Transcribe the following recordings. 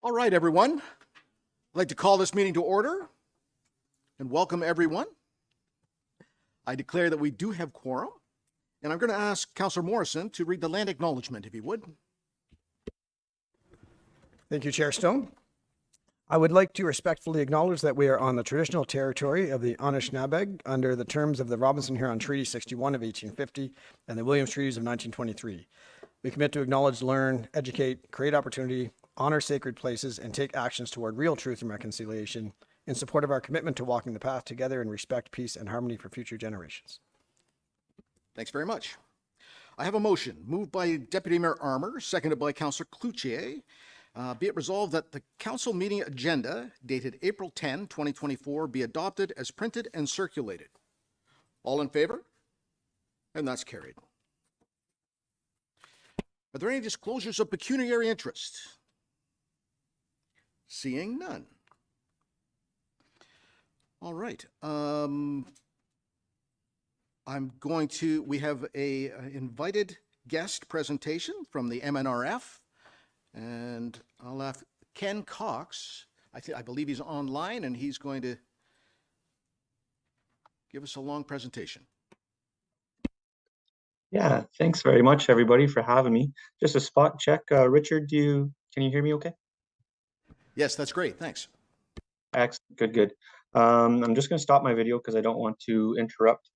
All right, everyone. I'd like to call this meeting to order and welcome everyone. I declare that we do have quorum, and I'm going to ask Councillor Morrison to read the land acknowledgement, if he would. Thank you, Chair Stone. I would like to respectfully acknowledge that we are on the traditional territory of the Anishinaabe under the terms of the Robinson-Huron Treaty 61 of 1850 and the Williams Treaties of 1923. We commit to acknowledge, learn, educate, create opportunity, honor sacred places, and take actions toward real truth and reconciliation in support of our commitment to walking the path together in respect, peace, and harmony for future generations. Thanks very much. I have a motion moved by Deputy Mayor Armour, seconded by Councillor Cloutier. Be it resolved that the council meeting agenda dated April 10, 2024 be adopted as printed and circulated. All in favor? And that's carried. Are there any disclosures of pecuniary interest? Seeing none. All right. We have a invited guest presentation from the MNRF, and I'll have Ken Cox. I believe he's online, and he's going to give us a long presentation. Yeah, thanks very much, everybody, for having me. Just a spot check. Richard, can you hear me okay? Yes, that's great. Thanks. Excellent. Good. I'm just going to stop my video because I don't want to interrupt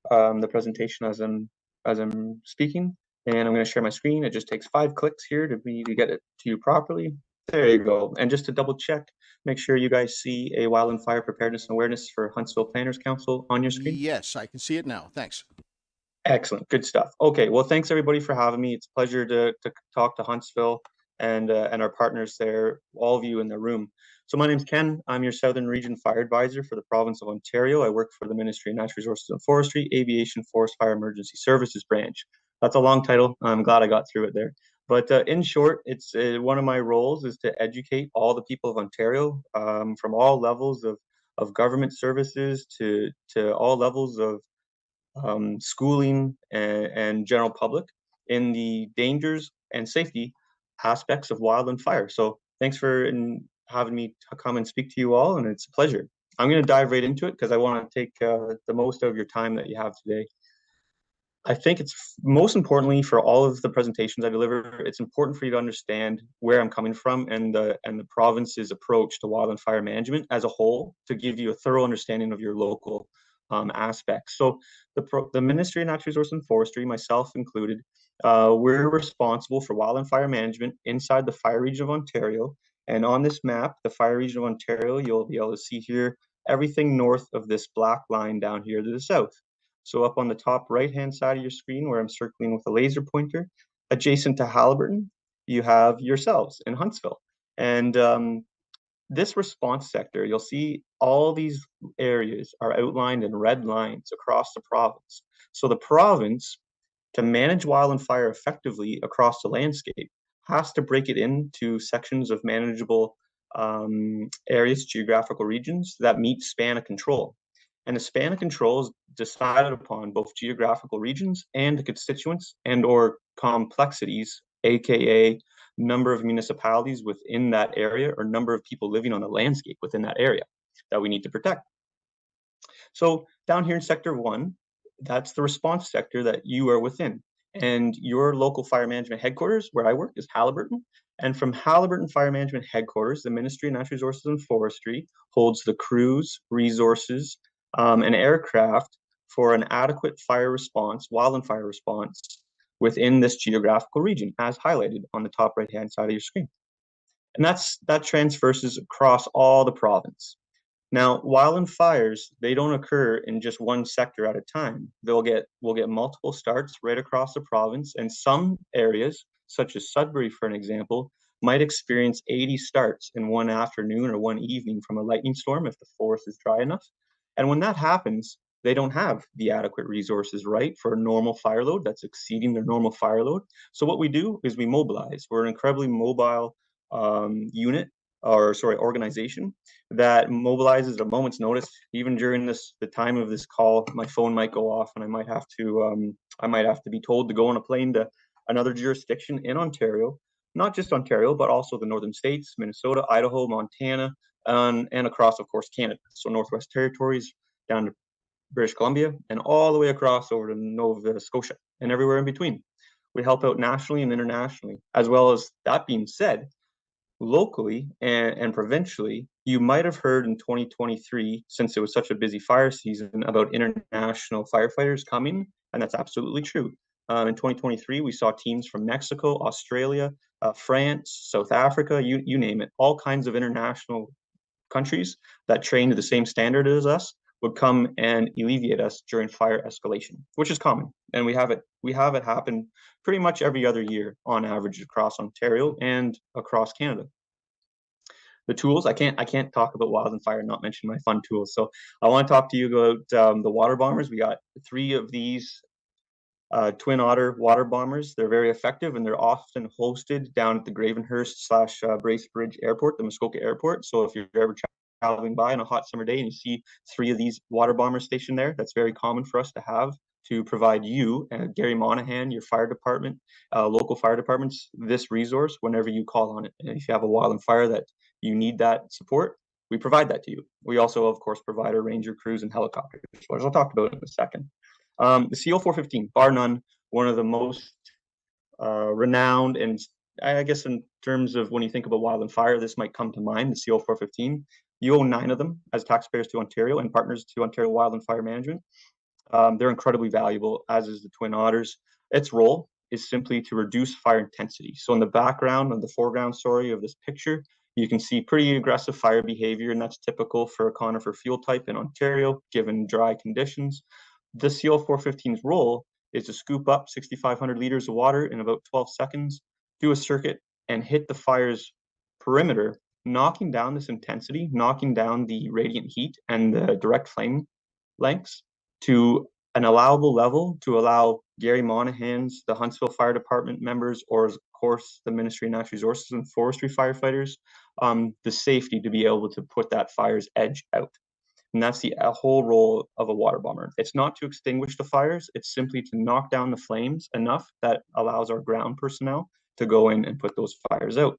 the presentation as I'm speaking. And I'm going to share my screen. It just takes 5 clicks here to get it to you properly. There you go. And just to double check, make sure you guys see a Wildland Fire Preparedness and Awareness for Huntsville Planners Council on your screen. Yes, I can see it now. Thanks. Excellent. Good stuff. Okay. Well, thanks everybody for having me. It's a pleasure to talk to Huntsville and our partners there, all of you in the room. So my name's Ken. I'm your Southern Region Fire Advisor for the province of Ontario. I work for the Ministry of Natural Resources and Forestry, Aviation, Forest Fire Emergency Services Branch. That's a long title. I'm glad I got through it there. But in short, it's one of my roles is to educate all the people of Ontario from all levels of government services to all levels of schooling and general public in the dangers and safety aspects of wildland fire. So thanks for having me come and speak to you all, and it's a pleasure. I'm going to dive right into it because I want to take the most of your time that you have today. I think it's most importantly for all of the presentations I deliver, it's important for you to understand where I'm coming from and the province's approach to wildland fire management as a whole to give you a thorough understanding of your local aspects. So the Ministry of Natural Resources and Forestry, myself included, we're responsible for wildland fire management inside the fire region of Ontario. And on this map, the fire region of Ontario, you'll be able to see here everything north of this black line down here to the south. So up on the top right-hand side of your screen where I'm circling with a laser pointer, adjacent to Haliburton, you have yourselves in Huntsville. And this response sector, you'll see all these areas are outlined in red lines across the province. So the province, to manage wildland fire effectively across the landscape, has to break it into sections of manageable areas, geographical regions that meet span of control. And the span of control is decided upon both geographical regions and the constituents and or complexities, aka number of municipalities within that area or number of people living on the landscape within that area that we need to protect. So down here in Sector 1, that's the response sector that you are within. And your local fire management headquarters, where I work, is Haliburton. And from Haliburton Fire Management Headquarters, the Ministry of Natural Resources and Forestry holds the crews, resources, and aircraft for an adequate fire response, wildland fire response, within this geographical region, as highlighted on the top right-hand side of your screen. And that transverses across all the province. Now, wildland fires, they don't occur in just one sector at a time. We'll get multiple starts right across the province, and some areas, such as Sudbury, for an example, might experience 80 starts in one afternoon or one evening from a lightning storm if the forest is dry enough. And when that happens, they don't have the adequate resources, right, for a normal fire load that's exceeding their normal fire load. So what we do is we mobilize. We're an incredibly mobile organization that mobilizes at a moment's notice. Even during the time of this call, my phone might go off, and I might have to be told to go on a plane to another jurisdiction in Ontario. not just Ontario, but also the northern states, Minnesota, Idaho, Montana, and across, of course, Canada. So Northwest Territories down to British Columbia, and all the way across over to Nova Scotia and everywhere in between. We help out nationally and internationally, as well as that being said, locally and provincially, you might have heard in 2023, since it was such a busy fire season, about international firefighters coming, and that's absolutely true. In 2023, we saw teams from Mexico, Australia, France, South Africa, you name it, all kinds of international countries that train to the same standard as us would come and alleviate us during fire escalation, which is common. And we have it happen pretty much every other year on average across Ontario and across Canada. The tools, I can't talk about wild and fire and not mention my fun tools. So I want to talk to you about the water bombers. We got 3 of these Twin Otter water bombers. They're very effective, and they're often hosted down at the Gravenhurst / Bracebridge Airport, the Muskoka Airport. So if you're ever traveling by on a hot summer day and you see 3 of these water bombers stationed there, that's very common for us to have to provide you and Garry Monahan, your fire department, local fire departments, this resource whenever you call on it. And if you have a wildland fire that you need that support, we provide that to you. We also, of course, provide our ranger crews and helicopters, which I'll talk about in a second. The CO415, bar none, one of the most renowned, and I guess in terms of when you think about wildland fire, this might come to mind, the CO415. You own 9 of them as taxpayers to Ontario and partners to Ontario Wildland Fire Management. They're incredibly valuable, as is the Twin Otters. Its role is simply to reduce fire intensity. So in the background of the foreground story of this picture, you can see pretty aggressive fire behavior, and that's typical for a conifer fuel type in Ontario, given dry conditions. The CO415's role is to scoop up 6,500 liters of water in about 12 seconds, do a circuit, and hit the fire's perimeter, knocking down this intensity, knocking down the radiant heat and the direct flame lengths to an allowable level to allow Garry Monahan's, the Huntsville Fire Department members, or of course the Ministry of Natural Resources and Forestry firefighters, the safety to be able to put that fire's edge out. And that's the whole role of a water bomber. It's not to extinguish the fires, it's simply to knock down the flames enough that allows our ground personnel to go in and put those fires out.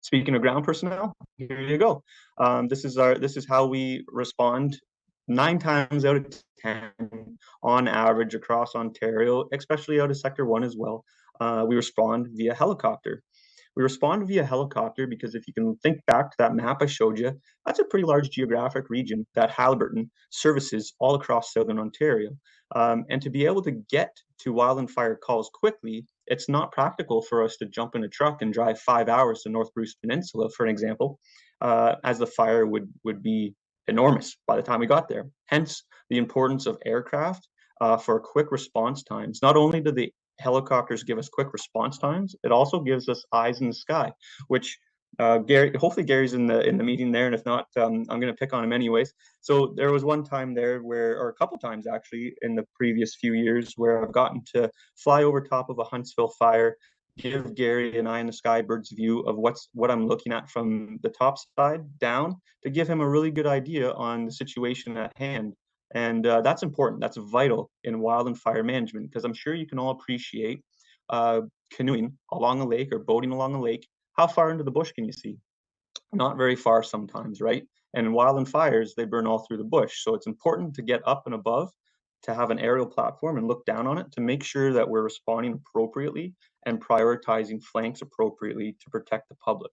Speaking of ground personnel, here you go. This is how we respond 9 times out of 10 on average across Ontario, especially out of Sector 1 as well. We respond via helicopter. We respond via helicopter because if you can think back to that map I showed you, that's a pretty large geographic region that Haliburton services all across Southern Ontario. And to be able to get to wildland fire calls quickly, it's not practical for us to jump in a truck and drive 5 hours to North Bruce Peninsula, for an example, as the fire would be enormous by the time we got there. Hence, the importance of aircraft for quick response times. Not only do the helicopters give us quick response times, it also gives us eyes in the sky, which Garry, hopefully Garry's in the meeting there, and if not, I'm going to pick on him anyways. So there was one time there where, or a couple times actually, in the previous few years, where I've gotten to fly over top of a Huntsville fire, give Garry an eye in the sky bird's view of what I'm looking at from the top side down, to give him a really good idea on the situation at hand. And that's important. That's vital in wildland fire management, because I'm sure you can all appreciate canoeing along a lake or boating along a lake. How far into the bush can you see? Not very far sometimes, right? And in wildland fires, they burn all through the bush. So it's important to get up and above, to have an aerial platform and look down on it to make sure that we're responding appropriately and prioritizing flanks appropriately to protect the public.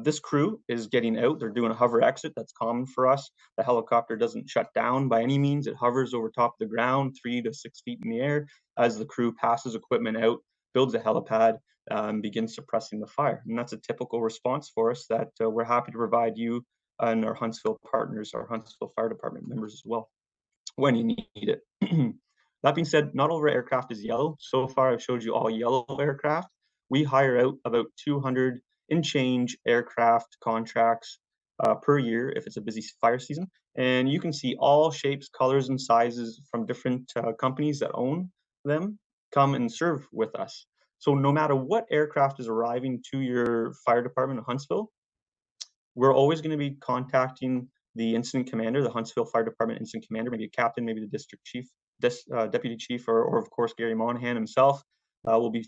This crew is getting out. They're doing a hover exit. That's common for us. The helicopter doesn't shut down by any means. It hovers over top of the ground, 3 to 6 feet in the air, as the crew passes equipment out, builds a helipad, begins suppressing the fire. And that's a typical response for us that we're happy to provide you and our Huntsville partners, our Huntsville Fire Department members as well, when you need it. That being said, not all of our aircraft is yellow. So far, I've showed you all yellow aircraft. We hire out about 200 and change aircraft contracts per year if it's a busy fire season. And you can see all shapes, colors, and sizes from different companies that own them come and serve with us. So no matter what aircraft is arriving to your fire department in Huntsville, we're always going to be contacting the incident commander, the Huntsville Fire Department incident commander, maybe a captain, maybe the district chief, deputy chief, or of course Garry Monahan himself will be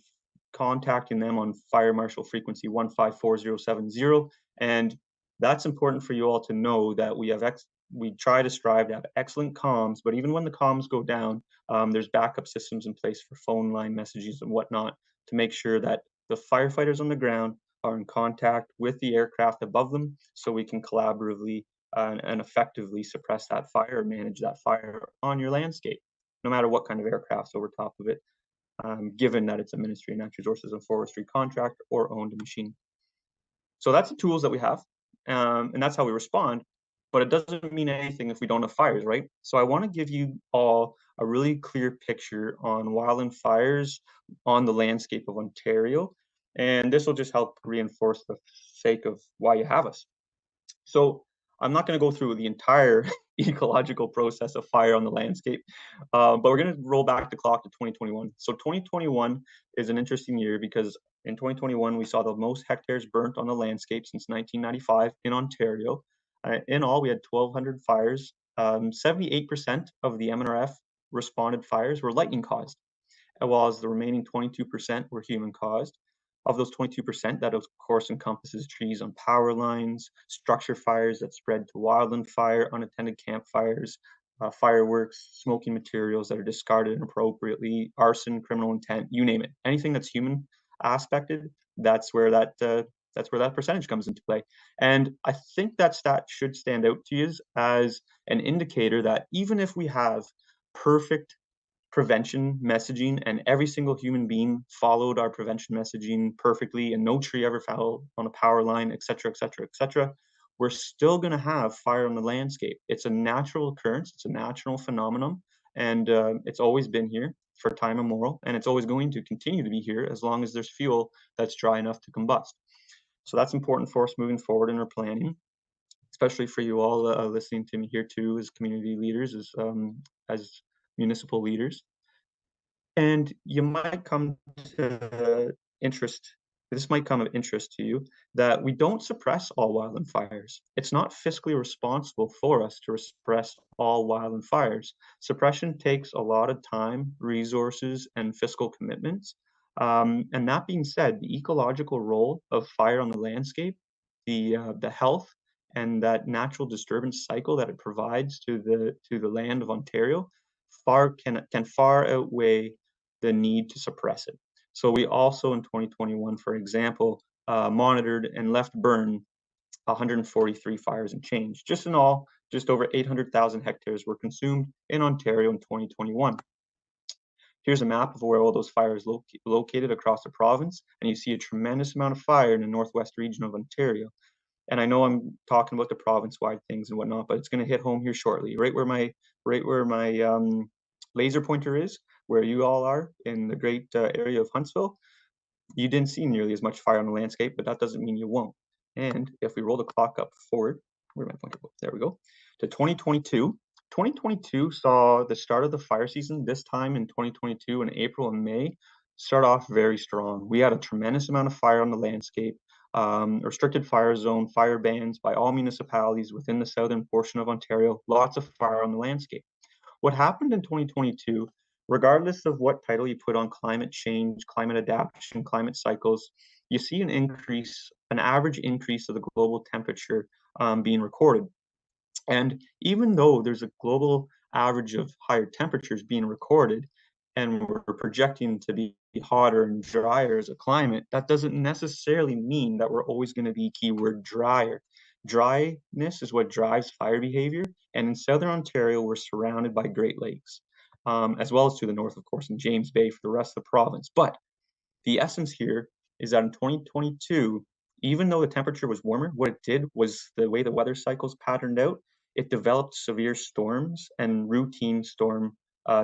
contacting them on fire marshal frequency 154070. And that's important for you all to know that we try to strive to have excellent comms, but even when the comms go down, there's backup systems in place for phone line messages and whatnot to make sure that the firefighters on the ground are in contact with the aircraft above them so we can collaboratively and effectively suppress that fire or manage that fire on your landscape, no matter what kind of aircraft's over top of it, given that it's a Ministry of Natural Resources and Forestry contract or owned machine. So that's the tools that we have, and that's how we respond. But it doesn't mean anything if we don't have fires, right? So I want to give you all a really clear picture on wildland fires on the landscape of Ontario, and this will just help reinforce the sake of why you have us. So I'm not going to go through the entire ecological process of fire on the landscape, but we're going to roll back the clock to 2021. So 2021 is an interesting year because in 2021, we saw the most hectares burnt on the landscape since 1995 in Ontario. In all, we had 1,200 fires. 78% of the MNRF responded fires were lightning caused, while the remaining 22% were human caused. Of those 22%, that of course encompasses trees on power lines, structure fires that spread to wildland fire, unattended campfires, fireworks, smoking materials that are discarded inappropriately, arson, criminal intent, you name it. Anything that's human aspected, that's where that percentage comes into play. And I think that stat should stand out to you as an indicator that even if we have perfect prevention messaging and every single human being followed our prevention messaging perfectly and no tree ever fell on a power line, et cetera, et cetera, et cetera, we're still going to have fire on the landscape. It's a natural occurrence. It's a natural phenomenon. And it's always been here for time immemorial. And it's always going to continue to be here as long as there's fuel that's dry enough to combust. So that's important for us moving forward in our planning, especially for you all listening to me here too as community leaders, as municipal leaders. And you might come to interest, this might come of interest to you, that we don't suppress all wildland fires. It's not fiscally responsible for us to suppress all wildland fires. Suppression takes a lot of time, resources, and fiscal commitments. And that being said, the ecological role of fire on the landscape, the health, and that natural disturbance cycle that it provides to the land of Ontario can far outweigh the need to suppress it. So we also in 2021, for example, monitored and left burn 143 fires and change. Just in all, just over 800,000 hectares were consumed in Ontario in 2021. Here's a map of where all those fires located across the province, and you see a tremendous amount of fire in the northwest region of Ontario. And I know I'm talking about the province-wide things and whatnot, but it's going to hit home here shortly. Right where my laser pointer is, where you all are in the great area of Huntsville, you didn't see nearly as much fire on the landscape, but that doesn't mean you won't. And if we roll the clock up forward, where my pointer go? There we go, to 2022. 2022 saw the start of the fire season this time in 2022 in April and May start off very strong. We had a tremendous amount of fire on the landscape, restricted fire zone, fire bans by all municipalities within the southern portion of Ontario, lots of fire on the landscape. What happened in 2022, regardless of what title you put on climate change, climate adaptation, climate cycles, you see an average increase of the global temperature being recorded. And even though there's a global average of higher temperatures being recorded, and we're projecting to be hotter and drier as a climate, that doesn't necessarily mean that we're always going to be keyword drier. Dryness is what drives fire behavior. And in southern Ontario, we're surrounded by Great Lakes, as well as to the north, of course, in James Bay for the rest of the province. But the essence here is that in 2022, even though the temperature was warmer, what it did was the way the weather cycles patterned out, it developed severe storms and routine storm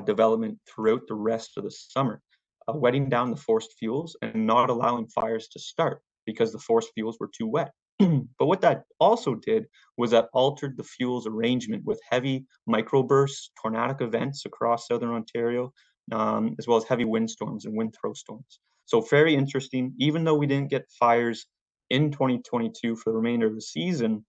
development throughout the rest of the summer, wetting down the forest fuels and not allowing fires to start because the forest fuels were too wet. But what that also did was that altered the fuels arrangement with heavy microbursts, tornadic events across southern Ontario, as well as heavy windstorms and wind throw storms. So very interesting. Even though we didn't get fires in 2022 for the remainder of the season,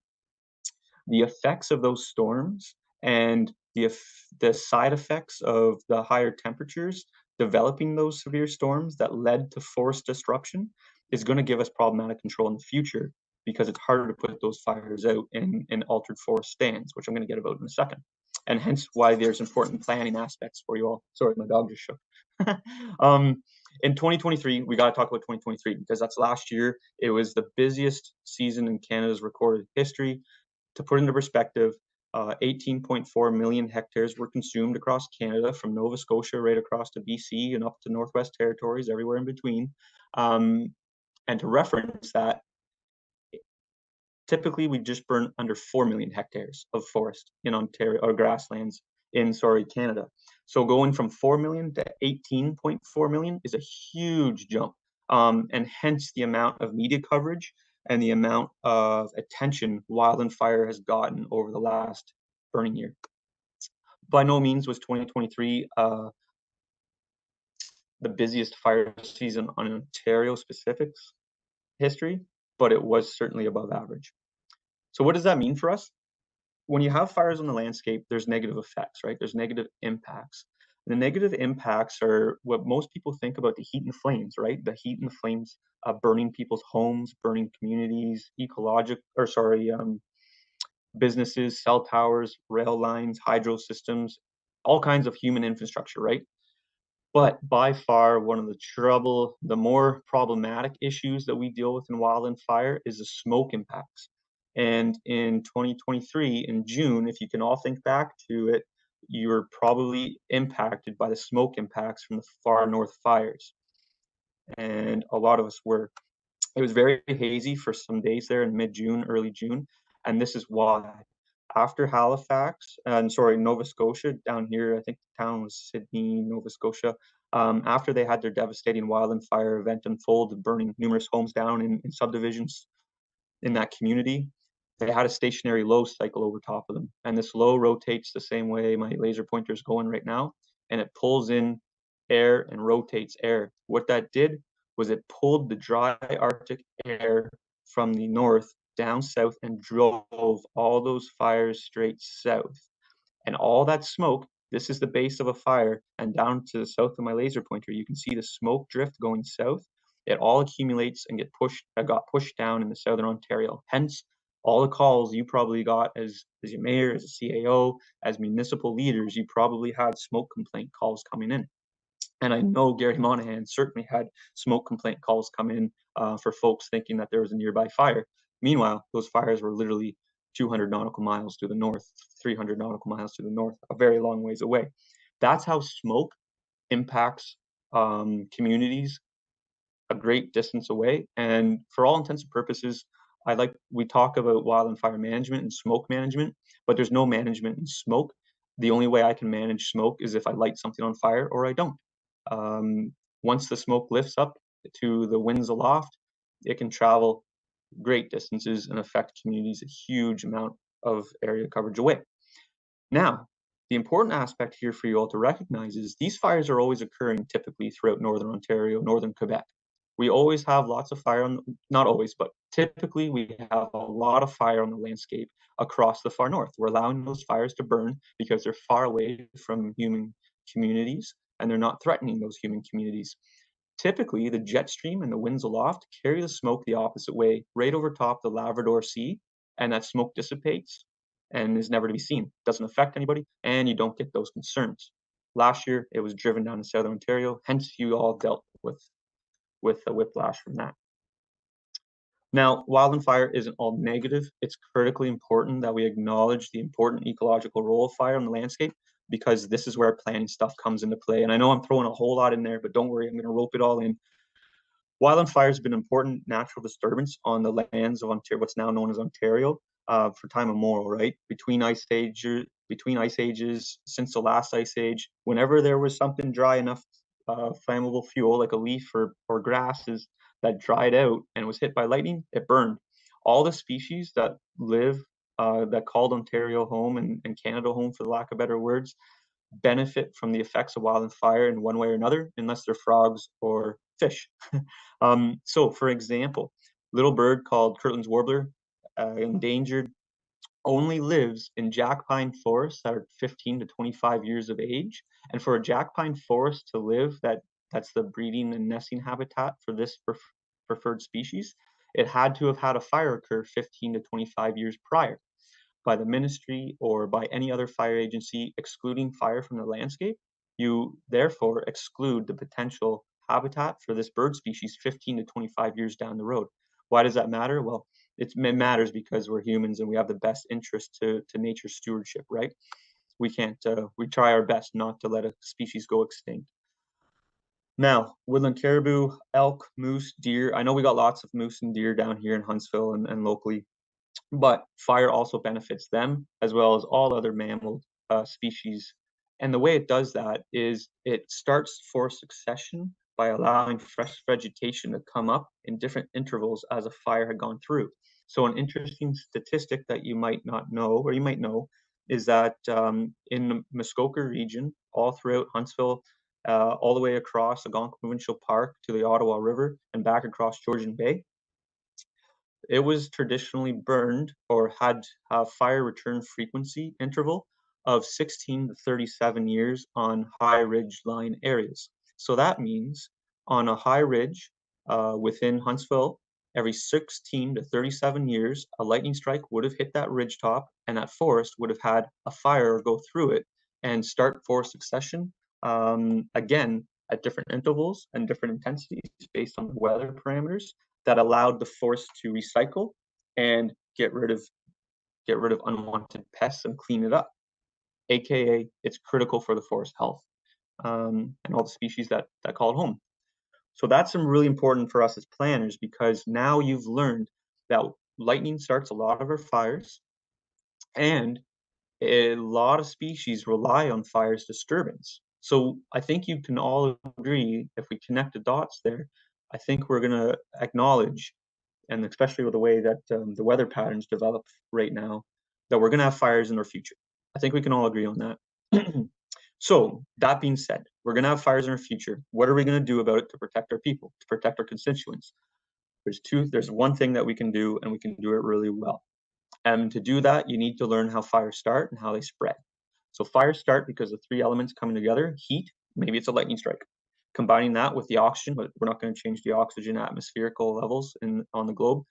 the effects of those storms and the side effects of the higher temperatures developing those severe storms that led to forest disruption is going to give us problematic control in the future because it's harder to put those fires out in altered forest stands, which I'm going to get about in a second. And hence why there's important planning aspects for you all. Sorry, my dog just shook. In 2023, we got to talk about 2023 because that's last year. It was the busiest season in Canada's recorded history. To put into perspective, 18.4 million hectares were consumed across Canada, from Nova Scotia right across to BC and up to Northwest Territories, everywhere in between. And to reference that, typically we just burn under 4 million hectares of forest in Ontario, or grasslands in, Canada. So going from 4 million to 18.4 million is a huge jump. And hence the amount of media coverage and the amount of attention wildland fire has gotten over the last burning year. By no means was 2023 the busiest fire season on Ontario specifics history, but it was certainly above average. So what does that mean for us? When you have fires on the landscape, there's negative effects, right? There's negative impacts. The negative impacts are what most people think about: the heat and the flames, right? The heat and the flames burning people's homes, burning communities, businesses, cell towers, rail lines, hydro systems, all kinds of human infrastructure, right? But by far, one of the more problematic issues that we deal with in wildland fire is the smoke impacts. And in 2023, in June, if you can all think back to it, you were probably impacted by the smoke impacts from the far north fires. And a lot of us were. It was very hazy for some days there in mid-June, early June. And this is why. After Halifax, Nova Scotia, down here, I think the town was Sydney, Nova Scotia. After they had their devastating wildland fire event unfold, burning numerous homes down in subdivisions in that community, they had a stationary low cycle over top of them. And this low rotates the same way my laser pointer is going right now, and it pulls in air and rotates air. What that did was it pulled the dry Arctic air from the north down south and drove all those fires straight south. And all that smoke, this is the base of a fire, and down to the south of my laser pointer, you can see the smoke drift going south. It all accumulates and got pushed down in the southern Ontario. Hence, all the calls you probably got as your mayor, as a CAO, as municipal leaders, you probably had smoke complaint calls coming in. And I know Gary Monahan certainly had smoke complaint calls come in for folks thinking that there was a nearby fire. Meanwhile, those fires were literally 200 nautical miles to the north, 300 nautical miles to the north, a very long ways away. That's how smoke impacts communities a great distance away. And for all intents and purposes, we talk about wildland fire management and smoke management, but there's no management in smoke. The only way I can manage smoke is if I light something on fire or I don't. Once the smoke lifts up to the winds aloft, it can travel great distances and affect communities a huge amount of area coverage away. Now, the important aspect here for you all to recognize is these fires are always occurring typically throughout Northern Ontario, Northern Quebec. We always have lots of fire not always, but typically we have a lot of fire on the landscape across the far north. We're allowing those fires to burn because they're far away from human communities and they're not threatening those human communities. Typically, the jet stream and the winds aloft carry the smoke the opposite way, right over top the Labrador Sea, and that smoke dissipates and is never to be seen. Doesn't affect anybody, and you don't get those concerns. Last year, it was driven down to Southern Ontario, hence you all dealt with the whiplash from that. Now, wildland fire isn't all negative. It's critically important that we acknowledge the important ecological role of fire on the landscape, because this is where planning stuff comes into play. And I know I'm throwing a whole lot in there, but don't worry, I'm going to rope it all in. Wildland fire has been an important natural disturbance on the lands of Ontario, what's now known as Ontario, for time immemorial, right? Between ice ages, since the last ice age, whenever there was something dry enough, flammable fuel like a leaf or grasses that dried out and was hit by lightning, it burned. All the species that live, that called Ontario home and Canada home, for the lack of better words, benefit from the effects of wildland fire in one way or another, unless they're frogs or fish. So, for example, little bird called Kirtland's warbler, endangered, only lives in jack pine forests that are 15 to 25 years of age. And for a jack pine forest to live, that's the breeding and nesting habitat for this preferred species, it had to have had a fire occur 15 to 25 years prior by the ministry or by any other fire agency excluding fire from the landscape. You therefore exclude the potential habitat for this bird species 15 to 25 years down the road. Why does that matter? Well, it matters because we're humans and we have the best interest to nature stewardship, right? We can't, we try our best not to let a species go extinct. Now, woodland caribou, elk, moose, deer. I know we got lots of moose and deer down here in Huntsville and locally, but fire also benefits them as well as all other mammal species. And the way it does that is it starts forest succession by allowing fresh vegetation to come up in different intervals as a fire had gone through. So an interesting statistic that you might not know, or you might know, is that in the Muskoka region, all throughout Huntsville, all the way across Algonquin Provincial Park to the Ottawa River and back across Georgian Bay, it was traditionally burned or had a fire return frequency interval of 16 to 37 years on high ridge line areas. So that means on a high ridge within Huntsville, every 16 to 37 years, a lightning strike would have hit that ridge top and that forest would have had a fire go through it and start forest succession again at different intervals and different intensities based on weather parameters that allowed the forest to recycle and get rid of unwanted pests and clean it up. AKA, it's critical for the forest health and all the species that call it home. So that's some really important for us as planners because now you've learned that lightning starts a lot of our fires, and a lot of species rely on fire's disturbance. So I think you can all agree, if we connect the dots there, I think we're going to acknowledge, and especially with the way that the weather patterns develop right now, that we're going to have fires in our future. I think we can all agree on that. So that being said, we're going to have fires in our future. What are we going to do about it to protect our people, to protect our constituents? There's one thing that we can do, and we can do it really well. And to do that, you need to learn how fires start and how they spread. So fires start because of three elements coming together: heat, maybe it's a lightning strike. Combining that with the oxygen, but we're not going to change the oxygen atmospherical levels on the globe,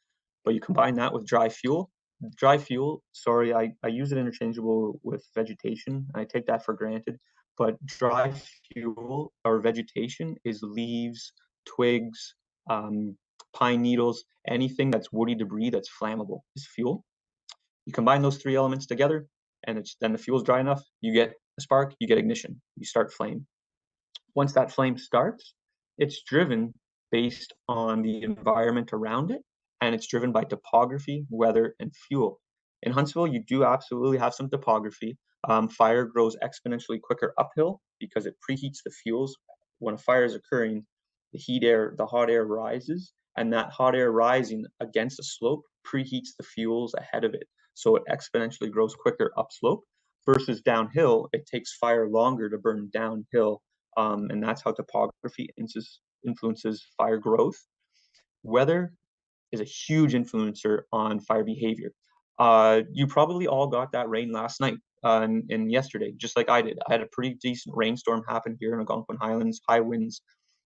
but you combine that with dry fuel. Dry fuel, sorry, I use it interchangeable with vegetation. I take that for granted, but dry fuel or vegetation is leaves, twigs, pine needles, anything that's woody debris that's flammable is fuel. You combine those three elements together, and then the fuel's dry enough, you get a spark, you get ignition, you start flame. Once that flame starts, it's driven based on the environment around it, and it's driven by topography, weather, and fuel. In Huntsville, you do absolutely have some topography. Fire grows exponentially quicker uphill because it preheats the fuels. When a fire is occurring, the hot air rises, and that hot air rising against a slope preheats the fuels ahead of it. So it exponentially grows quicker upslope versus downhill. It takes fire longer to burn downhill. And that's how topography influences fire growth. Weather is a huge influencer on fire behavior. You probably all got that rain last night and yesterday, just like I did. I had a pretty decent rainstorm happen here in Algonquin Highlands, high winds,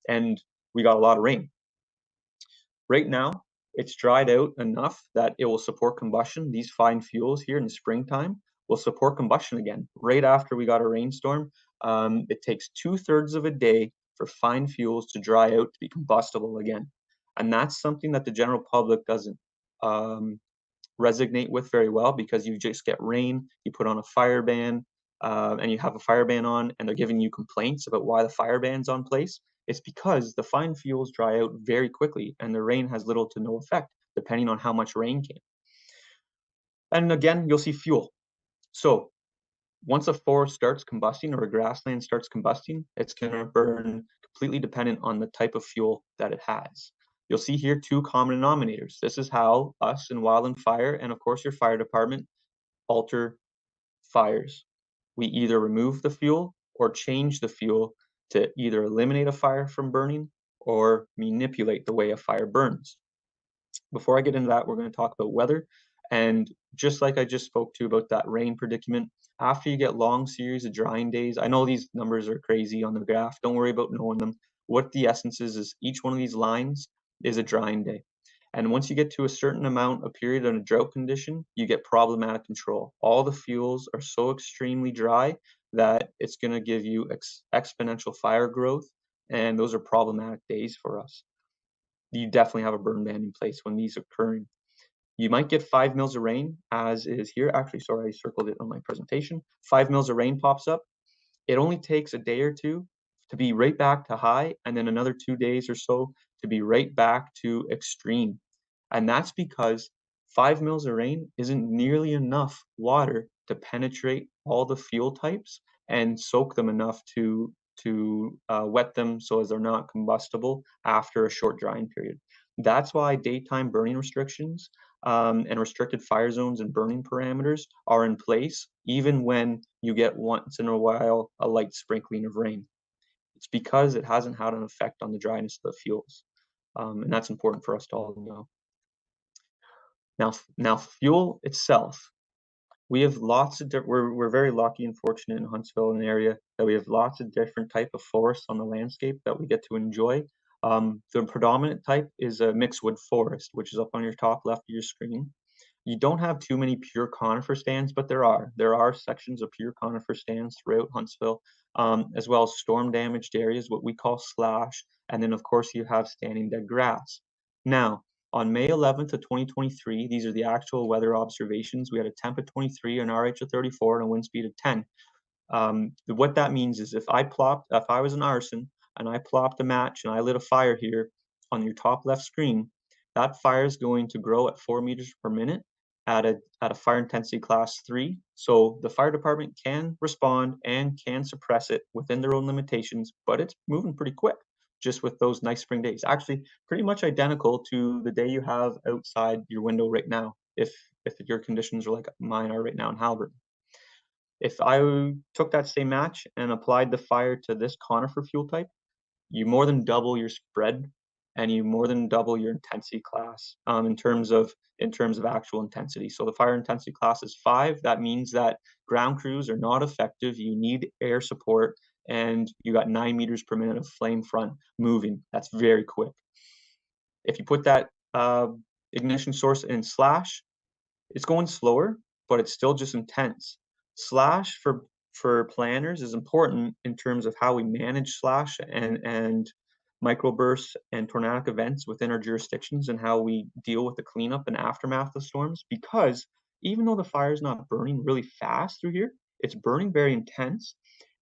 and we got a lot of rain. Right now, it's dried out enough that it will support combustion. These fine fuels here in the springtime will support combustion again. Right after we got a rainstorm, it takes 2/3 of a day for fine fuels to dry out to be combustible again. And that's something that the general public doesn't resonate with very well, because you just get rain, you put on a fire ban, and you have a fire ban on, and they're giving you complaints about why the fire ban's on place. It's because the fine fuels dry out very quickly and the rain has little to no effect, depending on how much rain came. And again, you'll see fuel. So once a forest starts combusting or a grassland starts combusting, it's going to burn completely dependent on the type of fuel that it has. You'll see here two common denominators. This is how us and Wildland Fire, and of course your fire department, alter fires. We either remove the fuel or change the fuel to either eliminate a fire from burning or manipulate the way a fire burns. Before I get into that, we're going to talk about weather And just like I just spoke to about that rain predicament, after you get long series of drying days, I know these numbers are crazy on the graph. Don't worry about knowing them. What the essence is each one of these lines is a drying day. And once you get to a certain amount, a period in a drought condition, you get problematic control. All the fuels are so extremely dry that it's going to give you exponential fire growth. And those are problematic days for us. You definitely have a burn ban in place when these are occurring. You might get 5 mils of rain, as is here. Actually, sorry, I circled it on my presentation. 5 mils of rain pops up. It only takes a day or two to be right back to high, and then another 2 days or so to be right back to extreme. And that's because 5 mils of rain isn't nearly enough water to penetrate all the fuel types and soak them enough to wet them so as they're not combustible after a short drying period. That's why daytime burning restrictions and restricted fire zones and burning parameters are in place, even when you get once in a while a light sprinkling of rain. It's because it hasn't had an effect on the dryness of the fuels. And that's important for us to all know. Now fuel itself, we have lots of we're very lucky and fortunate in Huntsville, an area that we have lots of different type of forests on the landscape that we get to enjoy. The predominant type is a mixed wood forest, which is up on your top left of your screen. You don't have too many pure conifer stands, but there are sections of pure conifer stands throughout Huntsville, as well as storm damaged areas, what we call slash, and then of course you have standing dead grass. Now, on May 11th of 2023, these are the actual weather observations. We had a temp of 23, an RH of 34, and a wind speed of 10. What that means is if I was an arson and I plopped a match and I lit a fire here on your top left screen, that fire is going to grow at 4 meters per minute at a fire intensity class 3. So the fire department can respond and can suppress it within their own limitations, but it's moving pretty quick just with those nice spring days. Actually, pretty much identical to the day you have outside your window right now, if your conditions are like mine are right now in Haliburton. If I took that same match and applied the fire to this conifer fuel type, you more than double your spread and you more than double your intensity class in terms of actual intensity. So the fire intensity class is 5. That means that ground crews are not effective. You need air support, and you got 9 meters per minute of flame front moving. That's very quick. If you put that ignition source in slash, it's going slower, but it's still just intense. Slash for planners is important in terms of how we manage slash and microbursts and tornadic events within our jurisdictions and how we deal with the cleanup and aftermath of storms, because even though the fire is not burning really fast through here, it's burning very intense.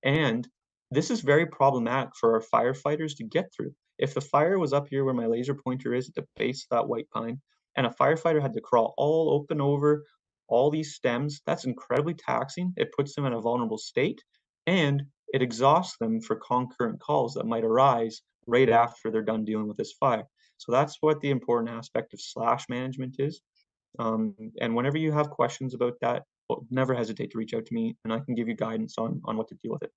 And this is very problematic for our firefighters to get through. If the fire was up here where my laser pointer is at the base of that white pine, and a firefighter had to crawl all open over all these stems, that's incredibly taxing. It puts them in a vulnerable state, and it exhausts them for concurrent calls that might arise right after they're done dealing with this fire. So that's what the important aspect of slash management is. And whenever you have questions about that, well, never hesitate to reach out to me and I can give you guidance on what to deal with it.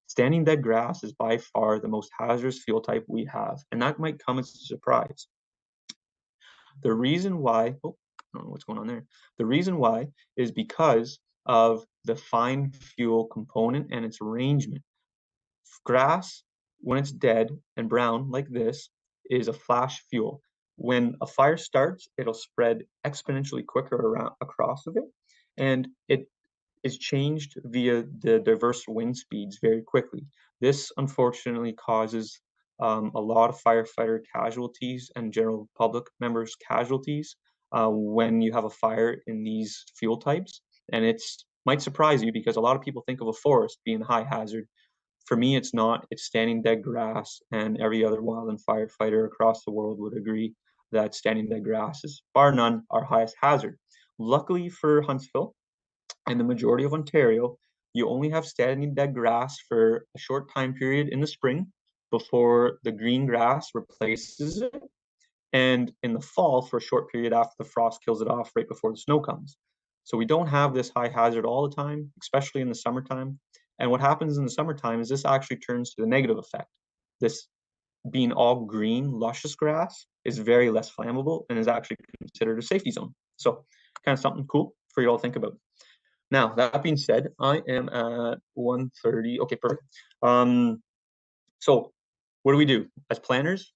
Standing dead grass is by far the most hazardous fuel type we have, and that might come as a surprise. The reason why, oh, I don't know what's going on there. The reason why is because of the fine fuel component and its arrangement. Grass, when it's dead and brown like this, is a flash fuel. When a fire starts, it'll spread exponentially quicker around across of it, and it is changed via the diverse wind speeds very quickly. This unfortunately causes a lot of firefighter casualties and general public members casualties when you have a fire in these fuel types. And it's might surprise you because a lot of people think of a forest being high hazard. For me, it's not. It's standing dead grass, and every other wildland firefighter across the world would agree that standing dead grass is bar none our highest hazard. Luckily for Huntsville, and the majority of Ontario, you only have standing dead grass for a short time period in the spring before the green grass replaces it, and in the fall for a short period after the frost kills it off right before the snow comes. So we don't have this high hazard all the time, especially in the summertime. And what happens in the summertime is this actually turns to the negative effect. This being all green, luscious grass is very less flammable and is actually considered a safety zone. So kind of something cool for you all to think about. Now, that being said, I am at 1:30. Okay, perfect. So what do we do? As planners,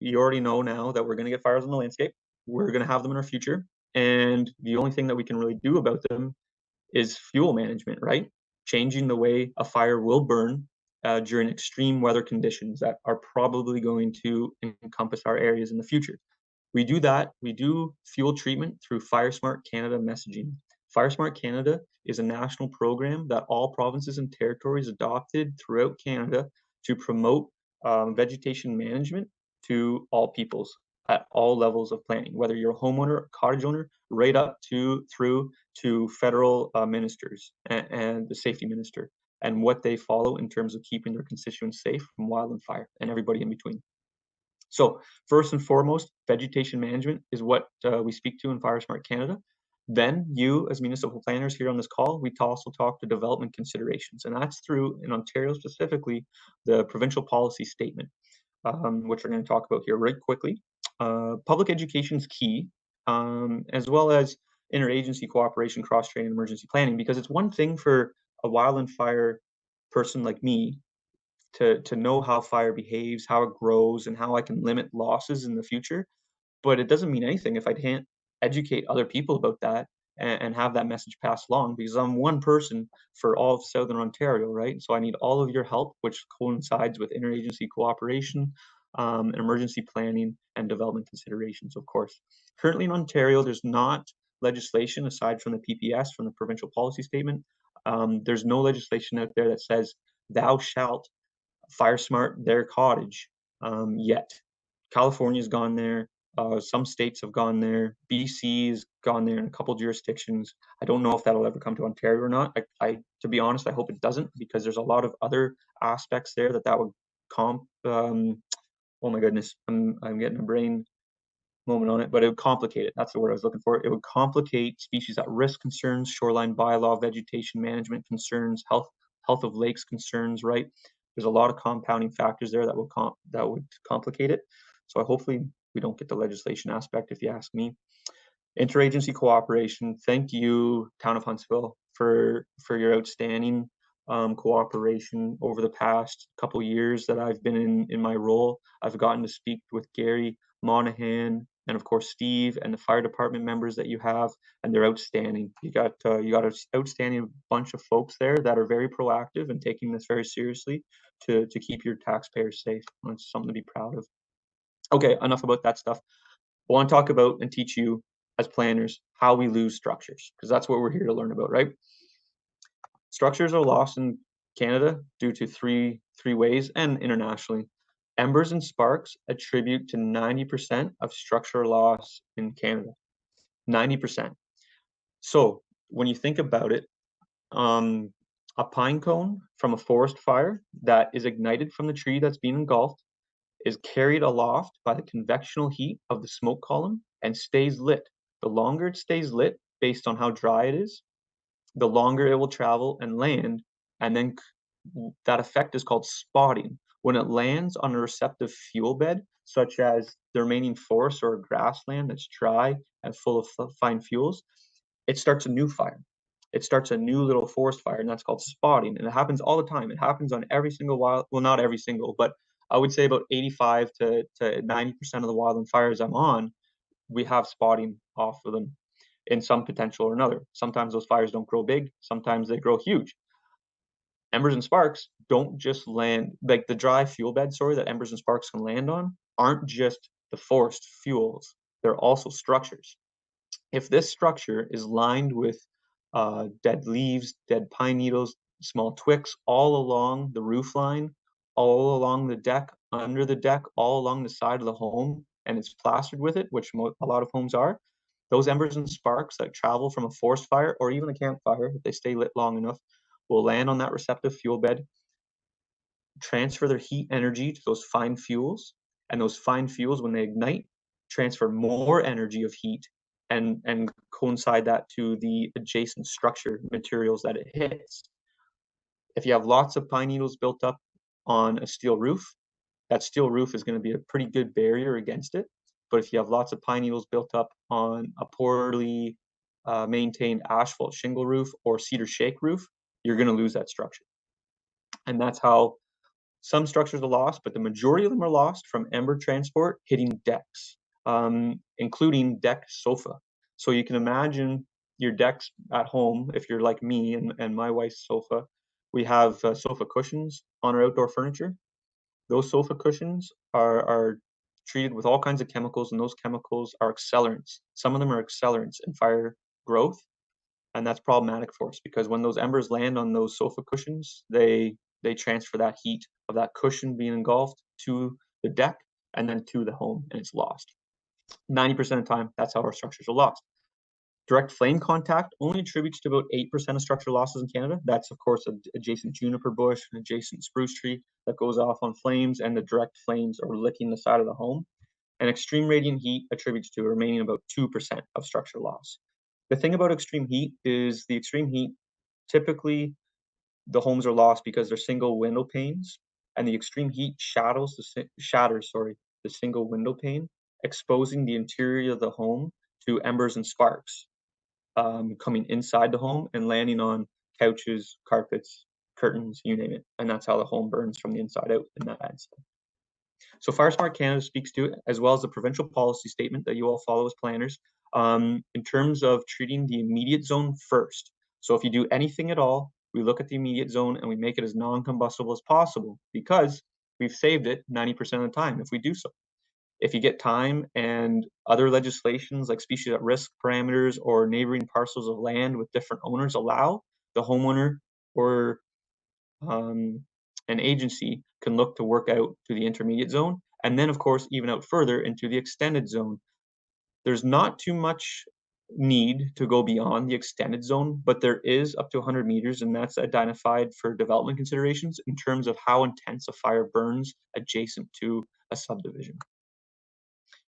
you already know now that we're going to get fires on the landscape. We're going to have them in our future. And the only thing that we can really do about them is fuel management, right? Changing the way a fire will burn during extreme weather conditions that are probably going to encompass our areas in the future. We do that. We do fuel treatment through FireSmart Canada messaging. FireSmart Canada is a national program that all provinces and territories adopted throughout Canada to promote vegetation management to all peoples at all levels of planning, whether you're a homeowner, a cottage owner, right up to through to federal ministers and the safety minister, and what they follow in terms of keeping their constituents safe from wildland fire and everybody in between. So first and foremost, vegetation management is what we speak to in FireSmart Canada. Then you, as municipal planners here on this call, we also talk to development considerations, and that's through, in Ontario specifically, the provincial policy statement, which we're going to talk about here right quickly. Public education is key, as well as interagency cooperation, cross-training, emergency planning, because it's one thing for a wildland fire person like me to know how fire behaves, how it grows, and how I can limit losses in the future. But it doesn't mean anything if I can't educate other people about that and have that message passed along, because I'm one person for all of Southern Ontario, right? So I need all of your help, which coincides with interagency cooperation, emergency planning, and development considerations, of course. Currently in Ontario, there's not legislation aside from the PPS, from the provincial policy statement. There's no legislation out there that says thou shalt FireSmart their cottage yet. California's gone there. Some states have gone there. BC's gone there in a couple jurisdictions. I don't know if that'll ever come to Ontario or not. To be honest, I hope it doesn't, because there's a lot of other aspects there that would oh my goodness, I'm getting a brain moment on it, but it would complicate it. That's the word I was looking for. It would complicate species at risk concerns, shoreline bylaw, vegetation management concerns, health of lakes concerns, right? There's a lot of compounding factors there that would complicate it. So hopefully we don't get the legislation aspect, if you ask me. Interagency cooperation. Thank you, Town of Huntsville, for your outstanding cooperation over the past couple years that I've been in my role. I've gotten to speak with Gary Monahan and of course Steve and the fire department members that you have, and they're outstanding. You got an outstanding bunch of folks there that are very proactive and taking this very seriously to keep your taxpayers safe. And it's something to be proud of. Okay, enough about that stuff. I want to talk about and teach you as planners how we lose structures, because that's what we're here to learn about, right? Structures are lost in Canada due to three ways, and internationally. Embers and sparks attribute to 90% of structural loss in Canada. 90%. So when you think about it, a pine cone from a forest fire that is ignited from the tree that's being engulfed is carried aloft by the convectional heat of the smoke column and stays lit. The longer it stays lit, based on how dry it is, the longer it will travel and land, and then that effect is called spotting. When it lands on a receptive fuel bed, such as the remaining forest or grassland that's dry and full of fine fuels, it starts a new fire. It starts a new little forest fire, and that's called spotting. And it happens all the time. It happens on every single well, not every single, but I would say about 85 to 90% of the wildland fires I'm on, we have spotting off of them in some potential or another. Sometimes those fires don't grow big, sometimes they grow huge. Embers and sparks don't just land, like the dry fuel bed, that embers and sparks can land on, aren't just the forest fuels, they're also structures. If this structure is lined with dead leaves, dead pine needles, small twigs all along the roof line, all along the deck, under the deck, all along the side of the home, and it's plastered with it, which a lot of homes are, those embers and sparks that travel from a forest fire or even a campfire, if they stay lit long enough, will land on that receptive fuel bed, transfer their heat energy to those fine fuels, and those fine fuels, when they ignite, transfer more energy of heat and coincide that to the adjacent structure materials that it hits. If you have lots of pine needles built up on a steel roof, that steel roof is going to be a pretty good barrier against it. but if you have lots of pine needles built up on a poorly maintained asphalt shingle roof or cedar shake roof, you're going to lose that structure. And that's how some structures are lost, but the majority of them are lost from ember transport hitting decks, including deck sofa. So you can imagine your decks at home, if you're like me and my wife's sofa, we have sofa cushions on our outdoor furniture. Those sofa cushions are treated with all kinds of chemicals, and those chemicals are accelerants. Some of them are accelerants in fire growth, and that's problematic for us because when those embers land on those sofa cushions, they transfer that heat of that cushion being engulfed to the deck and then to the home, and it's lost. 90% of the time, that's how our structures are lost. Direct flame contact only attributes to about 8% of structural losses in Canada. That's, of course, an adjacent juniper bush, an adjacent spruce tree that goes off on flames, and the direct flames are licking the side of the home. And extreme radiant heat attributes to remaining about 2% of structural loss. The thing about extreme heat is the extreme heat, typically the homes are lost because they're single window panes, and the extreme heat shatters the single window pane, exposing the interior of the home to embers and sparks coming inside the home and landing on couches, carpets, curtains, you name it. And that's how the home burns from the inside out in that inside. So Fire Smart Canada speaks to it, as well as the provincial policy statement that you all follow as planners, in terms of treating the immediate zone first. So if you do anything at all, we look at the immediate zone and we make it as non-combustible as possible because we've saved it 90% of the time if we do so. If you get time and other legislations like species at risk parameters or neighboring parcels of land with different owners allow, the homeowner or an agency can look to work out to the intermediate zone, and then of course even out further into the extended zone. There's not too much need to go beyond the extended zone, but there is up to 100 meters, and that's identified for development considerations in terms of how intense a fire burns adjacent to a subdivision.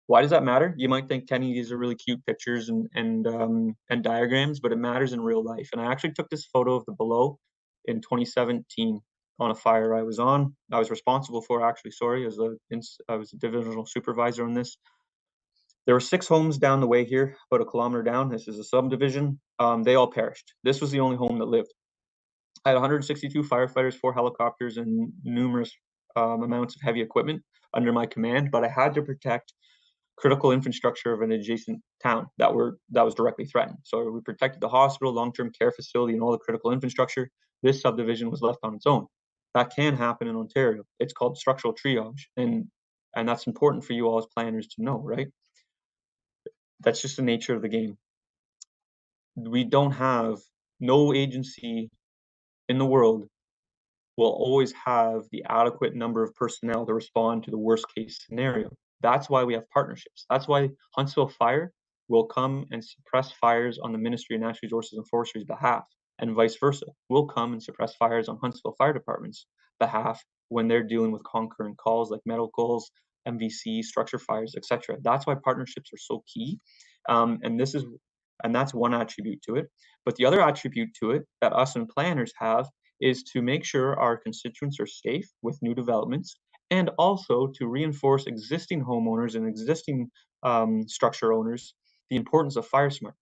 Why does that matter? You might think, Kenny, these are really cute pictures and diagrams, but it matters in real life. And I actually took this photo of the below in 2017 on a fire I was on. I was responsible for, actually, sorry, I was a divisional supervisor on this. There were 6 homes down the way here, about a kilometer down. This is a subdivision. They all perished. This was the only home that lived. I had 162 firefighters, 4 helicopters, and numerous amounts of heavy equipment under my command, but I had to protect critical infrastructure of an adjacent town that was directly threatened. So we protected the hospital, long-term care facility, and all the critical infrastructure. This subdivision was left on its own. That can happen in Ontario. It's called structural triage, and that's important for you all as planners to know, right? That's just the nature of the game. We don't have, no agency in the world will always have the adequate number of personnel to respond to the worst case scenario. That's why we have partnerships. That's why Huntsville Fire will come and suppress fires on the Ministry of Natural Resources and Forestry's behalf, and vice versa. We'll come and suppress fires on Huntsville Fire Department's behalf when they're dealing with concurrent calls like medicals, MVC, structure fires, etc. That's why partnerships are so key, and that's one attribute to it. But the other attribute to it that us and planners have is to make sure our constituents are safe with new developments, and also to reinforce existing homeowners and existing structure owners the importance of Fire Smart.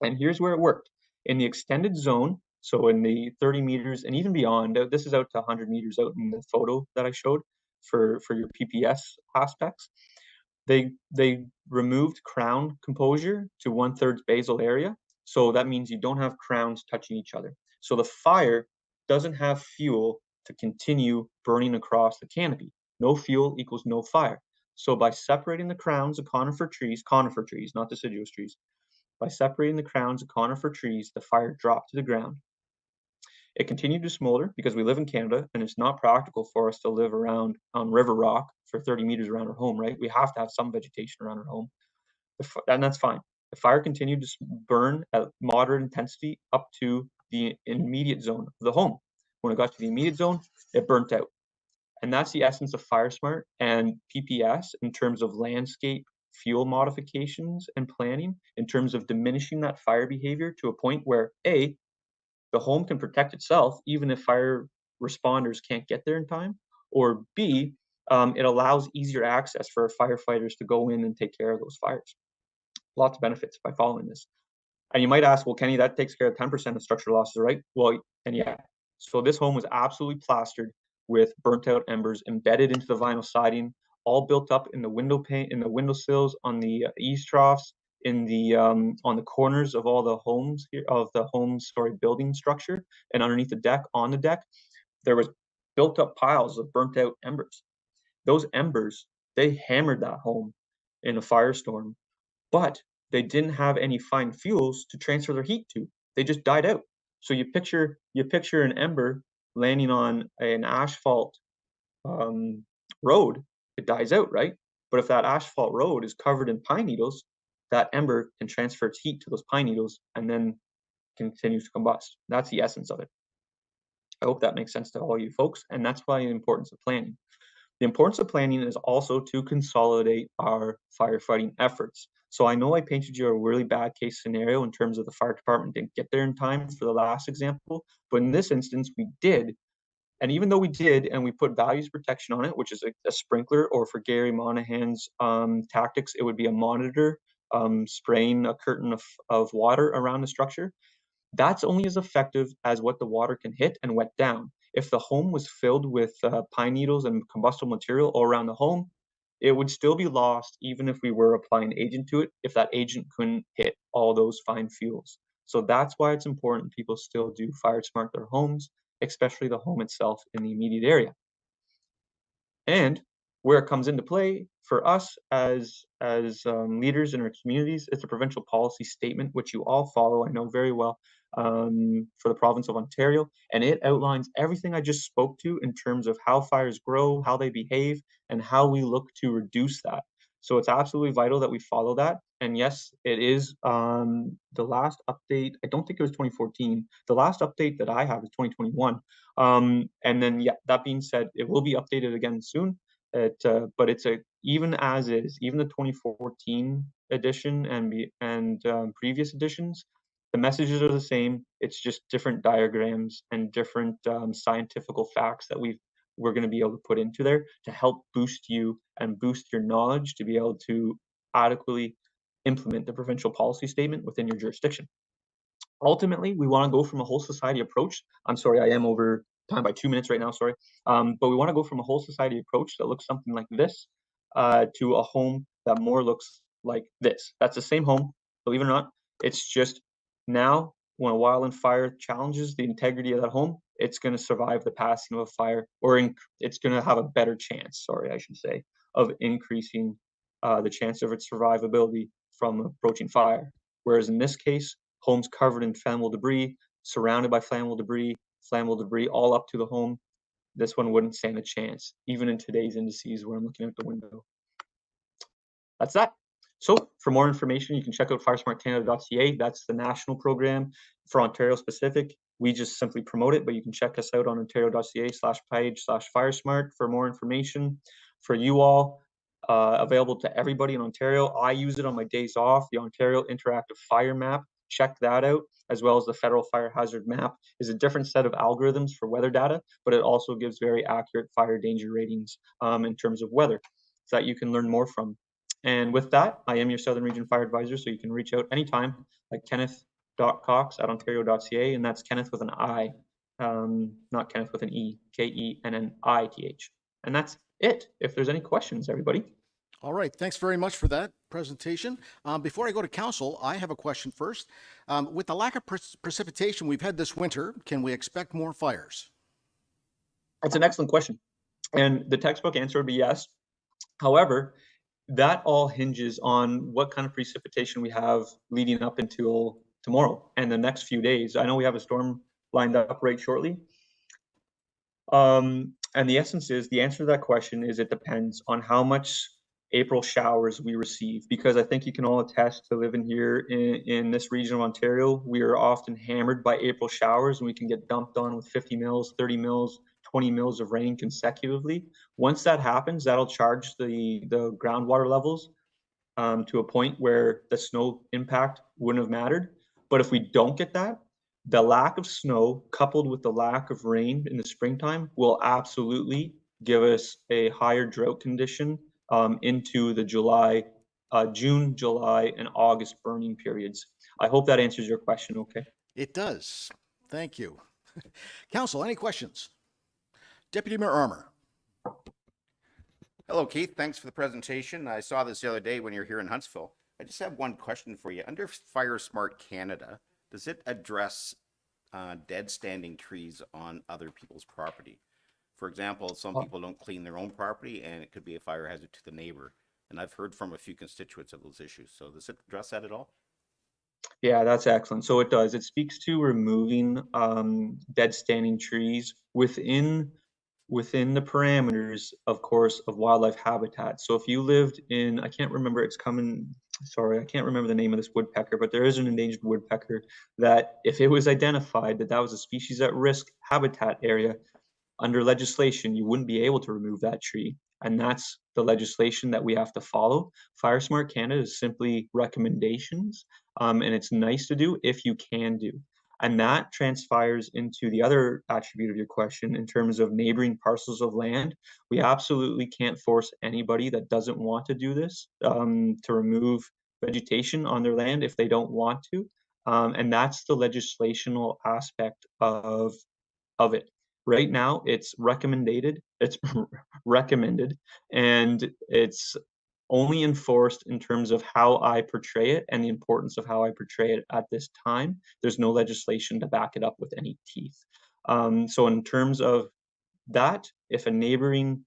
And here's where it worked. In the extended zone, so in the 30 meters and even beyond, this is out to 100 meters out in the photo that I showed for your PPS aspects, they removed crown composure to 1/3 basal area. So that means you don't have crowns touching each other. So the fire doesn't have fuel to continue burning across the canopy. No fuel equals no fire. So by separating the crowns of conifer trees, not deciduous trees, by separating the crowns of conifer trees, the fire dropped to the ground. It continued to smolder because we live in Canada and it's not practical for us to live around on river rock for 30 meters around our home, right? We have to have some vegetation around our home, and that's fine. The fire continued to burn at moderate intensity up to the immediate zone of the home. When it got to the immediate zone, it burnt out. And that's the essence of Fire Smart and PPS in terms of landscape fuel modifications and planning, in terms of diminishing that fire behavior to a point where A, the home can protect itself even if fire responders can't get there in time, or B, it allows easier access for firefighters to go in and take care of those fires. Lots of benefits by following this. And you might ask, well, Kenny, that takes care of 10% of structural losses, right? Well, and yeah. So this home was absolutely plastered with burnt out embers embedded into the vinyl siding, all built up in the window pane, in the windowsills, on the eaves troughs, in the on the corners of all the homes here, of the home-story building structure, and underneath the deck, on the deck, there was built up piles of burnt out embers. Those embers, they hammered that home in a firestorm, but they didn't have any fine fuels to transfer their heat to. They just died out. So you picture an ember landing on an asphalt road, it dies out, right? But if that asphalt road is covered in pine needles, that ember can transfer its heat to those pine needles and then continues to combust. That's the essence of it. I hope that makes sense to all you folks, and that's why the importance of planning. The importance of planning is also to consolidate our firefighting efforts. So I know I painted you a really bad case scenario in terms of the fire department didn't get there in time for the last example, but in this instance, we did. And even though we did, and we put values protection on it, which is a sprinkler, or for Gary Monahan's tactics, it would be a monitor spraying a curtain of water around the structure. That's only as effective as what the water can hit and wet down. If the home was filled with pine needles and combustible material all around the home, it would still be lost even if we were applying agent to it, if that agent couldn't hit all those fine fuels. So that's why it's important people still do fire smart their homes, especially the home itself in the immediate area. And where it comes into play for us as leaders in our communities is the provincial policy statement, which you all follow, I know very well, for the province of Ontario. And it outlines everything I just spoke to in terms of how fires grow, how they behave, and how we look to reduce that. So it's absolutely vital that we follow that. And yes, it is the last update. I don't think it was 2014. The last update that I have is 2021. And then, yeah, that being said, it will be updated again soon. But it's even as is, even the 2014 edition and previous editions, the messages are the same. It's just different diagrams and different scientific facts that we're going to be able to put into there to help boost you and boost your knowledge to be able to adequately implement the provincial policy statement within your jurisdiction. Ultimately, we want to go from a whole society approach. I'm sorry, I am over time by 2 minutes right now, sorry. But we want to go from a whole society approach that looks something like this to a home that more looks like this. That's the same home, believe it or not. It's just now when a wildland fire challenges the integrity of that home, it's going to survive the passing of a fire, or it's going to have a better chance, sorry, I should say, of increasing the chance of its survivability from approaching fire. Whereas in this case, homes covered in flammable debris, surrounded by flammable debris, all up to the home, this one wouldn't stand a chance, even in today's indices where I'm looking out the window. That's that. So for more information, you can check out firesmartcanada.ca. That's the national program for Ontario specific. We just simply promote it, but you can check us out on ontario.ca/page/firesmart for more information. For you all, available to everybody in Ontario. I use it on my days off, the Ontario Interactive Fire Map. Check that out, as well as the Federal Fire Hazard Map is a different set of algorithms for weather data, but it also gives very accurate fire danger ratings in terms of weather so that you can learn more from. And with that, I am your Southern Region Fire Advisor, so you can reach out anytime, like kenneth.cox@ontario.ca, and that's Kenneth with an I, not Kenneth with an E, KENNITH. And that's it. If there's any questions, everybody. All right, thanks very much for that presentation. Before I go to council, I have a question first. With the lack of precipitation we've had this winter, can we expect more fires? That's an excellent question. And the textbook answer would be yes. However, that all hinges on what kind of precipitation we have leading up until tomorrow and the next few days. I know we have a storm lined up right shortly. And the essence is, the answer to that question is it depends on how much April showers we receive, because I think you can all attest to living here in this region of Ontario. We are often hammered by April showers, and we can get dumped on with 50 mils, 30 mils, 20 mils of rain consecutively. Once that happens, that'll charge the groundwater levels to a point where the snow impact wouldn't have mattered. But if we don't get that, the lack of snow coupled with the lack of rain in the springtime will absolutely give us a higher drought condition into the June, July, and August burning periods. I hope that answers your question, okay? It does. Thank you. Council, any questions? Deputy Mayor Armour. Hello, Keith. Thanks for the presentation. I saw this the other day when you were here in Huntsville. I just have one question for you. Under Fire Smart Canada, does it address dead standing trees on other people's property? For example, some people don't clean their own property and it could be a fire hazard to the neighbor. And I've heard from a few constituents of those issues. So does it address that at all? Yeah, that's excellent. So it does. It speaks to removing dead standing trees within the parameters, of course, of wildlife habitat. So if you lived in, I can't remember, I can't remember the name of this woodpecker, but there is an endangered woodpecker that if it was identified that that was a species at risk habitat area, under legislation, you wouldn't be able to remove that tree. And that's the legislation that we have to follow. Fire Smart Canada is simply recommendations, and it's nice to do if you can do. And that transpires into the other attribute of your question in terms of neighboring parcels of land. We absolutely can't force anybody that doesn't want to do this to remove vegetation on their land if they don't want to. And that's the legislational aspect of it. Right now, it's it's recommended, and it's only enforced in terms of how I portray it and the importance of how I portray it at this time. There's no legislation to back it up with any teeth. So in terms of that, if a neighboring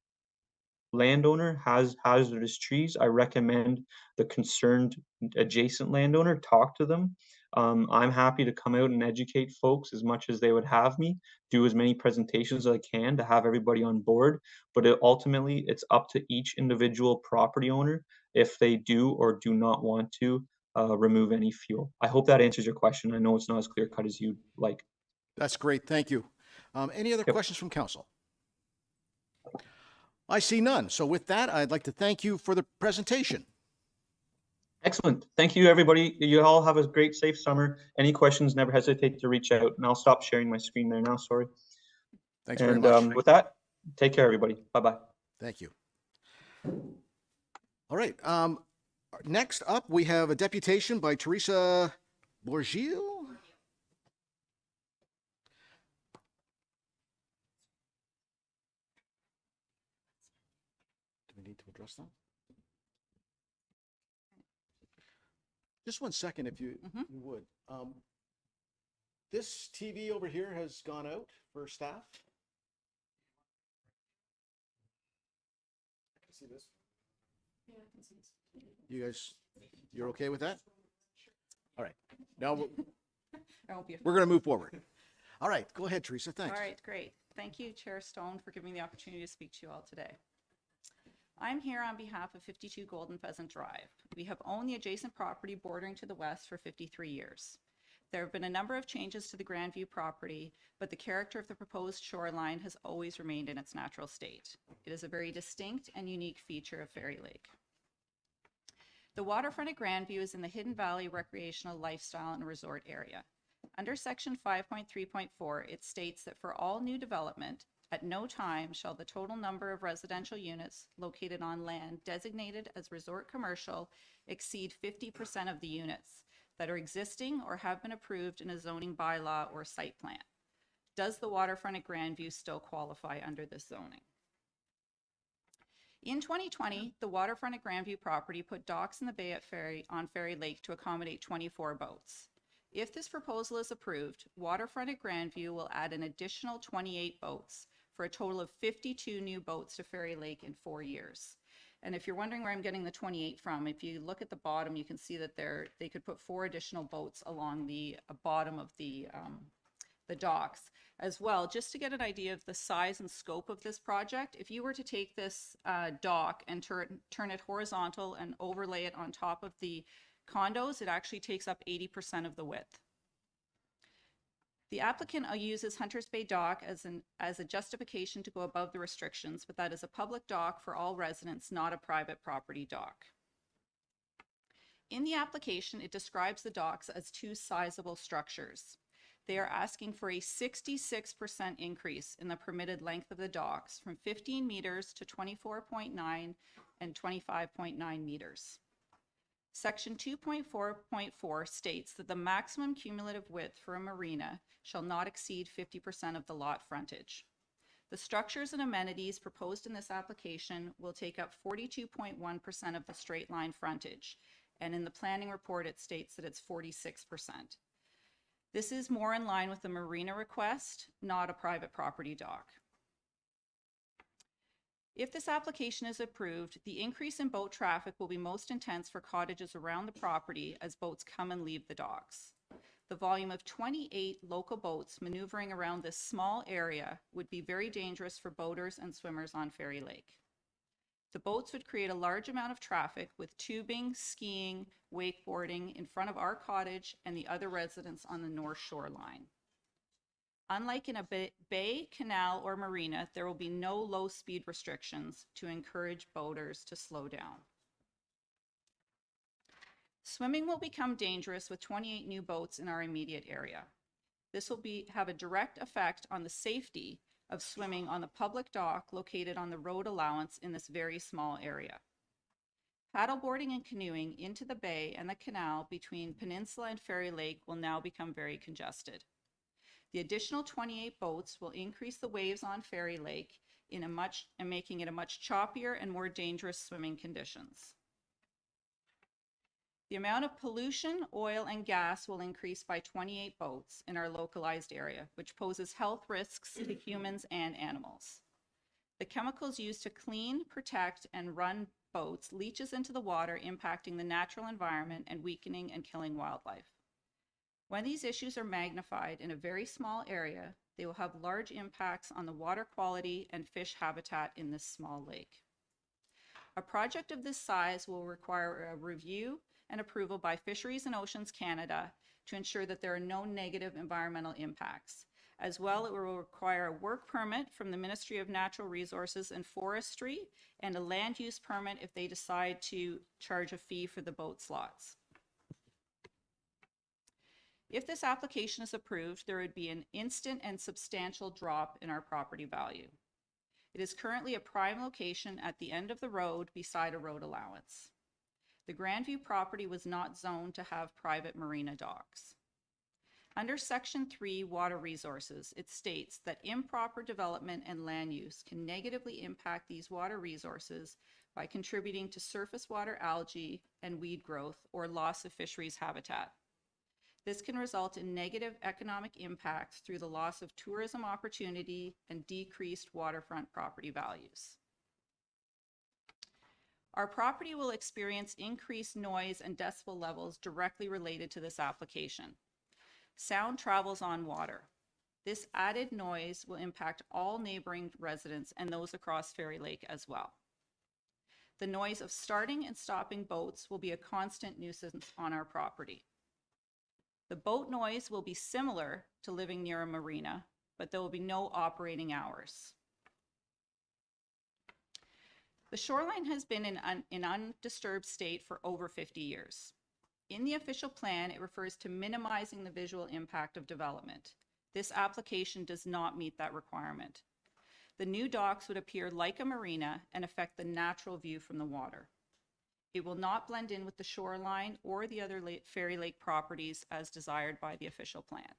landowner has hazardous trees, I recommend the concerned adjacent landowner talk to them. I'm happy to come out and educate folks as much as they would have me, do as many presentations as I can to have everybody on board. But ultimately, it's up to each individual property owner if they do or do not want to remove any fuel. I hope that answers your question. I know it's not as clear cut as you'd like. That's great. Thank you. Any other Yep. questions from council? I see none. So with that, I'd like to thank you for the presentation. Excellent. Thank you, everybody. You all have a great, safe summer. Any questions, never hesitate to reach out. And I'll stop sharing my screen there now. Sorry. Thanks very And much. with that, take care, everybody. Bye-bye. Thank you. All right. Next up, we have a deputation by Teresa Bourgil. Do we need to address them? Just 1 second, if you would. This TV over here has gone out for staff. See this? You guys, you're okay with that? All right. Now we're going to move forward. All right. Go ahead, Teresa. Thanks. All right, great. Thank you, Chair Stone, for giving me the opportunity to speak to you all today. I'm here on behalf of 52 Golden Pheasant Drive. We have owned the adjacent property bordering to the west for 53 years. There have been a number of changes to the Grandview property, but the character of the proposed shoreline has always remained in its natural state. It is a very distinct and unique feature of Fairy Lake. The waterfront at Grandview is in the Hidden Valley Recreational Lifestyle and Resort area. Under Section 5.3.4, it states that for all new development, at no time shall the total number of residential units located on land designated as resort commercial exceed 50% of the units that are existing or have been approved in a zoning bylaw or site plan. Does the waterfront at Grandview still qualify under this zoning? In 2020, the waterfront at Grandview property put docks in the bay at on Fairy Lake to accommodate 24 boats. If this proposal is approved, waterfront at Grandview will add an additional 28 boats for a total of 52 new boats to Fairy Lake in 4 years. And if you're wondering where I'm getting the 28 from, if you look at the bottom, you can see that they could put 4 additional boats along the bottom of the docks as well. Just to get an idea of the size and scope of this project, if you were to take this dock and turn it horizontal and overlay it on top of the condos, it actually takes up 80% of the width. The applicant uses Hunters Bay Dock as a justification to go above the restrictions, but that is a public dock for all residents, not a private property dock. In the application, it describes the docks as 2 sizable structures. they are asking for a 66% increase in the permitted length of the docks from 15 meters to 24.9 and 25.9 meters. Section 2.4.4 states that the maximum cumulative width for a marina shall not exceed 50% of the lot frontage. The structures and amenities proposed in this application will take up 42.1% of the straight line frontage, and in the planning report it states that it's 46%. This is more in line with the marina request, not a private property dock. If this application is approved, the increase in boat traffic will be most intense for cottages around the property as boats come and leave the docks. The volume of 28 local boats maneuvering around this small area would be very dangerous for boaters and swimmers on Fairy Lake. The boats would create a large amount of traffic with tubing, skiing, wakeboarding in front of our cottage and the other residents on the North Shore line. Unlike in a bay, canal, or marina, there will be no low speed restrictions to encourage boaters to slow down. Swimming will become dangerous with 28 new boats in our immediate area. This will have a direct effect on the safety of swimming on the public dock located on the road allowance in this very small area. Paddleboarding and canoeing into the bay and the canal between Peninsula and Fairy Lake will now become very congested. The additional 28 boats will increase the waves on Fairy Lake and making it a much choppier and more dangerous swimming conditions. The amount of pollution, oil, and gas will increase by 28 boats in our localized area, which poses health risks to humans and animals. The chemicals used to clean, protect, and run boats leaches into the water, impacting the natural environment and weakening and killing wildlife. When these issues are magnified in a very small area, they will have large impacts on the water quality and fish habitat in this small lake. A project of this size will require a review and approval by Fisheries and Oceans Canada to ensure that there are no negative environmental impacts. As well, it will require a work permit from the Ministry of Natural Resources and Forestry and a land use permit if they decide to charge a fee for the boat slots. If this application is approved, there would be an instant and substantial drop in our property value. It is currently a prime location at the end of the road beside a road allowance. The Grandview property was not zoned to have private marina docks. Under Section 3, Water Resources, it states that improper development and land use can negatively impact these water resources by contributing to surface water algae and weed growth or loss of fisheries habitat. This can result in negative economic impacts through the loss of tourism opportunity and decreased waterfront property values. Our property will experience increased noise and decibel levels directly related to this application. Sound travels on water. This added noise will impact all neighboring residents and those across Fairy Lake as well. The noise of starting and stopping boats will be a constant nuisance on our property. The boat noise will be similar to living near a marina, but there will be no operating hours. The shoreline has been in undisturbed state for over 50 years. In the official plan, it refers to minimizing the visual impact of development. This application does not meet that requirement. The new docks would appear like a marina and affect the natural view from the water. It will not blend in with the shoreline or the other Fairy Lake properties as desired by the official plan.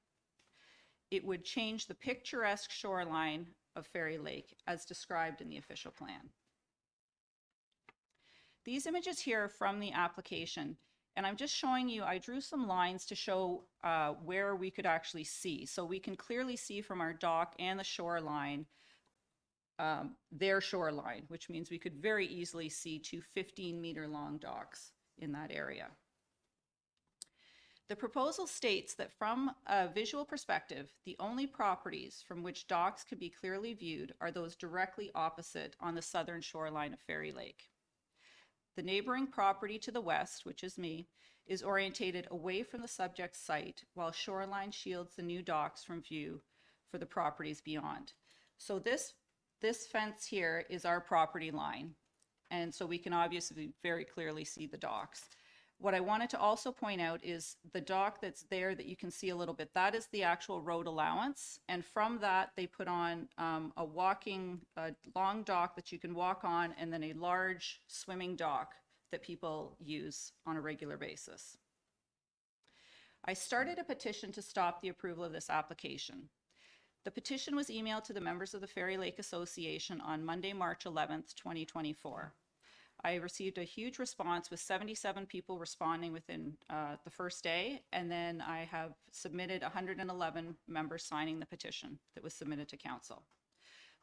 It would change the picturesque shoreline of Fairy Lake as described in the official plan. These images here are from the application, and I'm just showing you, I drew some lines to show where we could actually see. So we can clearly see from our dock and the shoreline, their shoreline, which means we could very easily see two 15-meter long docks in that area. The proposal states that from a visual perspective, the only properties from which docks can be clearly viewed are those directly opposite on the southern shoreline of Fairy Lake. The neighboring property to the west, which is me, is orientated away from the subject site, while shoreline shields the new docks from view for the properties beyond. So this fence here is our property line, and so we can obviously very clearly see the docks. What I wanted to also point out is the dock that's there that you can see a little bit, that is the actual road allowance. And from that, they put on a long dock that you can walk on, and then a large swimming dock that people use on a regular basis. I started a petition to stop the approval of this application. The petition was emailed to the members of the Fairy Lake Association on Monday, March 11th, 2024. I received a huge response with 77 people responding within the first day, and then I have submitted 111 members signing the petition that was submitted to council.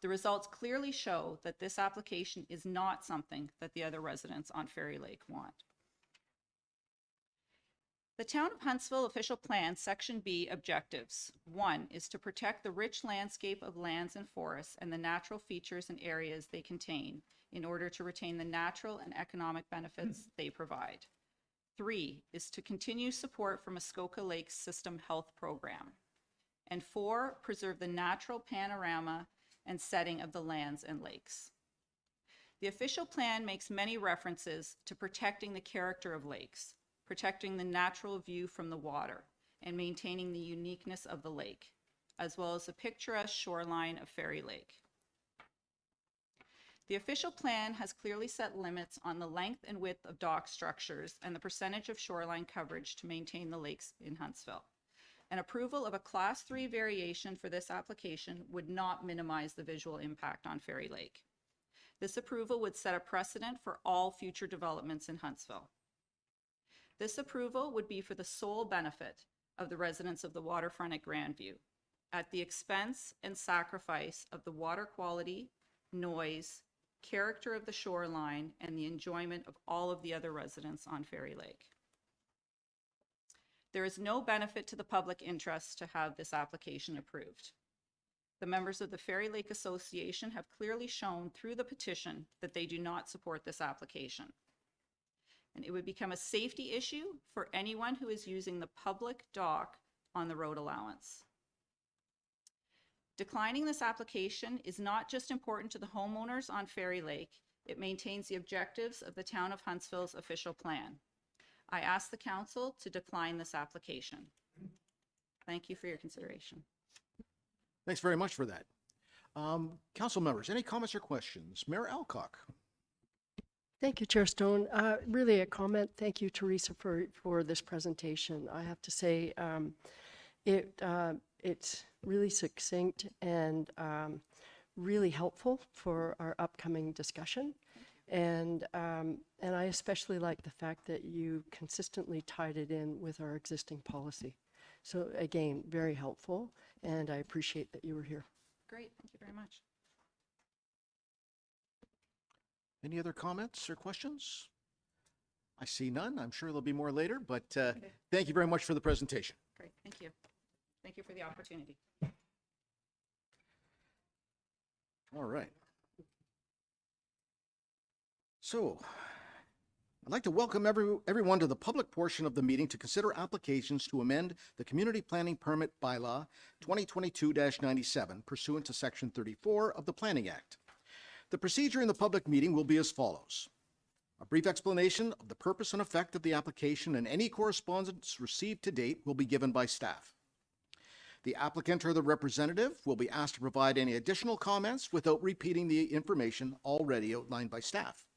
The results clearly show that this application is not something that the other residents on Fairy Lake want. The Town of Huntsville Official Plan, Section B, Objectives. 1 is to protect the rich landscape of lands and forests and the natural features and areas they contain in order to retain the natural and economic benefits they provide. 3 is to continue support for Muskoka Lake System Health Program. And 4, preserve the natural panorama and setting of the lands and lakes. The official plan makes many references to protecting the character of lakes, protecting the natural view from the water, and maintaining the uniqueness of the lake, as well as the picturesque shoreline of Fairy Lake. The official plan has clearly set limits on the length and width of dock structures and the percentage of shoreline coverage to maintain the lakes in Huntsville. An approval of a Class 3 variation for this application would not minimize the visual impact on Fairy Lake. This approval would set a precedent for all future developments in Huntsville. This approval would be for the sole benefit of the residents of the waterfront at Grandview, at the expense and sacrifice of the water quality, noise, character of the shoreline, and the enjoyment of all of the other residents on Fairy Lake. There is no benefit to the public interest to have this application approved. The members of the Fairy Lake Association have clearly shown through the petition that they do not support this application. And it would become a safety issue for anyone who is using the public dock on the road allowance. Declining this application is not just important to the homeowners on Fairy Lake, it maintains the objectives of the Town of Huntsville's official plan. I ask the council to decline this application. Thank you for your consideration. Thanks very much for that. Council members, any comments or questions? Mayor Alcock. Thank you, Chair Stone. Really a comment. Thank you, Teresa, for this presentation. I have to say it's really succinct and really helpful for our upcoming discussion. And I especially like the fact that you consistently tied it in with our existing policy. So again, very helpful, and I appreciate that you were here. Great, thank you very much. Any other comments or questions? I see none. I'm sure there'll be more later, but thank you very much for the presentation. Great, thank you. Thank you for the opportunity. All right. So, I'd like to welcome everyone to the public portion of the meeting to consider applications to amend the Community Planning Permit Bylaw 2022-97 pursuant to Section 34 of the Planning Act. The procedure in the public meeting will be as follows. A brief explanation of the purpose and effect of the application and any correspondence received to date will be given by staff. The applicant or the representative will be asked to provide any additional comments without repeating the information already outlined by staff.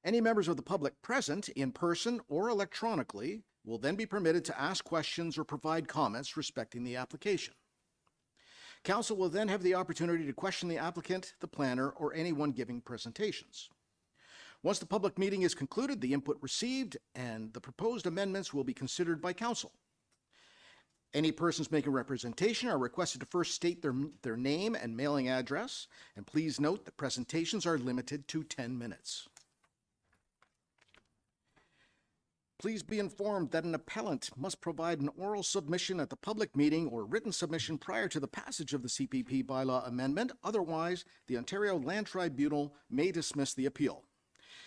Any members of the public present in person or electronically will then be permitted to ask questions or provide comments respecting the application. Council will then have the opportunity to question the applicant, the planner, or anyone giving presentations. Once the public meeting is concluded, the input received and the proposed amendments will be considered by council. Any persons making representation are requested to first state their name and mailing address, and please note that presentations are limited to 10 minutes. Please be informed that an appellant must provide an oral submission at the public meeting or written submission prior to the passage of the CPP bylaw amendment. Otherwise, the Ontario Land Tribunal may dismiss the appeal.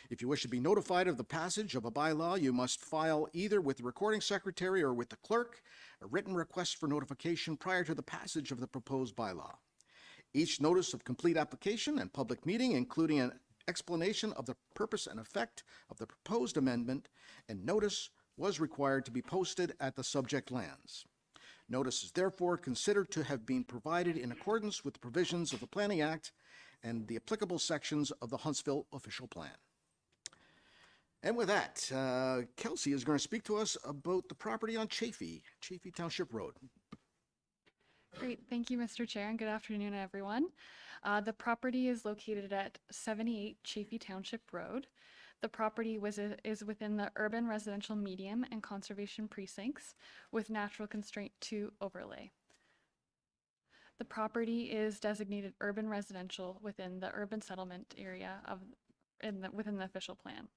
If you wish to be notified of the passage of a bylaw, you must file either with the recording secretary or with the clerk a written request for notification prior to the passage of the proposed bylaw. Each notice of complete application and public meeting, including an explanation of the purpose and effect of the proposed amendment, and notice was required to be posted at the subject lands. Notice is therefore considered to have been provided in accordance with the provisions of the Planning Act and the applicable sections of the Huntsville Official Plan. And with that, Kelsey is going to speak to us about the property on Chaffee Township Road. Great, thank you, Mr. Chair, and good afternoon, everyone. The property is located at 78 Chaffee Township Road. The property is within the urban residential medium and conservation precincts with natural constraint 2 overlay. The property is designated urban residential within the urban settlement area within the official plan.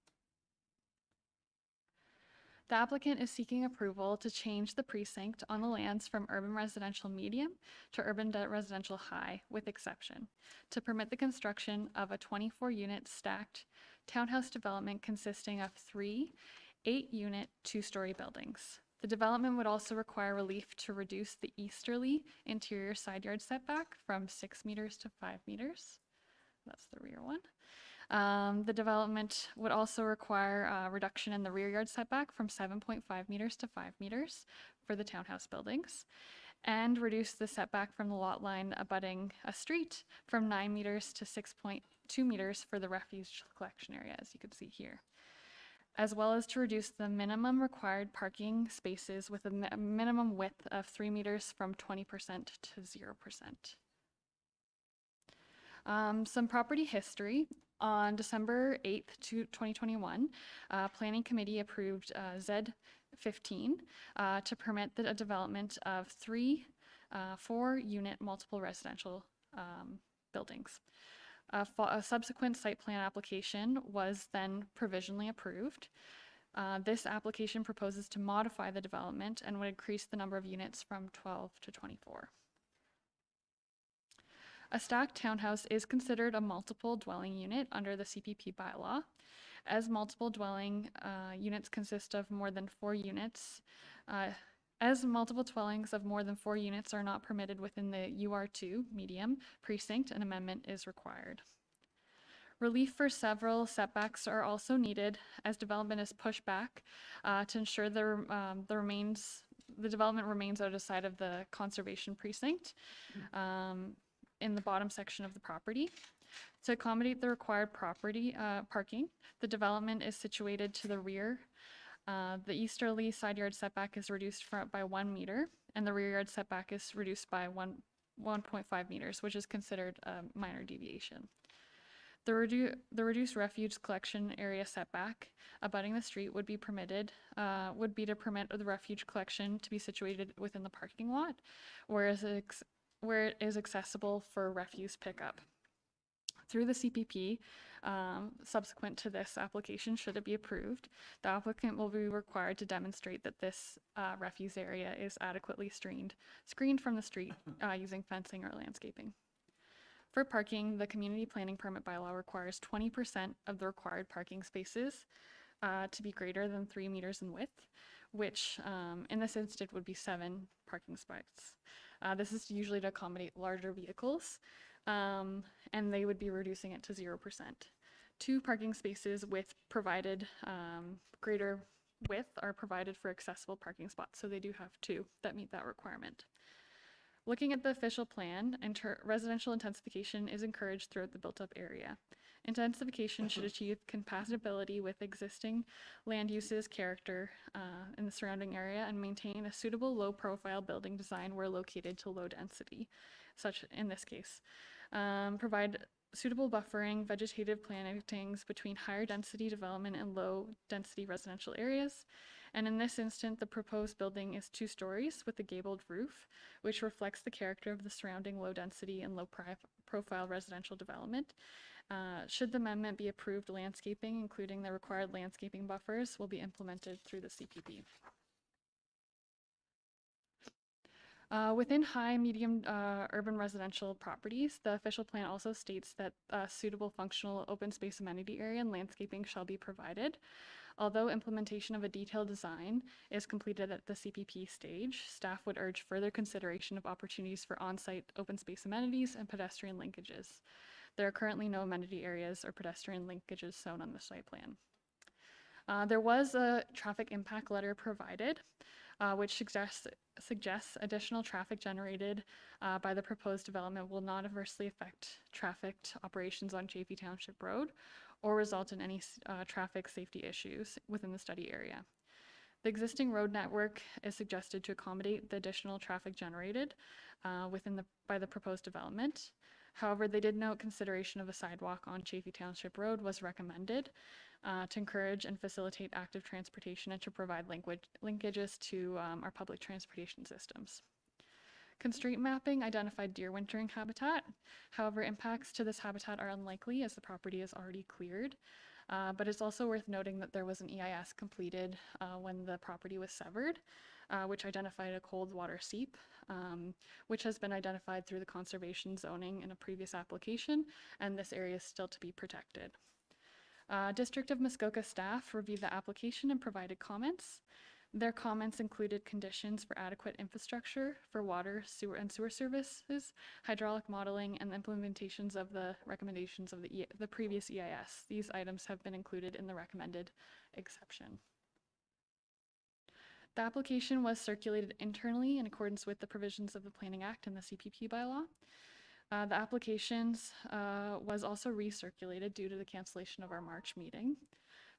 The applicant is seeking approval to change the precinct on the lands from urban residential medium to urban residential high with exception to permit the construction of a 24-unit stacked townhouse development consisting of 3 8-unit 2-story buildings. The development would also require relief to reduce the easterly interior side yard setback from 6 meters to 5 meters. That's the rear one. The development would also require a reduction in the rear yard setback from 7.5 meters to 5 meters for the townhouse buildings, and reduce the setback from the lot line abutting a street from 9 meters to 6.2 meters for the refuse collection area, as you can see here, as well as to reduce the minimum required parking spaces with a minimum width of 3 meters from 20% to 0%. Some property history. On December 8th, 2021, Planning Committee approved Z15 to permit the development of 3 4-unit multiple residential buildings. A subsequent site plan application was then provisionally approved. This application proposes to modify the development and would increase the number of units from 12 to 24. A stacked townhouse is considered a multiple dwelling unit under the CPP bylaw. As multiple dwelling units consist of more than 4 units, as multiple dwellings of more than 4 units are not permitted within the UR2 medium precinct, an amendment is required. Relief for several setbacks are also needed as development is pushed back to ensure the development remains outside of the conservation precinct. In the bottom section of the property. To accommodate the required property parking, the development is situated to the rear. The easterly side yard setback is reduced by 1 meter, and the rear yard setback is reduced by 1.5 meters, which is considered a minor deviation. The reduced refuge collection area setback abutting the street would be to permit the refuge collection to be situated within the parking lot, where it is accessible for refuse pickup. Through the CPP, subsequent to this application, should it be approved, the applicant will be required to demonstrate that this refuse area is adequately screened from the street using fencing or landscaping. For parking, the community planning permit bylaw requires 20% of the required parking spaces to be greater than 3 meters in width, which in this instance would be 7 parking spots. This is usually to accommodate larger vehicles, and they would be reducing it to 0%. 2 parking spaces with provided greater width are provided for accessible parking spots, so they do have 2 that meet that requirement. Looking at the official plan, residential intensification is encouraged throughout the built-up area. Intensification should achieve compatibility with existing land uses, character in the surrounding area, and maintain a suitable low-profile building design where located to low density, such in this case. Provide suitable buffering, vegetative plantings between higher density development and low density residential areas. And in this instant, the proposed building is 2 stories with a gabled roof, which reflects the character of the surrounding low density and low profile residential development. Should the amendment be approved, landscaping, including the required landscaping buffers, will be implemented through the CPP. Within high, medium urban residential properties, the official plan also states that a suitable functional open space amenity area and landscaping shall be provided. Although implementation of a detailed design is completed at the CPP stage, staff would urge further consideration of opportunities for on-site open space amenities and pedestrian linkages. There are currently no amenity areas or pedestrian linkages shown on the site plan. There was a traffic impact letter provided, which suggests additional traffic generated by the proposed development will not adversely affect traffic operations on Chaffey Township Road or result in any traffic safety issues within the study area. The existing road network is suggested to accommodate the additional traffic generated by the proposed development. However, they did note consideration of a sidewalk on Chaffey Township Road was recommended to encourage and facilitate active transportation and to provide linkages to our public transportation systems. Constraint mapping identified deer wintering habitat. However, impacts to this habitat are unlikely as the property is already cleared. But it's also worth noting that there was an EIS completed when the property was severed, which identified a cold water seep, which has been identified through the conservation zoning in a previous application, and this area is still to be protected. District of Muskoka staff reviewed the application and provided comments. Their comments included conditions for adequate infrastructure for water, sewer, and sewer services, hydraulic modeling, and the implementations of the recommendations of the previous EIS. These items have been included in the recommended exception. The application was circulated internally in accordance with the provisions of the Planning Act and the CPP bylaw. The applications was also recirculated due to the cancellation of our March meeting.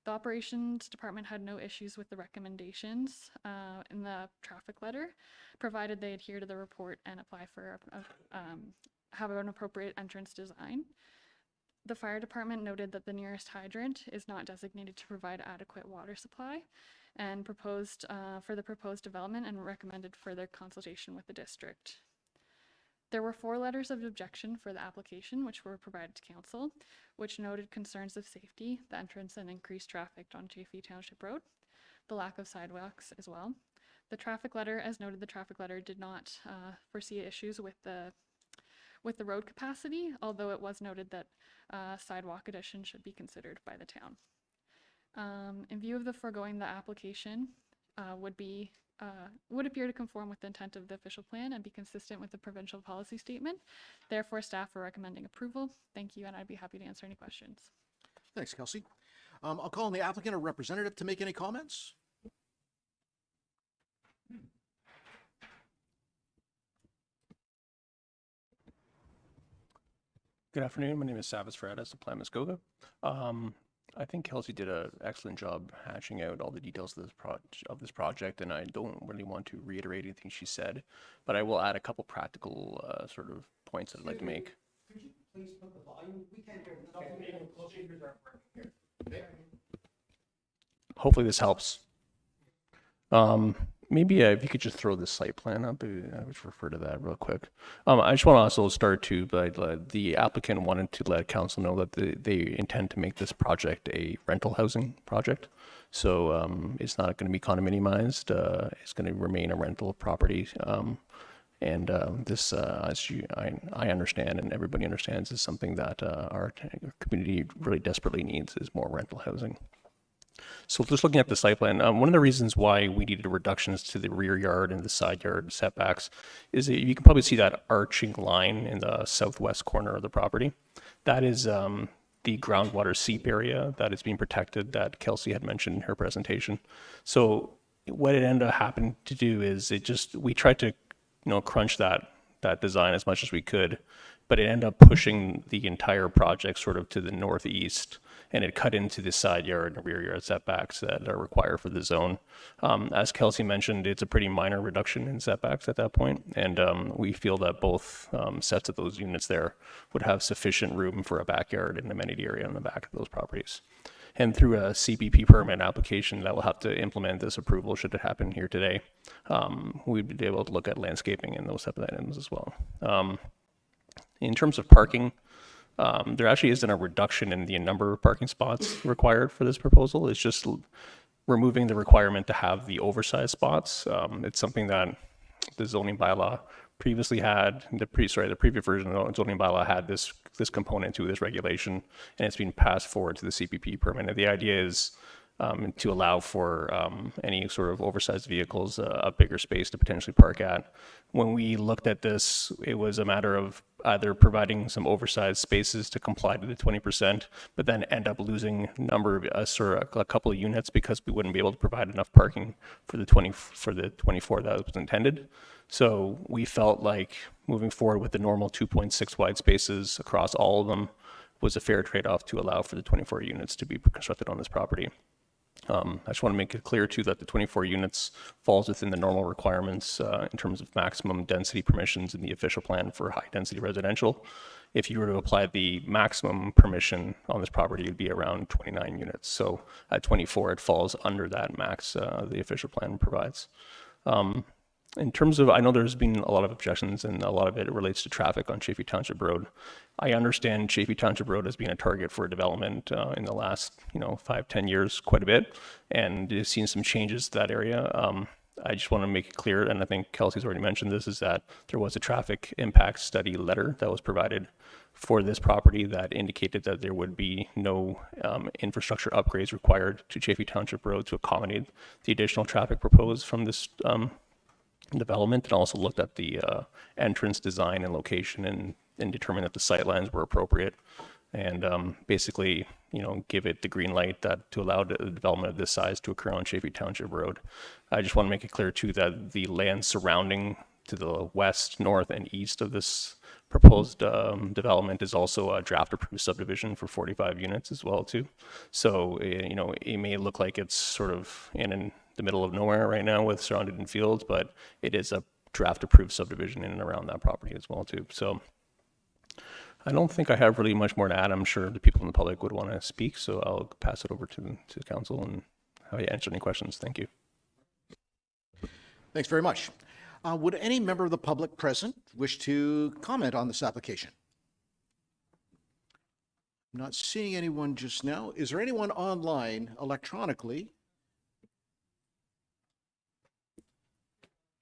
The operations department had no issues with the recommendations in the traffic letter, provided they adhere to the report and apply for have an appropriate entrance design. The fire department noted that the nearest hydrant is not designated to provide adequate water supply and proposed for the proposed development and recommended further consultation with the district. There were 4 letters of objection for the application, which were provided to council, which noted concerns of safety, the entrance and increased traffic on Chaffey Township Road, the lack of sidewalks as well. The traffic letter, as noted, the traffic letter did not foresee issues with the road capacity, although it was noted that sidewalk addition should be considered by the town. In view of the foregoing, the application would appear to conform with the intent of the official plan and be consistent with the provincial policy statement. Therefore, staff are recommending approval. Thank you, and I'd be happy to answer any questions. Thanks, Kelsey. I'll call on the applicant or representative to make any comments. Good afternoon. My name is Savas Feradas of Plan Muskoka. I think Kelsey did an excellent job hashing out all the details of this project, and I don't really want to reiterate anything she said, but I will add a couple practical sort of points that I'd like to make. Could you please put the volume? We can't hear. Hopefully this helps. Maybe if you could just throw the site plan up, I would refer to that real quick. I just want to also start to, but the applicant wanted to let council know that they intend to make this project a rental housing project. So it's not going to be condominiumized. It's going to remain a rental property. And this, as I understand and everybody understands, is something that our community really desperately needs, is more rental housing. So just looking at the site plan, one of the reasons why we needed reductions to the rear yard and the side yard setbacks is that you can probably see that arching line in the southwest corner of the property. That is the groundwater seep area that is being protected that Kelsey had mentioned in her presentation. So what it ended up happening to do is we tried to crunch that design as much as we could, but it ended up pushing the entire project sort of to the northeast, and it cut into the side yard and rear yard setbacks that are required for the zone. As Kelsey mentioned, it's a pretty minor reduction in setbacks at that point, and we feel that both sets of those units there would have sufficient room for a backyard and amenity area on the back of those properties. And through a CPP permit application that will have to implement this approval, should it happen here today, we'd be able to look at landscaping and those type of items as well. In terms of parking, there actually isn't a reduction in the number of parking spots required for this proposal. It's just removing the requirement to have the oversized spots. It's something that the zoning bylaw previously had. The previous version of the zoning bylaw had this component to this regulation, and it's been passed forward to the CPP permit. And the idea is to allow for any sort of oversized vehicles a bigger space to potentially park at. When we looked at this, it was a matter of either providing some oversized spaces to comply to the 20%, but then end up losing number of us or a couple of units because we wouldn't be able to provide enough parking for the 24 that was intended. So we felt like moving forward with the normal 2.6 wide spaces across all of them was a fair trade-off to allow for the 24 units to be constructed on this property. I just want to make it clear too that the 24 units falls within the normal requirements in terms of maximum density permissions in the official plan for high density residential. If you were to apply the maximum permission on this property, it would be around 29 units. So at 24, it falls under that max the official plan provides. In terms of, I know there's been a lot of objections and a lot of it relates to traffic on Chaffey Township Road. I understand Chaffey Township Road has been a target for development in the last, 5-10 years quite a bit, and you've seen some changes to that area. I just want to make it clear, and I think Kelsey's already mentioned this, is that there was a traffic impact study letter that was provided for this property that indicated that there would be no infrastructure upgrades required to Chaffey Township Road to accommodate the additional traffic proposed from this development, and also looked at the entrance design and location and determined that the sightlines were appropriate, and basically, give it the green light that to allow the development of this size to occur on Chaffey Township Road. I just want to make it clear too that the land surrounding to the west, north, and east of this proposed development is also a draft approved subdivision for 45 units as well too. So, it may look like it's sort of in the middle of nowhere right now with surrounded in fields, but it is a draft approved subdivision in and around that property as well too. So I don't think I have really much more to add. I'm sure the people in the public would want to speak, so I'll pass it over to the council and have you answer any questions. Thank you. Thanks very much. Would any member of the public present wish to comment on this application? I'm not seeing anyone just now. Is there anyone online electronically?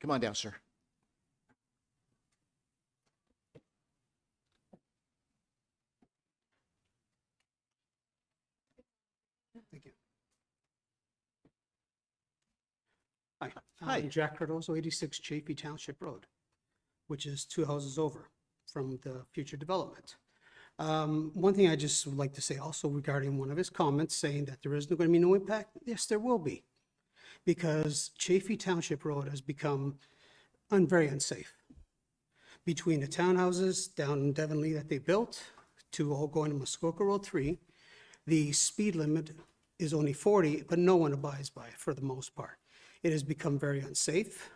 Come on down, sir. Thank you. Hi. Hi. I'm Jack Cardozo, 86 Chaffey Township Road, which is 2 houses over from the future development. One thing I just would like to say also regarding one of his comments saying that there is going to be no impact. Yes, there will be, because Chaffey Township Road has become very unsafe. Between the townhouses down in Devonlea that they built to all going to Muskoka Road 3, the speed limit is only 40, but no one abides by it for the most part. It has become very unsafe.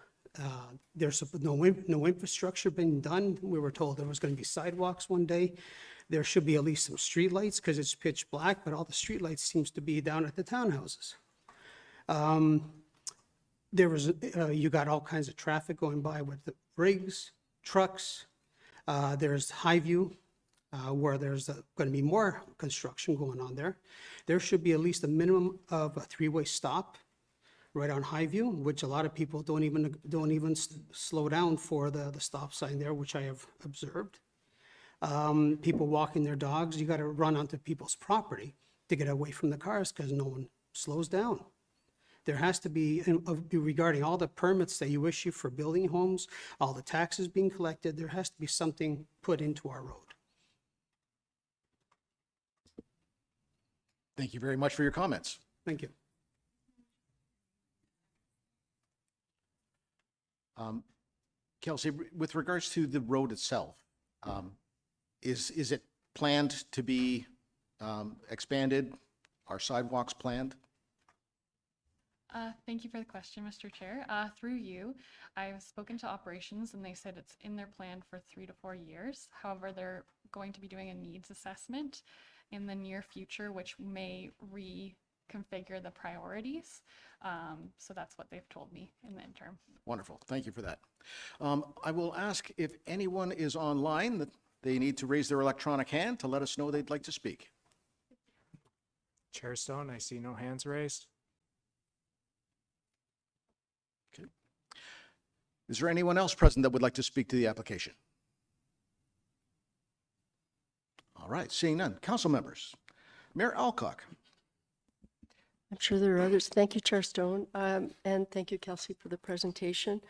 There's no infrastructure being done. We were told there was going to be sidewalks one day. There should be at least some streetlights because it's pitch black, but all the streetlights seems to be down at the townhouses. You got all kinds of traffic going by with the rigs, trucks. There's Highview, where there's going to be more construction going on there. There should be at least a minimum of a 3-way stop right on Highview, which a lot of people don't even slow down for the stop sign there, which I have observed. People walking their dogs, you got to run onto people's property to get away from the cars because no one slows down. There has to be, regarding all the permits that you issue for building homes, all the taxes being collected, there has to be something put into our road. Thank you very much for your comments. Thank you. Kelsey, with regards to the road itself, is it planned to be expanded? Are sidewalks planned? Thank you for the question, Mr. Chair. Through you, I've spoken to operations and they said it's in their plan for 3 to 4 years. However, they're going to be doing a needs assessment in the near future, which may reconfigure the priorities. So that's what they've told me in the interim. Wonderful. Thank you for that. I will ask if anyone is online that they need to raise their electronic hand to let us know they'd like to speak. Chair Stone, I see no hands raised. Okay. Is there anyone else present that would like to speak to the application? All right, seeing none. Council members. Mayor Alcock. I'm sure there are others. Thank you, Chair Stone, and thank you, Kelsey, for the presentation.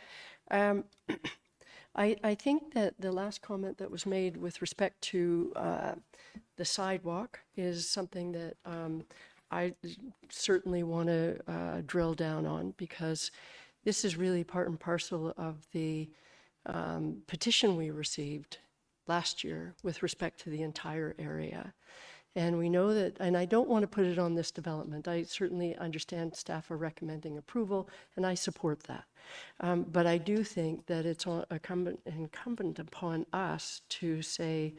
I I think that the last comment that was made with respect to the sidewalk is something that I certainly want to drill down on, because this is really part and parcel of the petition we received last year with respect to the entire area. And we know that, and I don't want to put it on this development. I certainly understand staff are recommending approval, and I support that. But I do think that it's incumbent upon us to say,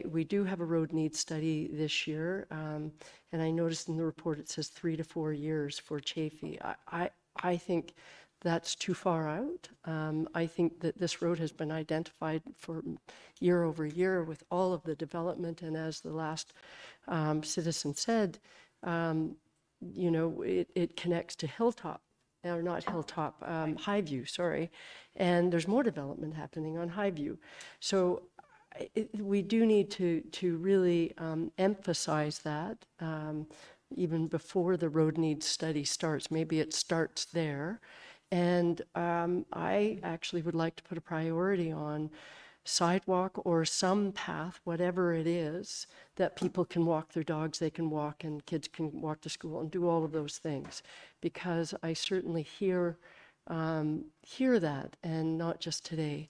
we do have a road needs study this year, and I noticed in the report it says 3 to 4 years for Chaffee. I think that's too far out. I think that this road has been identified for year over year with all of the development, and as the last citizen said, you know, it connects to Hilltop, or not Hilltop, Highview, sorry, and there's more development happening on Highview. So we do need to really emphasize that even before the road needs study starts. Maybe it starts there. And I actually would like to put a priority on sidewalk or some path, whatever it is, that people can walk their dogs, they can walk, and kids can walk to school and do all of those things. Because I certainly hear that, and not just today.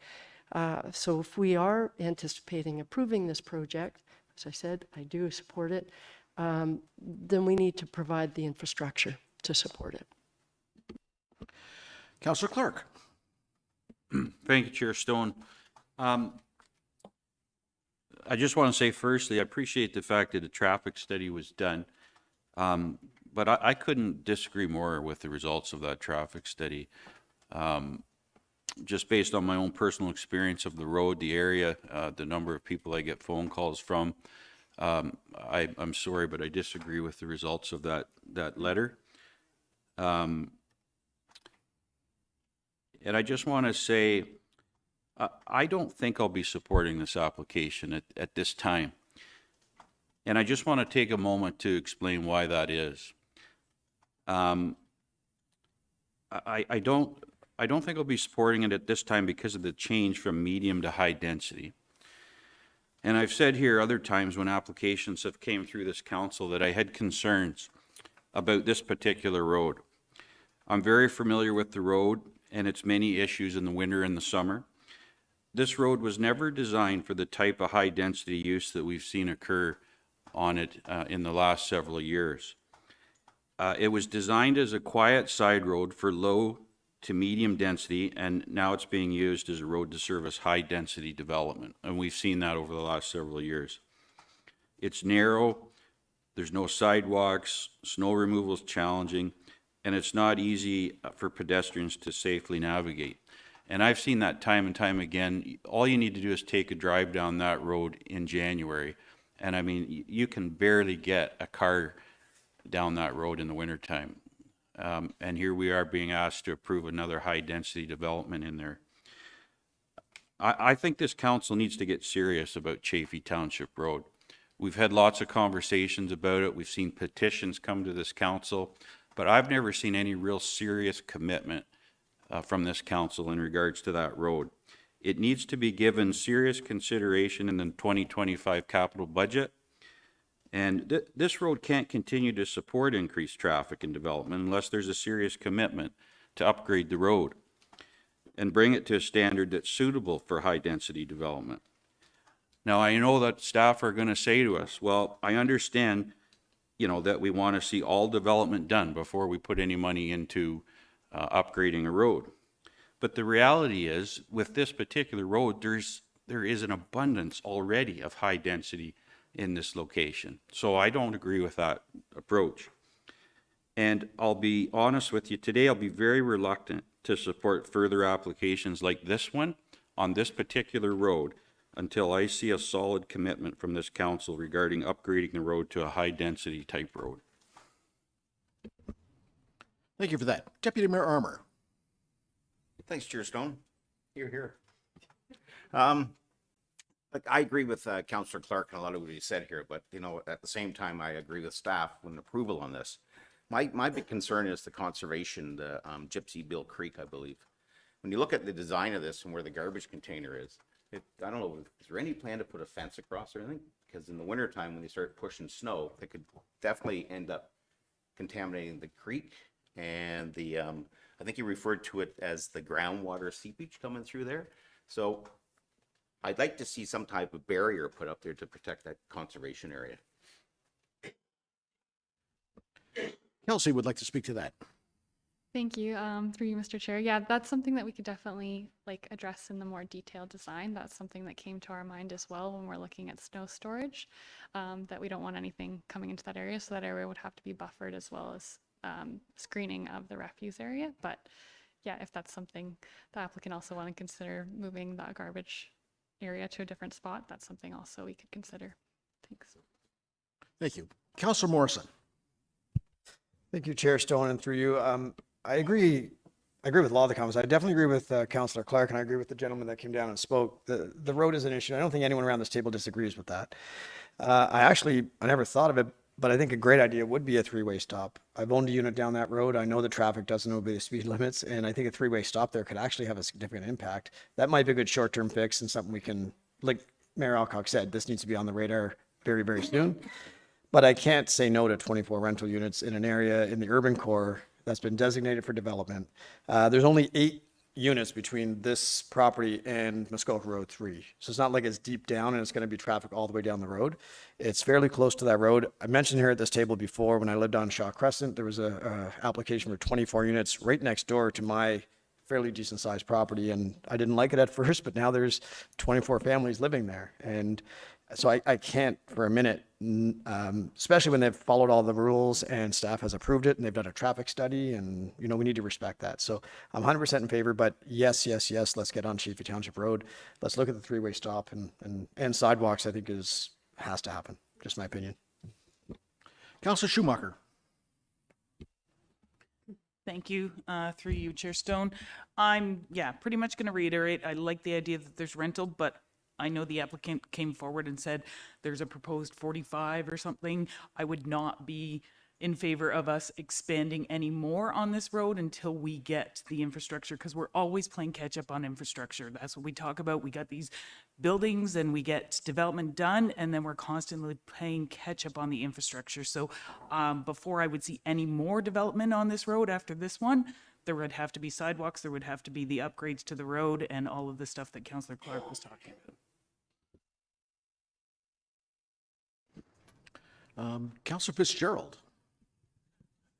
So if we are anticipating approving this project, as I said, I do support it, then we need to provide the infrastructure to support it. Councillor Clark. Thank you, Chair Stone. I just want to say firstly, I appreciate the fact that a traffic study was done. But I couldn't disagree more with the results of that traffic study. Just based on my own personal experience of the road, the area, the number of people I get phone calls from, I'm sorry, but I disagree with the results of that letter. And I just want to say, I don't think I'll be supporting this application at this time. And I just want to take a moment to explain why that is. I don't think I'll be supporting it at this time because of the change from medium to high density. And I've said here other times when applications have came through this council that I had concerns about this particular road. I'm very familiar with the road and its many issues in the winter and the summer. This road was never designed for the type of high density use that we've seen occur on it in the last several years. It was designed as a quiet side road for low to medium density, and now it's being used as a road to service high density development. And we've seen that over the last several years. It's narrow, there's no sidewalks, snow removal is challenging, and it's not easy for pedestrians to safely navigate. And I've seen that time and time again. All you need to do is take a drive down that road in January. And I mean, you can barely get a car down that road in the wintertime. And here we are being asked to approve another high density development in there. I think this council needs to get serious about Chaffee Township Road. We've had lots of conversations about it. We've seen petitions come to this council. But I've never seen any real serious commitment from this council in regards to that road. It needs to be given serious consideration in the 2025 capital budget. And this road can't continue to support increased traffic and development unless there's a serious commitment to upgrade the road and bring it to a standard that's suitable for high density development. Now, I know that staff are going to say to us, well, I understand that we want to see all development done before we put any money into upgrading a road. But the reality is, with this particular road, there is an abundance already of high density in this location. So I don't agree with that approach. And I'll be honest with you, today I'll be very reluctant to support further applications like this one on this particular road until I see a solid commitment from this council regarding upgrading the road to a high-density type road. Thank you for that. Deputy Mayor Armour. Thanks, Chair Stone. Here. Look, I agree with Councillor Clark and a lot of what he said here, but at the same time, I agree with staff with approval on this. My big concern is the conservation, the Gypsy Bill Creek, I believe. when you look at the design of this and where the garbage container is, I don't know, is there any plan to put a fence across or anything? Because in the wintertime, when they start pushing snow, they could definitely end up contaminating the creek and the, I think you referred to it as the groundwater seepage coming through there. So I'd like to see some type of barrier put up there to protect that conservation area. Kelsey would like to speak to that. Thank you, through you, Mr. Chair. Yeah, that's something that we could definitely like address in the more detailed design. That's something that came to our mind as well when we're looking at snow storage, that we don't want anything coming into that area. So that area would have to be buffered as well as screening of the refuse area. But yeah, if that's something the applicant also want to consider moving that garbage area to a different spot, that's something also we could consider. Thanks. Thank you. Councillor Morrison. Thank you, Chair Stone, and through you. I agree with a lot of the comments. I definitely agree with Councillor Clark, and I agree with the gentleman that came down and spoke. The road is an issue. I don't think anyone around this table disagrees with that. I never thought of it, but I think a great idea would be a three-way stop. I've owned a unit down that road. I know the traffic doesn't obey the speed limits, and I think a three-way stop there could actually have a significant impact. That might be a good short-term fix and something we can, like Mayor Alcock said, this needs to be on the radar very, very soon. But I can't say no to 24 rental units in an area in the urban core that's been designated for development. There's only 8 units between this property and Muskoka Road 3. So it's not like it's deep down and it's going to be traffic all the way down the road. It's fairly close to that road. I mentioned here at this table before, when I lived on Shaw Crescent, there was a application for 24 units right next door to my fairly decent sized property. And I didn't like it at first, but now there's 24 families living there. And so I can't for a minute, especially when they've followed all the rules and staff has approved it and they've done a traffic study, and, you know, we need to respect that. So I'm 100% in favor, but yes, let's get on Chaffey Township Road. Let's look at the three-way stop and sidewalks, I think has to happen. Just my opinion. Councillor Schumacher. Thank you, through you, Chair Stone. I'm, pretty much going to reiterate. I like the idea that there's rental, but I know the applicant came forward and said there's a proposed 45 or something. I would not be in favor of us expanding any more on this road until we get the infrastructure, because we're always playing catch up on infrastructure. That's what we talk about. We got these buildings and we get development done, and then we're constantly playing catch up on the infrastructure. So before I would see any more development on this road after this one, there would have to be sidewalks, there would have to be the upgrades to the road and all of the stuff that Councillor Clark was talking about. Councillor Fitzgerald.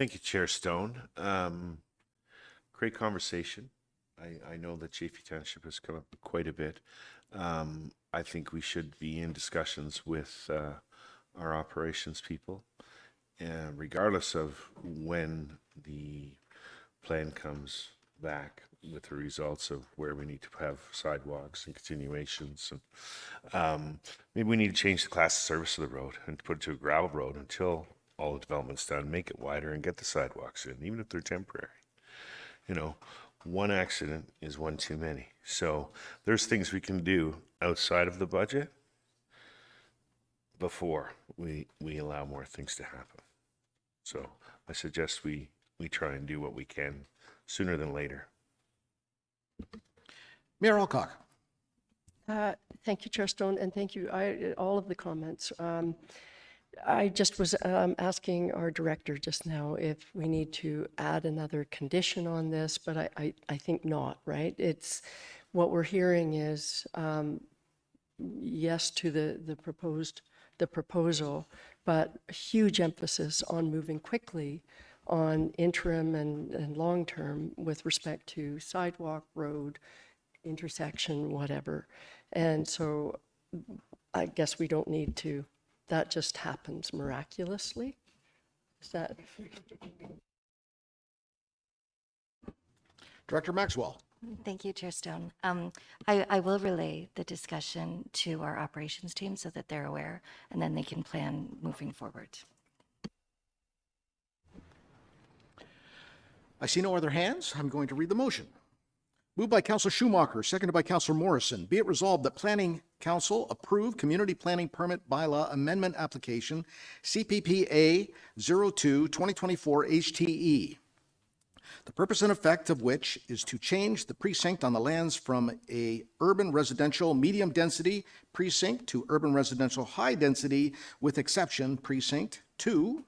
Thank you, Chair Stone. Great conversation. I know that Chaffey Township has come up quite a bit. I think we should be in discussions with our operations people, regardless of when the plan comes back with the results of where we need to have sidewalks and continuations. And maybe we need to change the class of service of the road and put it to a gravel road until all the development's done, make it wider and get the sidewalks in, even if they're temporary. You know, one accident is one too many. So there's things we can do outside of the budget before we allow more things to happen. So I suggest we try and do what we can sooner than later. Mayor Alcock. Thank you, Chair Stone, and thank you, all of the comments. I just was asking our director just now if we need to add another condition on this, but I think not, right? It's what we're hearing is yes to the proposal, but a huge emphasis on moving quickly on interim and long term with respect to sidewalk, road, intersection, whatever. And so I guess we don't need to, that just happens miraculously. Is that? Director Maxwell. Thank you, Chair Stone. I will relay the discussion to our operations team so that they're aware, and then they can plan moving forward. I see no other hands. I'm going to read the motion. Moved by Councillor Schumacher, seconded by Councillor Morrison. Be it resolved that Planning Council approve Community Planning Permit Bylaw Amendment Application CPPA 02-2024 HTE the purpose and effect of which is to change the precinct on the lands from a urban residential medium density precinct to urban residential high density with exception precinct. 2,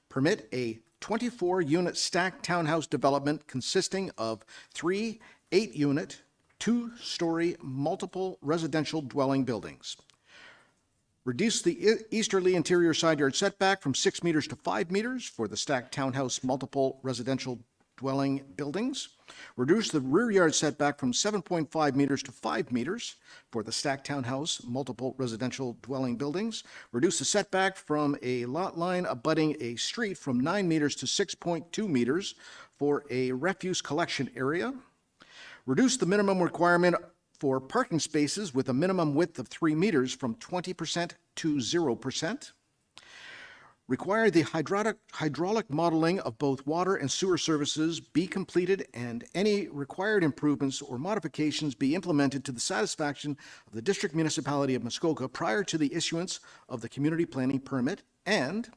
permit a 24-unit stacked townhouse development consisting of 3 8-unit, 2-story multiple residential dwelling buildings. Reduce the easterly interior side yard setback from 6 meters to 5 meters for the stacked townhouse multiple residential dwelling buildings. Reduce the rear yard setback from 7.5 meters to 5 meters for the stacked townhouse multiple residential dwelling buildings. Reduce the setback from a lot line abutting a street from 9 meters to 6.2 meters for a refuse collection area. Reduce the minimum requirement for parking spaces with a minimum width of 3 meters from 20% to 0%. Require the hydraulic modeling of both water and sewer services be completed and any required improvements or modifications be implemented to the satisfaction of the District Municipality of Muskoka prior to the issuance of the community planning permit, and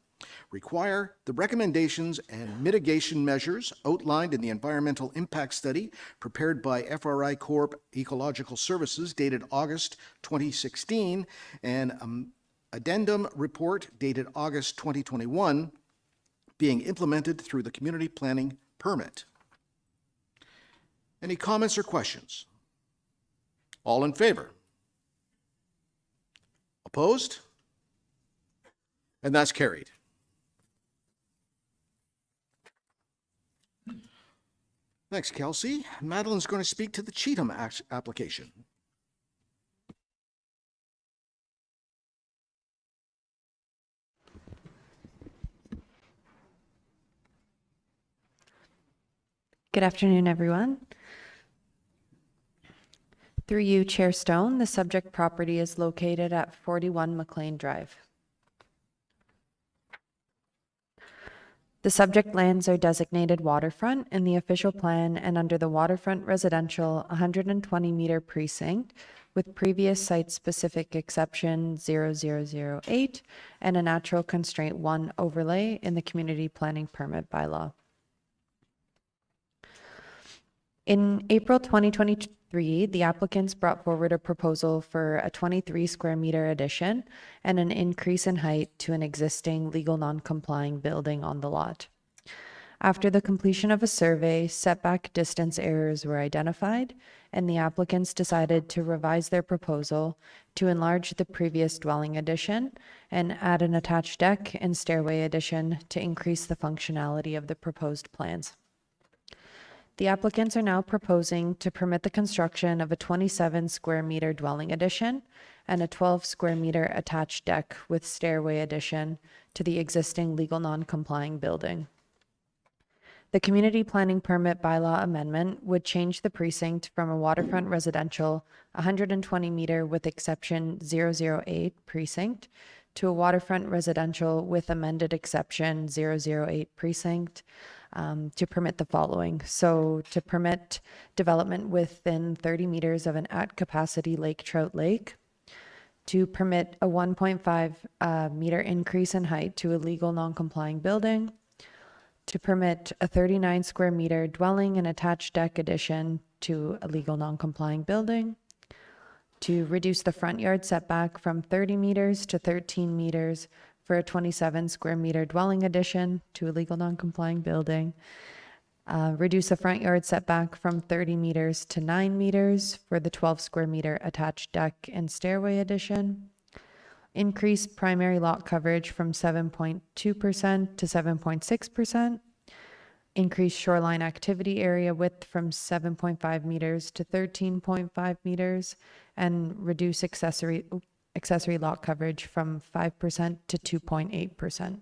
require the recommendations and mitigation measures outlined in the environmental impact study prepared by FRI Corp Ecological Services dated August 2016 and addendum report dated August 2021 being implemented through the community planning permit. Any comments or questions? All in favor? Opposed? And that's carried. Thanks, Kelsey. Madeline's going to speak to the Cheatham application. Good afternoon, everyone. Through you, Chair Stone, the subject property is located at 41 McLean Drive. The subject lands are designated waterfront in the official plan and under the waterfront residential 120-meter precinct with previous site-specific exception 0008 and a natural constraint 1 overlay in the community planning permit bylaw. In April 2023, the applicants brought forward a proposal for a 23 square meter addition and an increase in height to an existing legal non-complying building on the lot. After the completion of a survey, setback distance errors were identified, and the applicants decided to revise their proposal to enlarge the previous dwelling addition and add an attached deck and stairway addition to increase the functionality of the proposed plans. The applicants are now proposing to permit the construction of a 27 square meter dwelling addition and a 12 square meter attached deck with stairway addition to the existing legal non-complying building. The community planning permit bylaw amendment would change the precinct from a waterfront residential 120 meter with exception 008 precinct to a waterfront residential with amended exception 008 precinct to permit the following. So to permit development within 30 meters of an at-capacity lake trout lake, to permit a 1.5 meter increase in height to a legal non-complying building, to permit a 39 square meter dwelling and attached deck addition to a legal non-complying building, to reduce the front yard setback from 30 meters to 13 meters for a 27 square meter dwelling addition to a legal non-complying building, reduce the front yard setback from 30 meters to 9 meters for the 12 square meter attached deck and stairway addition, increase primary lot coverage from 7.2% to 7.6%, increase shoreline activity area width from 7.5 meters to 13.5 meters, and reduce accessory lot coverage from 5% to 2.8%.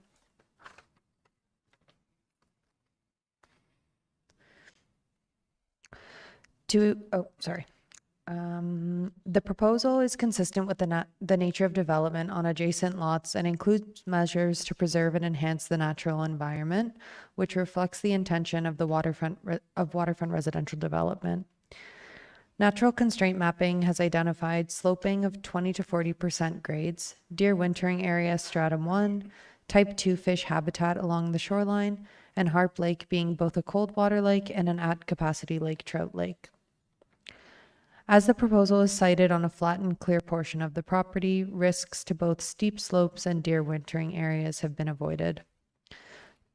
The proposal is consistent with the nature of development on adjacent lots and includes measures to preserve and enhance the natural environment, which reflects the intention of the waterfront residential development. Natural constraint mapping has identified sloping of 20 to 40% grades, deer wintering area stratum 1, type 2 fish habitat along the shoreline, and Harp Lake being both a cold water lake and an at-capacity lake trout lake. As the proposal is sited on a flat and clear portion of the property, risks to both steep slopes and deer wintering areas have been avoided.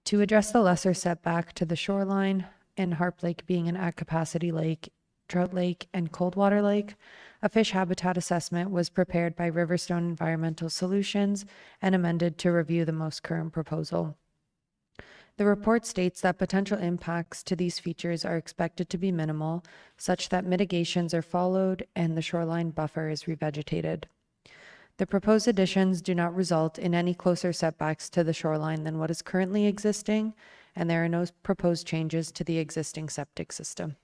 To address the lesser setback to the shoreline, and Harp Lake being an at-capacity lake, trout lake, and cold water lake, a fish habitat assessment was prepared by Riverstone Environmental Solutions and amended to review the most current proposal. The report states that potential impacts to these features are expected to be minimal, such that mitigations are followed and the shoreline buffer is revegetated. The proposed additions do not result in any closer setbacks to the shoreline than what is currently existing, and there are no proposed changes to the existing septic system.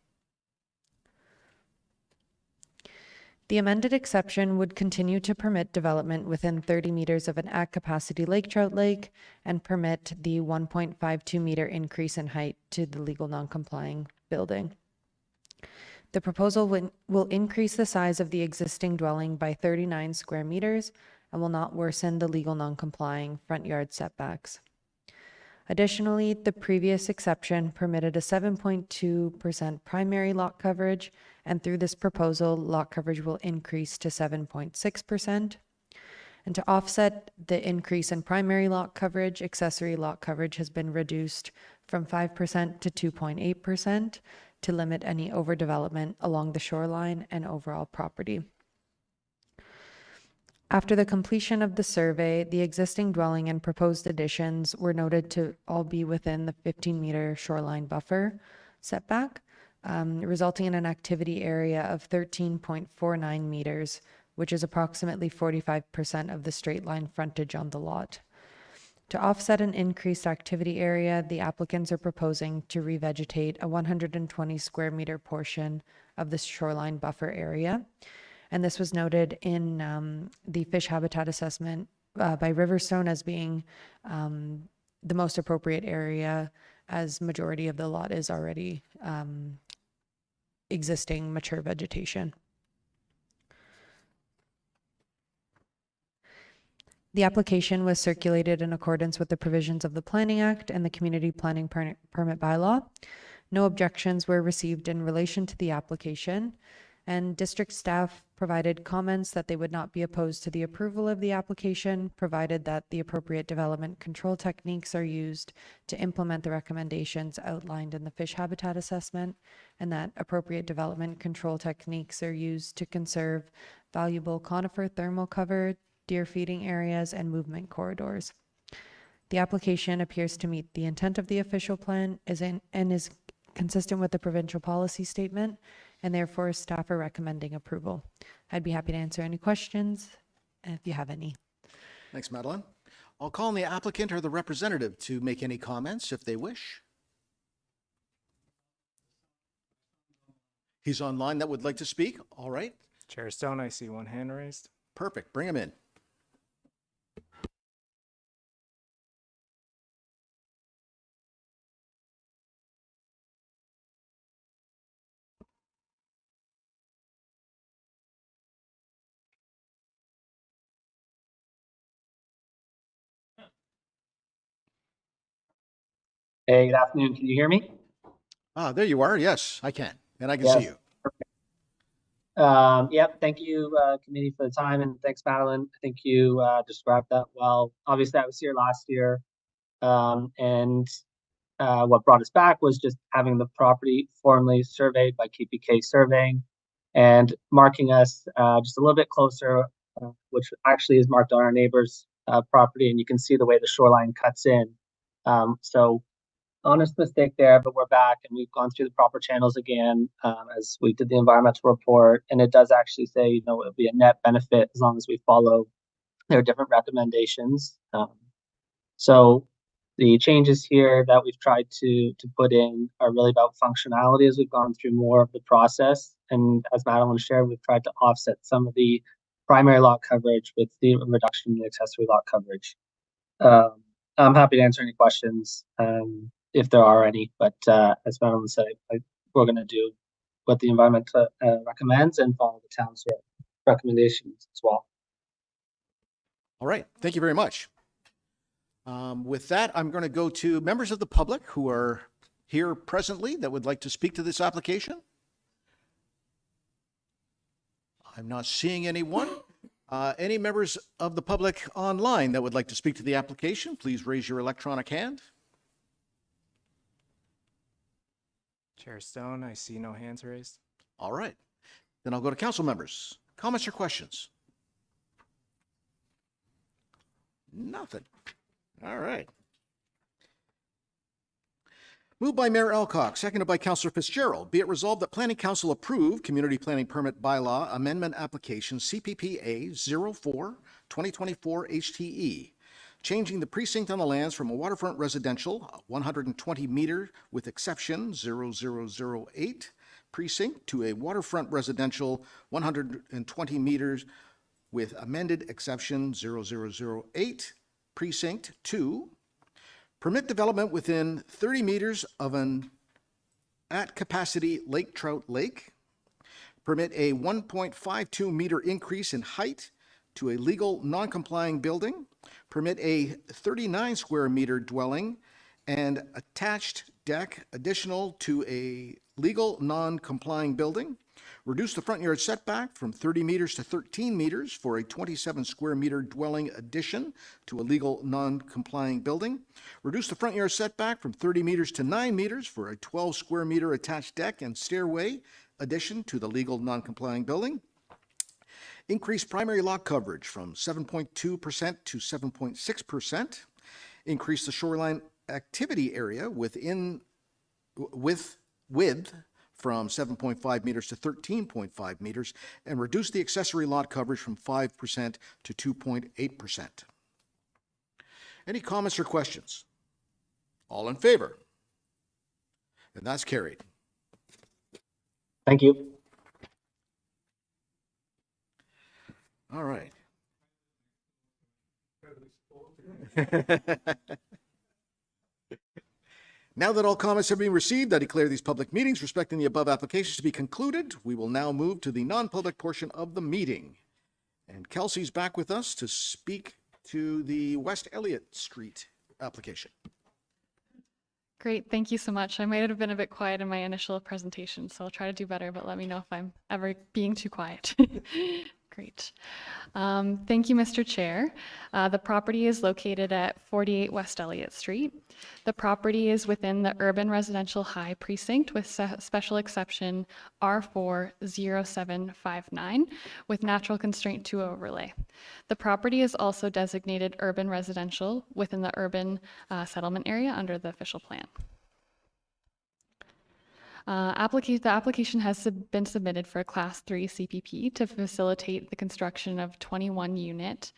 The amended exception would continue to permit development within 30 meters of an at-capacity lake trout lake and permit the 1.52 meter increase in height to the legal non-complying building. The proposal will increase the size of the existing dwelling by 39 square meters and will not worsen the legal non-complying front yard setbacks. Additionally, the previous exception permitted a 7.2% primary lot coverage, and through this proposal, lot coverage will increase to 7.6%. And to offset the increase in primary lot coverage, accessory lot coverage has been reduced from 5% to 2.8% to limit any overdevelopment along the shoreline and overall property. After the completion of the survey, the existing dwelling and proposed additions were noted to all be within the 15-meter shoreline buffer setback, resulting in an activity area of 13.49 meters, which is approximately 45% of the straight line frontage on the lot. To offset an increased activity area, the applicants are proposing to revegetate a 120 square meter portion of the shoreline buffer area. And this was noted in the fish habitat assessment by Riverstone as being the most appropriate area, as majority of the lot is already existing mature vegetation. The application was circulated in accordance with the provisions of the Planning Act and the Community Planning Permit Bylaw. No objections were received in relation to the application, and district staff provided comments that they would not be opposed to the approval of the application, provided that the appropriate development control techniques are used to implement the recommendations outlined in the fish habitat assessment, and that appropriate development control techniques are used to conserve valuable conifer thermal cover, deer feeding areas, and movement corridors. The application appears to meet the intent of the official plan and is consistent with the provincial policy statement, and therefore staff are recommending approval. I'd be happy to answer any questions if you have any. Thanks, Madeline. I'll call on the applicant or the representative to make any comments if they wish. He's online that would like to speak. All right. Chair Stone, I see one hand raised. Perfect. Bring him in. Hey, good afternoon. Can you hear me? Ah, there you are. Yes, I can. And I can Yes. see you. Yep. Thank you, committee, for the time, and thanks, Madeline. I think you described that well. Obviously, I was here last year, and what brought us back was just having the property formally surveyed by KPK Surveying and marking us just a little bit closer, which actually is marked on our neighbor's property, and you can see the way the shoreline cuts in. So honest mistake there, but we're back and we've gone through the proper channels again as we did the environmental report, and it does actually say, you know, it'll be a net benefit as long as we follow their different recommendations. So the changes here that we've tried to put in are really about functionality as we've gone through more of the process, and as Madeline shared, we've tried to offset some of the primary lot coverage with the reduction in the accessory lot coverage. I'm happy to answer any questions if there are any, but as Madeline said, we're going to do what the environment recommends and follow the town's recommendations as well. All right. Thank you very much. With that, I'm going to go to members of the public who are here presently that would like to speak to this application. I'm not seeing anyone. Any members of the public online that would like to speak to the application, please raise your electronic hand. Chair Stone, I see no hands raised. All right. Then I'll go to council members. Comments or questions? Nothing. All right. Moved by Mayor Alcock, seconded by Councillor Fitzgerald. Be it resolved that Planning Council approve Community Planning Permit Bylaw Amendment Application CPPA 04-2024 HTE, changing the precinct on the lands from a waterfront residential 120 meter with exception 0008 precinct to a waterfront residential 120 meters with amended exception 0008 precinct 2. Permit development within 30 meters of an at-capacity lake trout lake. Permit a 1.52 meter increase in height to a legal non-complying building. Permit a 39 square meter dwelling and attached deck additional to a legal non-complying building. Reduce the front yard setback from 30 meters to 13 meters for a 27 square meter dwelling addition to a legal non-complying building. Reduce the front yard setback from 30 meters to 9 meters for a 12 square meter attached deck and stairway addition to the legal non-complying building. Increase primary lot coverage from 7.2% to 7.6%. Increase the shoreline activity area width from 7.5 meters to 13.5 meters, and reduce the accessory lot coverage from 5% to 2.8%. Any comments or questions? All in favor? And that's carried. Thank you. All right. Now that all comments have been received, I declare these public meetings respecting the above applications to be concluded. We will now move to the non-public portion of the meeting. And Kelsey's back with us to speak to the West Elliott Street application. Great, thank you so much. I might have been a bit quiet in my initial presentation, so I'll try to do better, but let me know if I'm ever being too quiet. Great. Thank you, Mr. Chair. The property is located at 48 West Elliott Street. The property is within the Urban Residential High Precinct with special exception R40759 with natural constraint 2 overlay. The property is also designated urban residential within the urban settlement area under the official plan. The application has been submitted for a Class 3 CPP to facilitate the construction of 21-unit,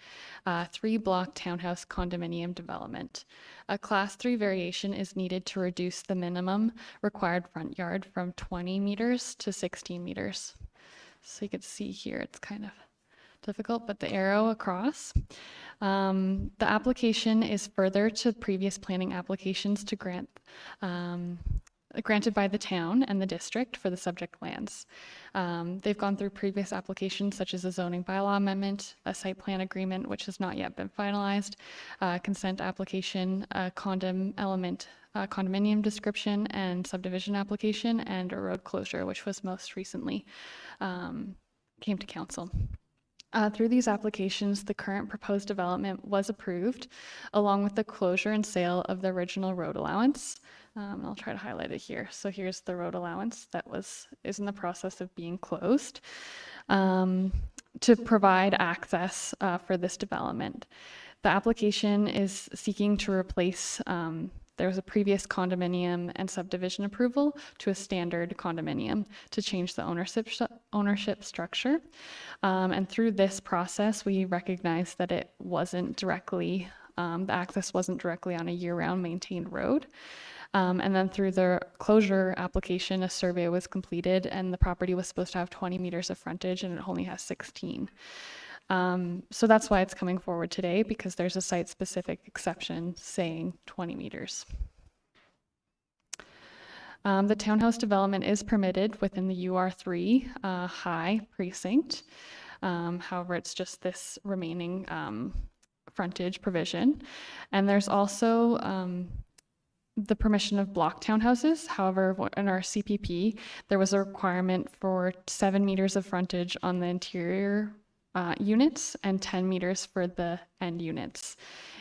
3-block townhouse condominium development. A Class 3 variation is needed to reduce the minimum required front yard from 20 meters to 16 meters. So you can see here, it's kind of difficult, but the arrow across. The application is further to previous planning applications to granted by the town and the district for the subject lands. They've gone through previous applications such as a zoning bylaw amendment, a site plan agreement, which has not yet been finalized, consent application, a condominium description and subdivision application, and a road closure, which was most recently came to council. Through these applications, the current proposed development was approved, along with the closure and sale of the original road allowance. I'll try to highlight it here. So here's the road allowance that is in the process of being closed to provide access for this development. The application is seeking to replace there was a previous condominium and subdivision approval to a standard condominium to change the ownership structure. And through this process, we recognize that it wasn't directly, the access wasn't directly on a year-round maintained road. And then through the closure application, a survey was completed and the property was supposed to have 20 meters of frontage and it only has 16. So that's why it's coming forward today, because there's a site-specific exception saying 20 meters. The townhouse development is permitted within the UR3 high precinct. However, it's just this remaining frontage provision. And there's also the permission of block townhouses. However, in our CPP, there was a requirement for 7 meters of frontage on the interior units and 10 meters for the end units.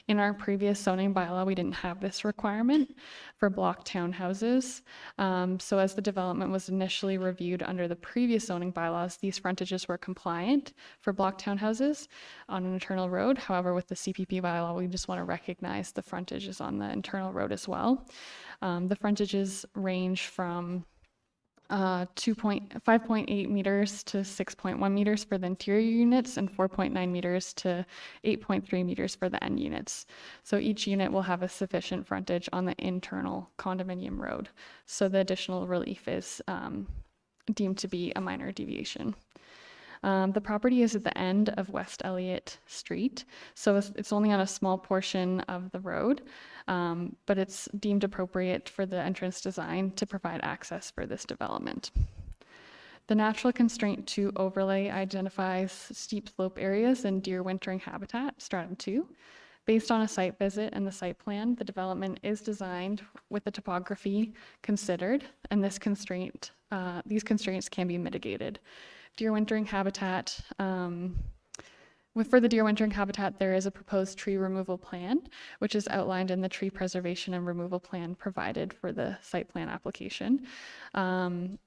In our previous zoning bylaw, we didn't have this requirement for block townhouses. So as the development was initially reviewed under the previous zoning bylaws, these frontages were compliant for block townhouses on an internal road. However, with the CPP bylaw, we just want to recognize the frontages on the internal road as well. The frontages range from 5.8 meters to 6.1 meters for the interior units and 4.9 meters to 8.3 meters for the end units. So each unit will have a sufficient frontage on the internal condominium road. So the additional relief is deemed to be a minor deviation. The property is at the end of West Elliott Street, so it's only on a small portion of the road, but it's deemed appropriate for the entrance design to provide access for this development. The natural constraint to overlay identifies steep slope areas and deer wintering habitat, stratum 2. Based on a site visit and the site plan, the development is designed with the topography considered, and these constraints can be mitigated. Deer wintering habitat, for the deer wintering habitat, there is a proposed tree removal plan, which is outlined in the tree preservation and removal plan provided for the site plan application. And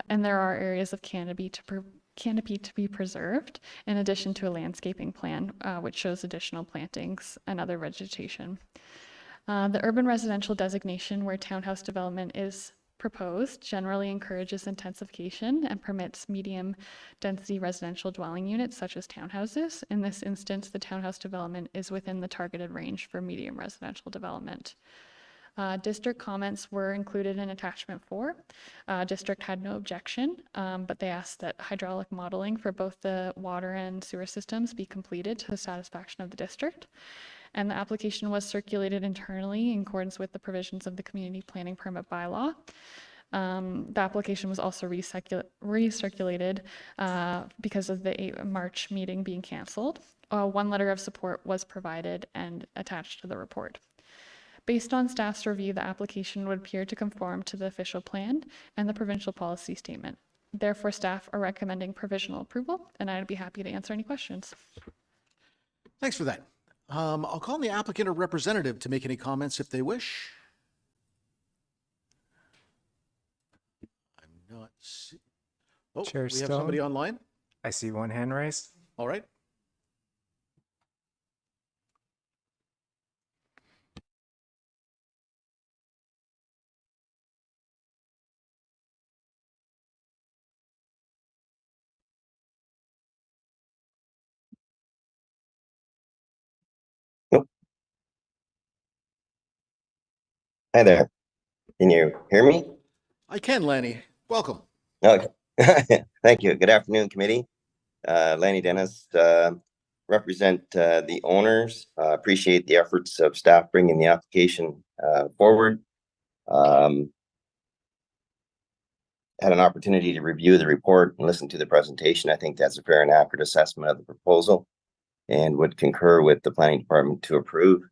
there are areas of canopy to be preserved, in addition to a landscaping plan, which shows additional plantings and other vegetation. The urban residential designation where townhouse development is proposed generally encourages intensification and permits medium density residential dwelling units such as townhouses. In this instance, the townhouse development is within the targeted range for medium residential development. District comments were included in attachment 4. District had no objection, but they asked that hydraulic modeling for both the water and sewer systems be completed to the satisfaction of the district. And the application was circulated internally in accordance with the provisions of the community planning permit bylaw. The application was also recirculated because of the March meeting being canceled. One letter of support was provided and attached to the report. Based on staff's review, the application would appear to conform to the official plan and the provincial policy statement. Therefore, staff are recommending provisional approval, and I'd be happy to answer any questions. Thanks for that. I'll call on the applicant or representative to make any comments if they wish. I'm not see- Oh, Chair we have somebody Stone? online? I see one hand raised. All right. Hi there. Can you hear me? I can, Lanny. Welcome. Okay. Thank you. Good afternoon, committee. Lanny Dennis, represent the owners. Appreciate the efforts of staff bringing the application forward. Had an opportunity to review the report and listen to the presentation. I think that's a fair and accurate assessment of the proposal and would concur with the planning department to approve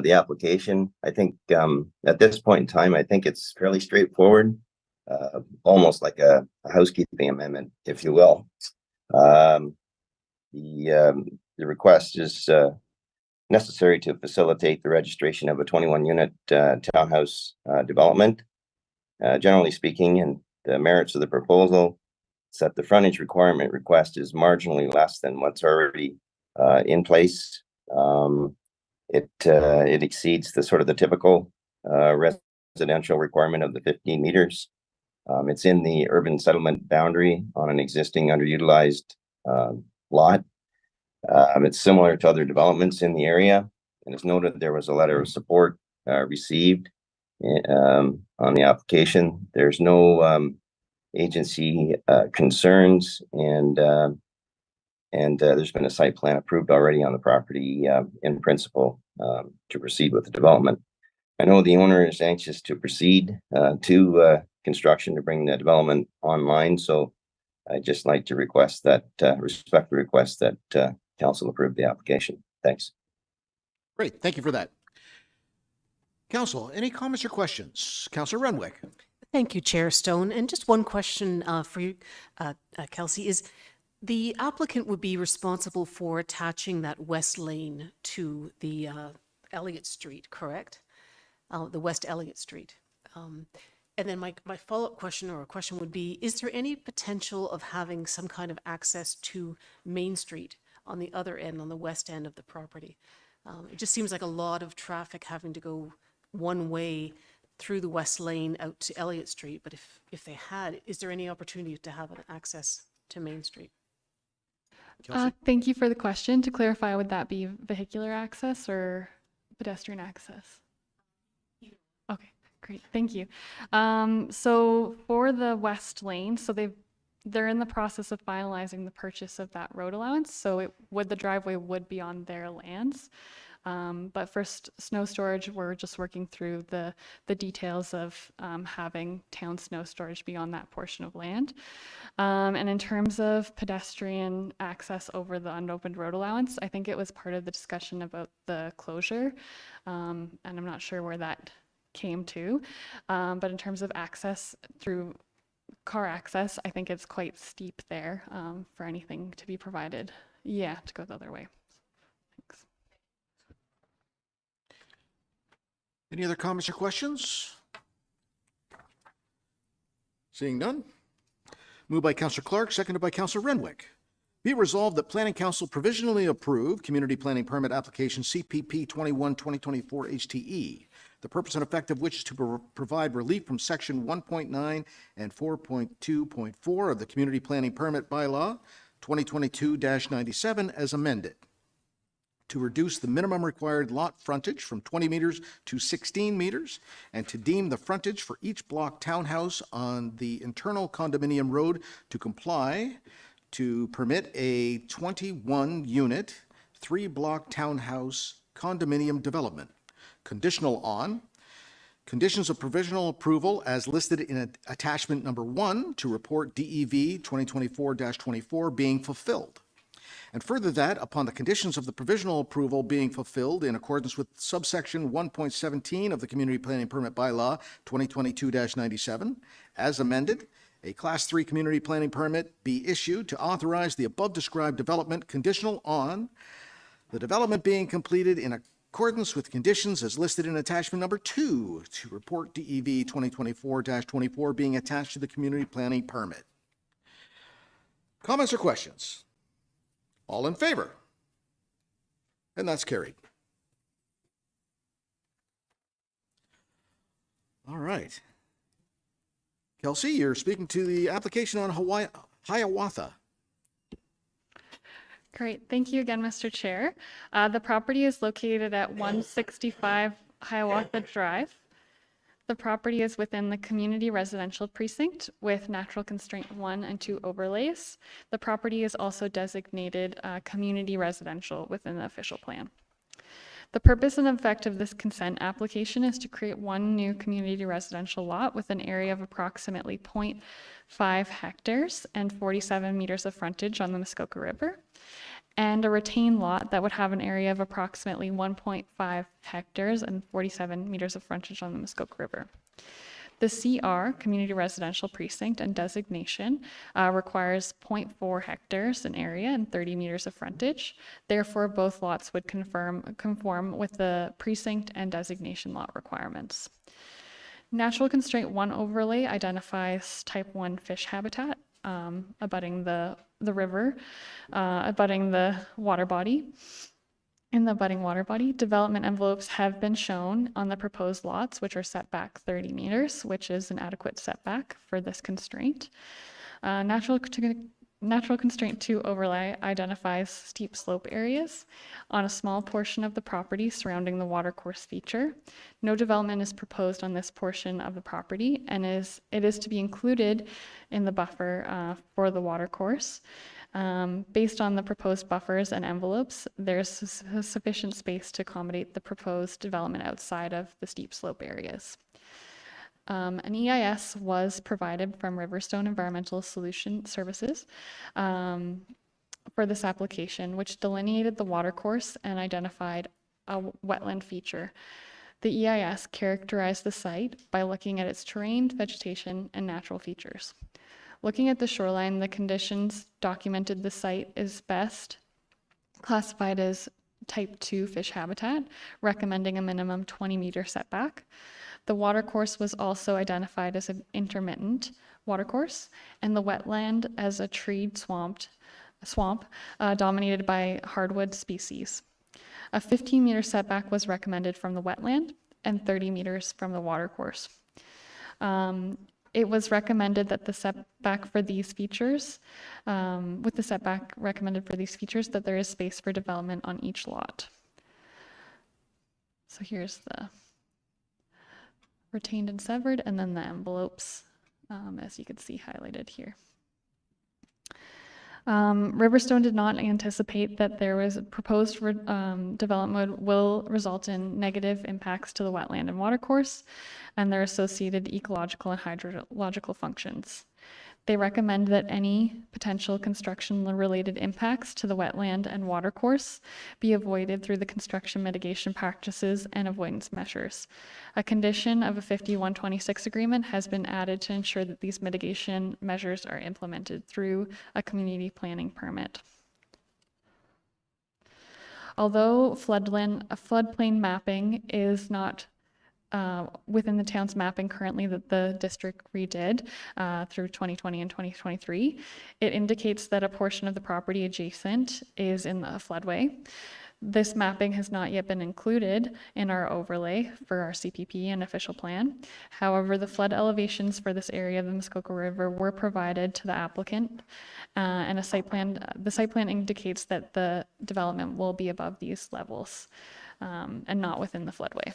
the application. I think at this point in time, I think it's fairly straightforward, almost like a housekeeping amendment, if you will. The request is necessary to facilitate the registration of a 21-unit townhouse development. Generally speaking, and the merits of the proposal is that the frontage requirement request is marginally less than what's already in place. It exceeds the sort of the typical residential requirement of the 15 meters. It's in the urban settlement boundary on an existing underutilized lot. It's similar to other developments in the area, and it's noted there was a letter of support received on the application. There's no agency concerns, and there's been a site plan approved already on the property in principle to proceed with the development. I know the owner is anxious to proceed to construction to bring the development online, so I'd just like to request that, respectfully request that council approve the application. Thanks. Great, thank you for that. Council, any comments or questions? Councillor Renwick. Thank you, Chair Stone. And just one question for you, Kelsey, is the applicant would be responsible for attaching that west lane to the Elliott Street, correct? The West Elliott Street. And then my follow-up question or a question would be, is there any potential of having some kind of access to Main Street on the other end, on the west end of the property? It just seems like a lot of traffic having to go one way through the west lane out to Elliott Street, but if they had, is there any opportunity to have an access to Main Street? Thank you for the question. To clarify, would that be vehicular access or pedestrian access? Okay, great, thank you. So for the west lane, so they're in the process of finalizing the purchase of that road allowance, so the driveway would be on their lands. But for snow storage, we're just working through the details of having town snow storage be on that portion of land. And in terms of pedestrian access over the unopened road allowance, I think it was part of the discussion about the closure, and I'm not sure where that came to. But in terms of access through car access, I think it's quite steep there for anything to be provided. Yeah, to go the other way. Thanks. Any other comments or questions? Seeing none. Moved by Councillor Clark, seconded by Councillor Renwick. Be it resolved that Planning Council provisionally approve Community Planning Permit Application CPP 21-2024 HTE, the purpose and effect of which is to provide relief from Section 1.9 and 4.2.4 of the Community Planning Permit Bylaw 2022-97 as amended, to reduce the minimum required lot frontage from 20 meters to 16 meters, and to deem the frontage for each block townhouse on the internal condominium road to comply, to permit a 21-unit, 3-block townhouse condominium development, conditional on conditions of provisional approval as listed in attachment number 1 to report DEV 2024-24 being fulfilled. And further that, upon the conditions of the provisional approval being fulfilled in accordance with subsection 1.17 of the Community Planning Permit Bylaw 2022-97, as amended, a Class 3 Community Planning Permit be issued to authorize the above described development conditional on the development being completed in accordance with conditions as listed in attachment number 2 to report DEV 2024-24 being attached to the Community Planning Permit. Comments or questions? All in favor? And that's carried. All right. Kelsey, you're speaking to the application on Hiawatha. Great. Thank you again, Mr. Chair. The property is located at 165 Hiawatha Drive. The property is within the community residential precinct with natural constraint 1 and 2 overlays. The property is also designated community residential within the official plan. The purpose and effect of this consent application is to create one new community residential lot with an area of approximately 0.5 hectares and 47 meters of frontage on the Muskoka River, and a retained lot that would have an area of approximately 1.5 hectares and 47 meters of frontage on the Muskoka River. The CR, Community Residential Precinct, and designation requires 0.4 hectares in area and 30 meters of frontage. Therefore, both lots would conform with the precinct and designation lot requirements. Natural Constraint 1 overlay identifies type 1 fish habitat abutting the river, abutting the water body. In the abutting water body, development envelopes have been shown on the proposed lots, which are set back 30 meters, which is an adequate setback for this constraint. Natural Constraint 2 overlay identifies steep slope areas on a small portion of the property surrounding the watercourse feature. No development is proposed on this portion of the property, and it is to be included in the buffer for the watercourse. Based on the proposed buffers and envelopes, there's sufficient space to accommodate the proposed development outside of the steep slope areas. An EIS was provided from Riverstone Environmental Solution Services for this application, which delineated the watercourse and identified a wetland feature. The EIS characterized the site by looking at its terrain, vegetation, and natural features. Looking at the shoreline, the conditions documented the site is best classified as type 2 fish habitat, recommending a minimum 20-meter setback. The watercourse was also identified as an intermittent watercourse, and the wetland as a treed swamp dominated by hardwood species. A 15-meter setback was recommended from the wetland and 30 meters from the watercourse. It was recommended that the setback for these features, with the setback recommended for these features, that there is space for development on each lot. So here's the retained and severed, and then the envelopes, as you can see highlighted here. Riverstone did not anticipate that there was proposed development will result in negative impacts to the wetland and watercourse and their associated ecological and hydrological functions. They recommend that any potential construction-related impacts to the wetland and watercourse be avoided through the construction mitigation practices and avoidance measures. A condition of a 5126 agreement has been added to ensure that these mitigation measures are implemented through a community planning permit. Although floodplain mapping is not within the town's mapping currently that the district redid through 2020 and 2023, it indicates that a portion of the property adjacent is in the floodway. This mapping has not yet been included in our overlay for our CPP and official plan. However, the flood elevations for this area of the Muskoka River were provided to the applicant, and the site plan indicates that the development will be above these levels and not within the floodway.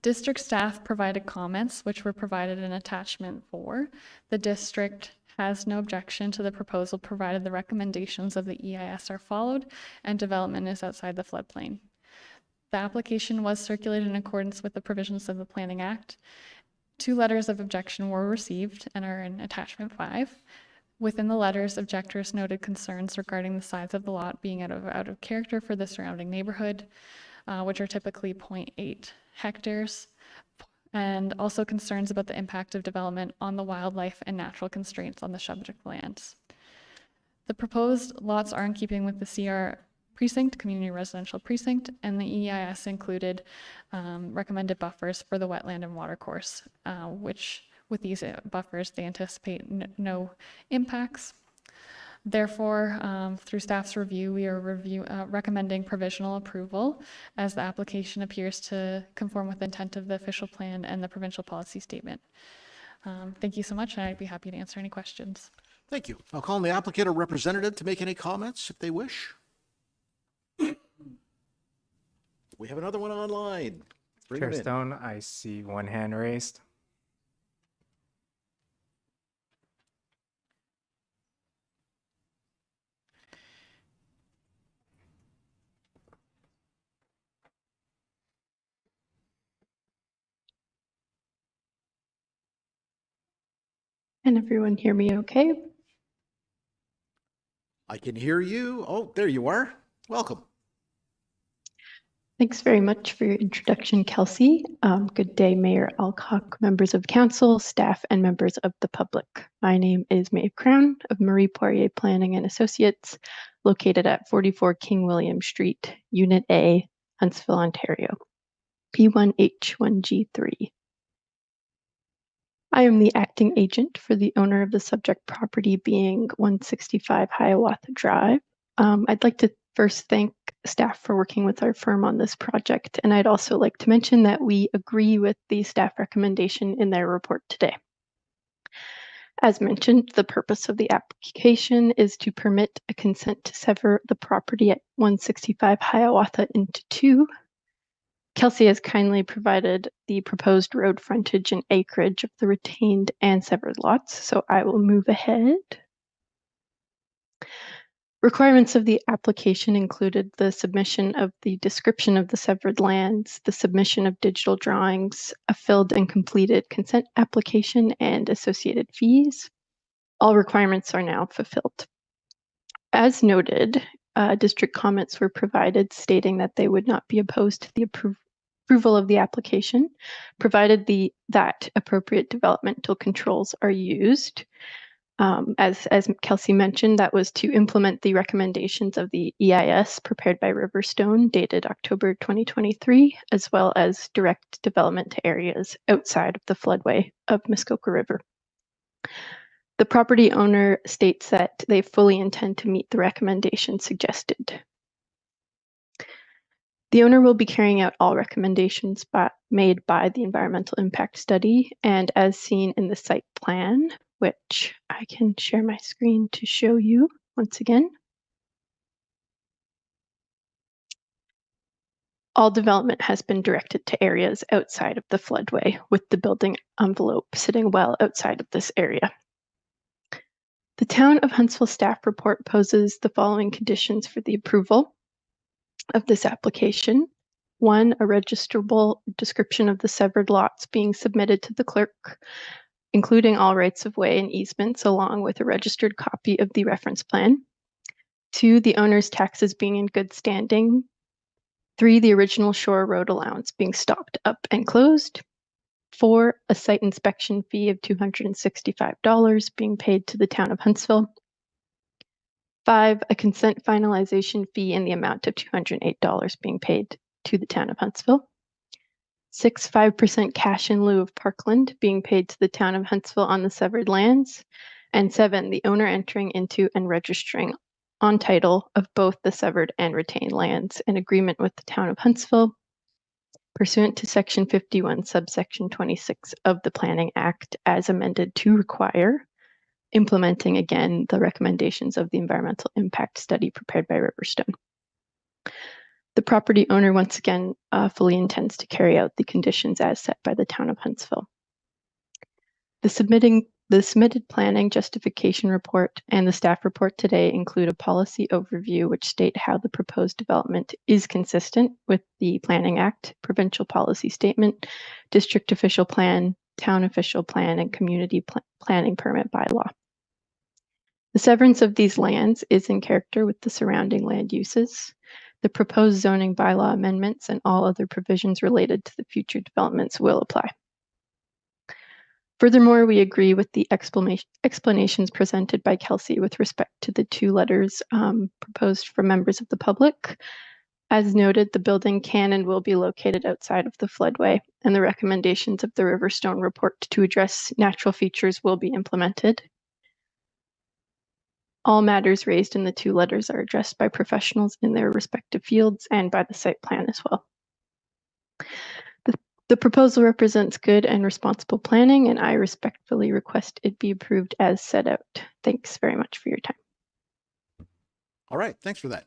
District staff provided comments, which were provided in attachment 4. The district has no objection to the proposal provided the recommendations of the EIS are followed and development is outside the floodplain. The application was circulated in accordance with the provisions of the Planning Act. 2 letters of objection were received and are in attachment 5. Within the letters, objectors noted concerns regarding the size of the lot being out of character for the surrounding neighborhood, which are typically 0.8 hectares, and also concerns about the impact of development on the wildlife and natural constraints on the subject lands. The proposed lots are in keeping with the CR precinct, community residential precinct, and the EIS included recommended buffers for the wetland and watercourse, which with these buffers, they anticipate no impacts. Therefore, through staff's review, we are recommending provisional approval as the application appears to conform with the intent of the official plan and the provincial policy statement. Thank you so much, and I'd be happy to answer any questions. Thank you. I'll call on the applicant or representative to make any comments if they wish. We have another one online. Bring it in. Chair Stone, I see one hand raised. Can everyone hear me okay? I can hear you. Oh, there you are. Welcome. Thanks very much for your introduction, Kelsey. Good day, Mayor Alcock, members of council, staff, and members of the public. My name is Maeve Crown of Marie Poirier Planning and Associates, located at 44 King William Street, Unit A, Huntsville, Ontario, P1H1G3. I am the acting agent for the owner of the subject property being 165 Hiawatha Drive. I'd like to first thank staff for working with our firm on this project, and I'd also like to mention that we agree with the staff recommendation in their report today. As mentioned, the purpose of the application is to permit a consent to sever the property at 165 Hiawatha into 2. Kelsey has kindly provided the proposed road frontage and acreage of the retained and severed lots, so I will move ahead. Requirements of the application included the submission of the description of the severed lands, the submission of digital drawings, a filled and completed consent application, and associated fees. All requirements are now fulfilled. As noted, district comments were provided stating that they would not be opposed to the approval of the application, provided that appropriate developmental controls are used. As Kelsey mentioned, that was to implement the recommendations of the EIS prepared by Riverstone dated October 2023, as well as direct development to areas outside of the floodway of Muskoka River. The property owner states that they fully intend to meet the recommendations suggested. The owner will be carrying out all recommendations made by the environmental impact study, and as seen in the site plan, which I can share my screen to show you once again. All development has been directed to areas outside of the floodway, with the building envelope sitting well outside of this area. The Town of Huntsville staff report poses the following conditions for the approval of this application. 1, a registrable description of the severed lots being submitted to the clerk, including all rights of way and easements, along with a registered copy of the reference plan. 2, the owner's taxes being in good standing. 3, the original shore road allowance being stopped up and closed. 4, a site inspection fee of $265 being paid to the Town of Huntsville. 5, a consent finalization fee in the amount of $208 being paid to the Town of Huntsville. 6, 5% cash in lieu of Parkland being paid to the Town of Huntsville on the severed lands. And 7, the owner entering into and registering on title of both the severed and retained lands in agreement with the Town of Huntsville pursuant to Section 51, subsection 26 of the Planning Act as amended to require, implementing again the recommendations of the environmental impact study prepared by Riverstone. The property owner once again fully intends to carry out the conditions as set by the Town of Huntsville. The submitted planning justification report and the staff report today include a policy overview which state how the proposed development is consistent with the Planning Act, provincial policy statement, district official plan, town official plan, and community planning permit bylaw. The severance of these lands is in character with the surrounding land uses. The proposed zoning bylaw amendments and all other provisions related to the future developments will apply. Furthermore, we agree with the explanations presented by Kelsey with respect to the 2 letters proposed for members of the public. As noted, the building can and will be located outside of the floodway, and the recommendations of the Riverstone report to address natural features will be implemented. All matters raised in the 2 letters are addressed by professionals in their respective fields and by the site plan as well. The proposal represents good and responsible planning, and I respectfully request it be approved as set out. Thanks very much for your time. All right, thanks for that.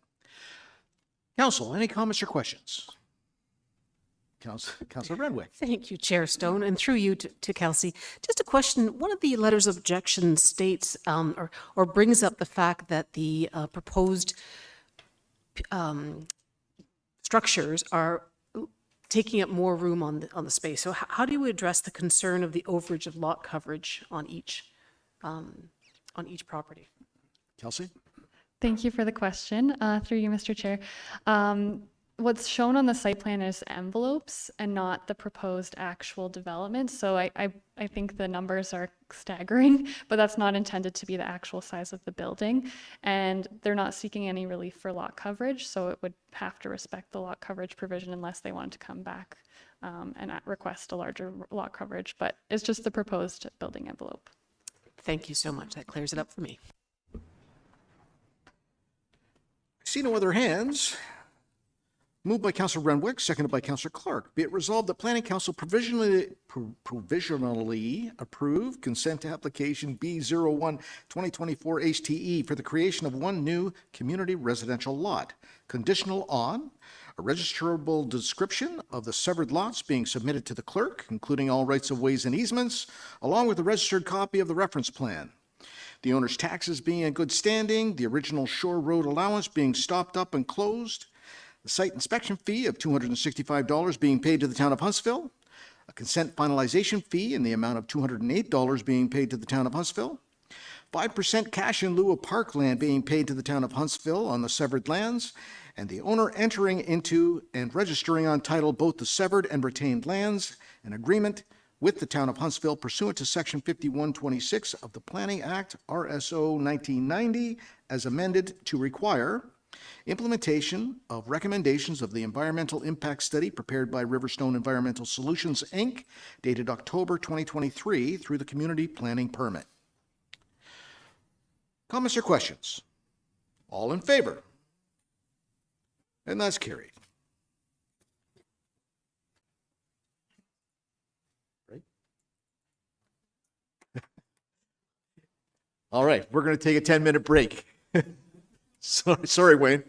Council, any comments or questions? Councilor Renwick. Thank you, Chair Stone, and through you to Kelsey. Just a question. One of the letters of objection states or brings up the fact that the proposed structures are taking up more room on the space. So how do you address the concern of the overage of lot coverage on each property? Kelsey? Thank you for the question. Through you, Mr. Chair. What's shown on the site plan is envelopes and not the proposed actual development. So I think the numbers are staggering, but that's not intended to be the actual size of the building. And they're not seeking any relief for lot coverage, so it would have to respect the lot coverage provision unless they wanted to come back and request a larger lot coverage. But it's just the proposed building envelope. Thank you so much. That clears it up for me. I see no other hands. Moved by Councilor Renwick, seconded by Councilor Clark. Be it resolved that Planning Council provisionally approve consent to application B01 2024 HTE for the creation of 1 new community residential lot, conditional on a registrable description of the severed lots being submitted to the clerk, including all rights of ways and easements, along with a registered copy of the reference plan. The owner's taxes being in good standing, the original shore road allowance being stopped up and closed, the site inspection fee of $265 being paid to the Town of Huntsville, a consent finalization fee in the amount of $208 being paid to the Town of Huntsville, 5% cash in lieu of parkland being paid to the town of Huntsville on the severed lands, and the owner entering into and registering on title both the severed and retained lands, an agreement with the town of Huntsville pursuant to Section 5126 of the Planning Act, RSO 1990, as amended to require implementation of recommendations of the environmental impact study prepared by Riverstone Environmental Solutions, Inc., dated October 2023 through the community planning permit. Comments or questions? All in favor? And that's carried. Right? All right, we're going to take a 10-minute break. Sorry, Wayne.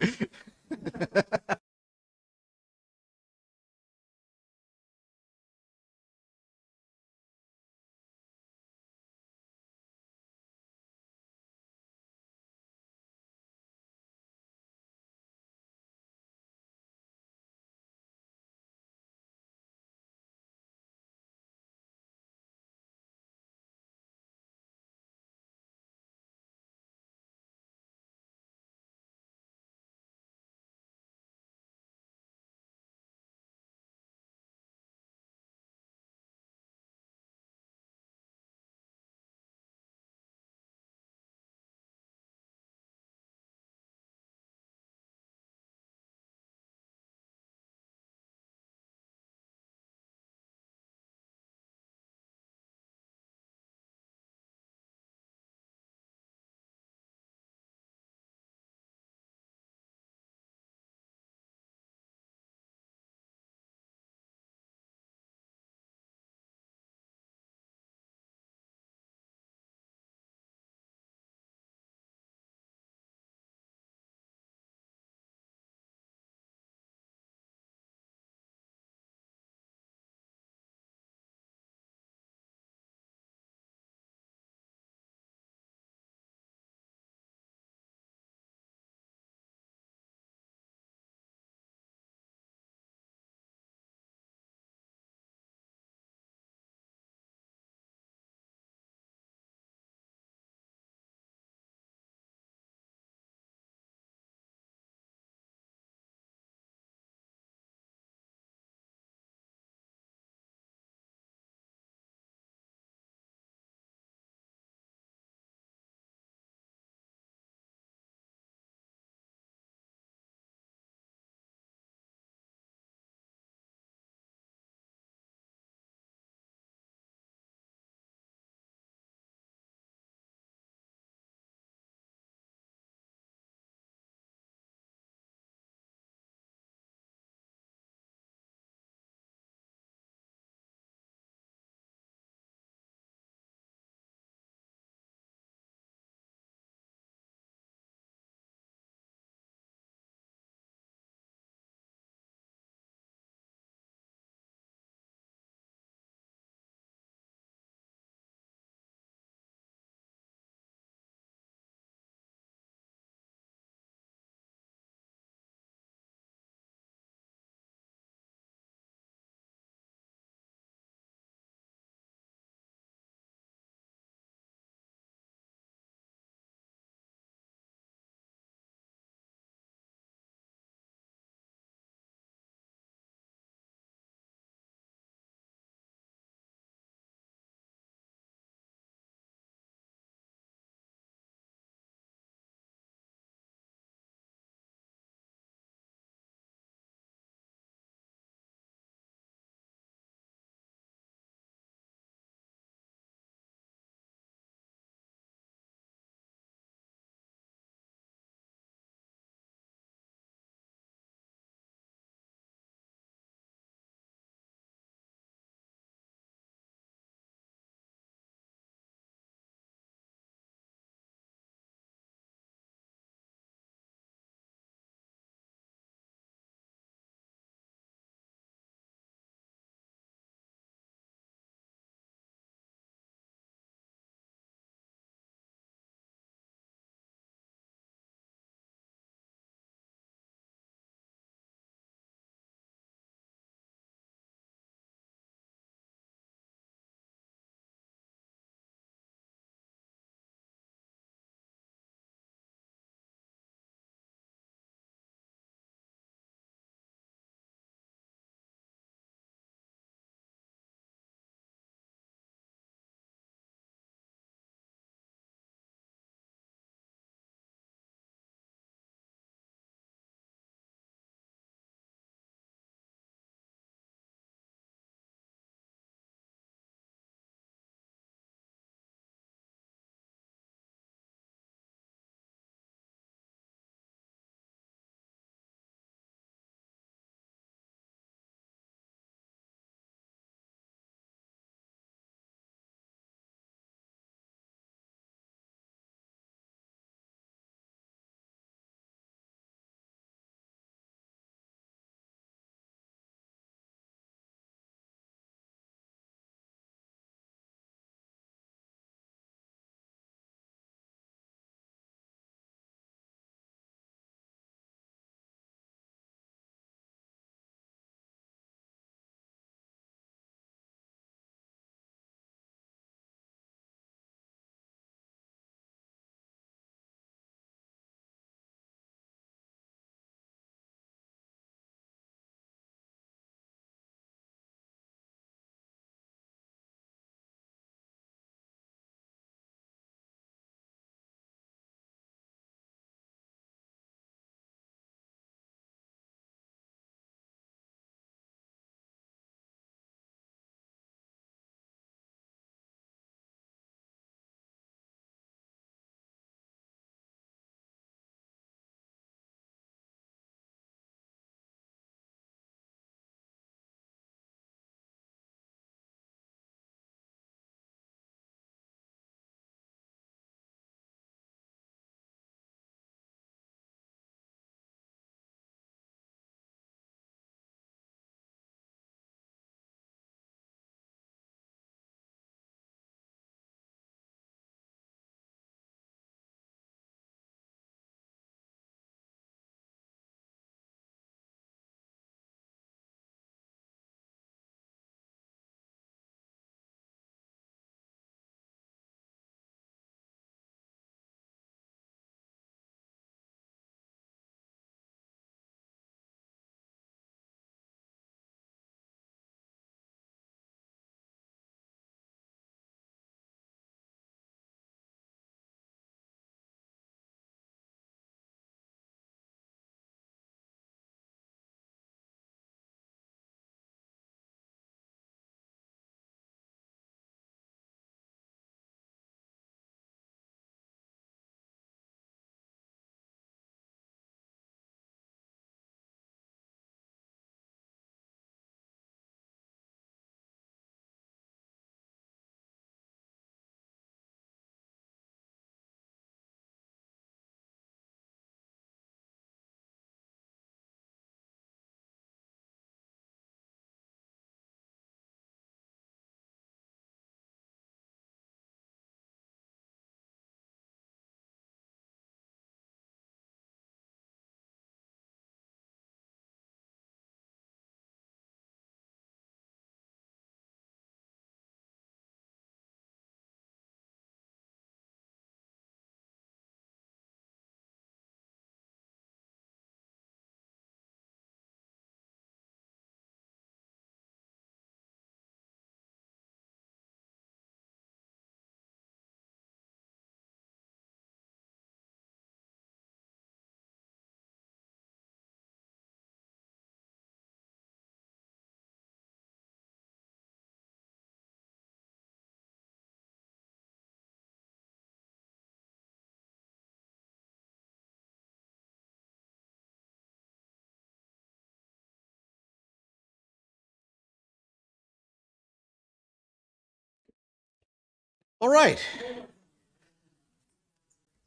All right.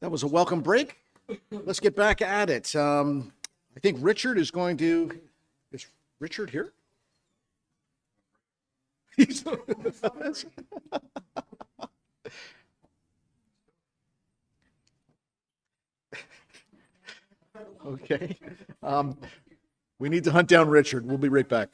That was a welcome break. Let's get back at it. I think Richard is going to, is Richard here? He's- Okay. We need to hunt down Richard. We'll be right back.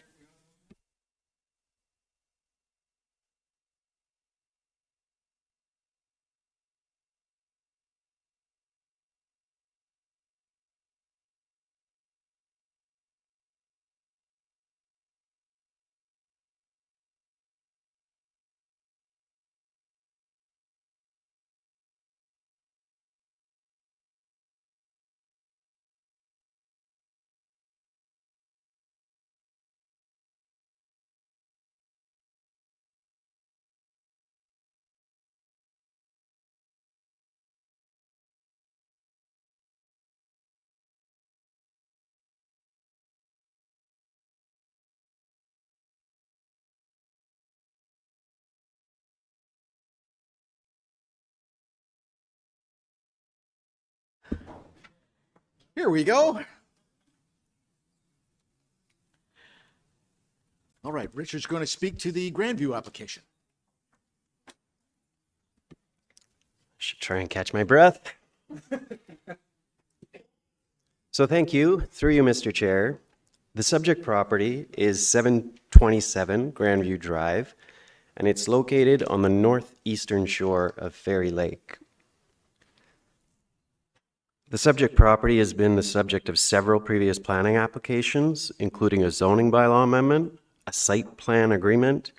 Here we go. All right, Richard's going to speak to the Grandview application. Should try and catch my breath. So thank you, through you, Mr. Chair. The subject property is 727 Grandview Drive, and it's located on the northeastern shore of Fairy Lake. The subject property has been the subject of several previous planning applications, including a zoning bylaw amendment, a site plan agreement,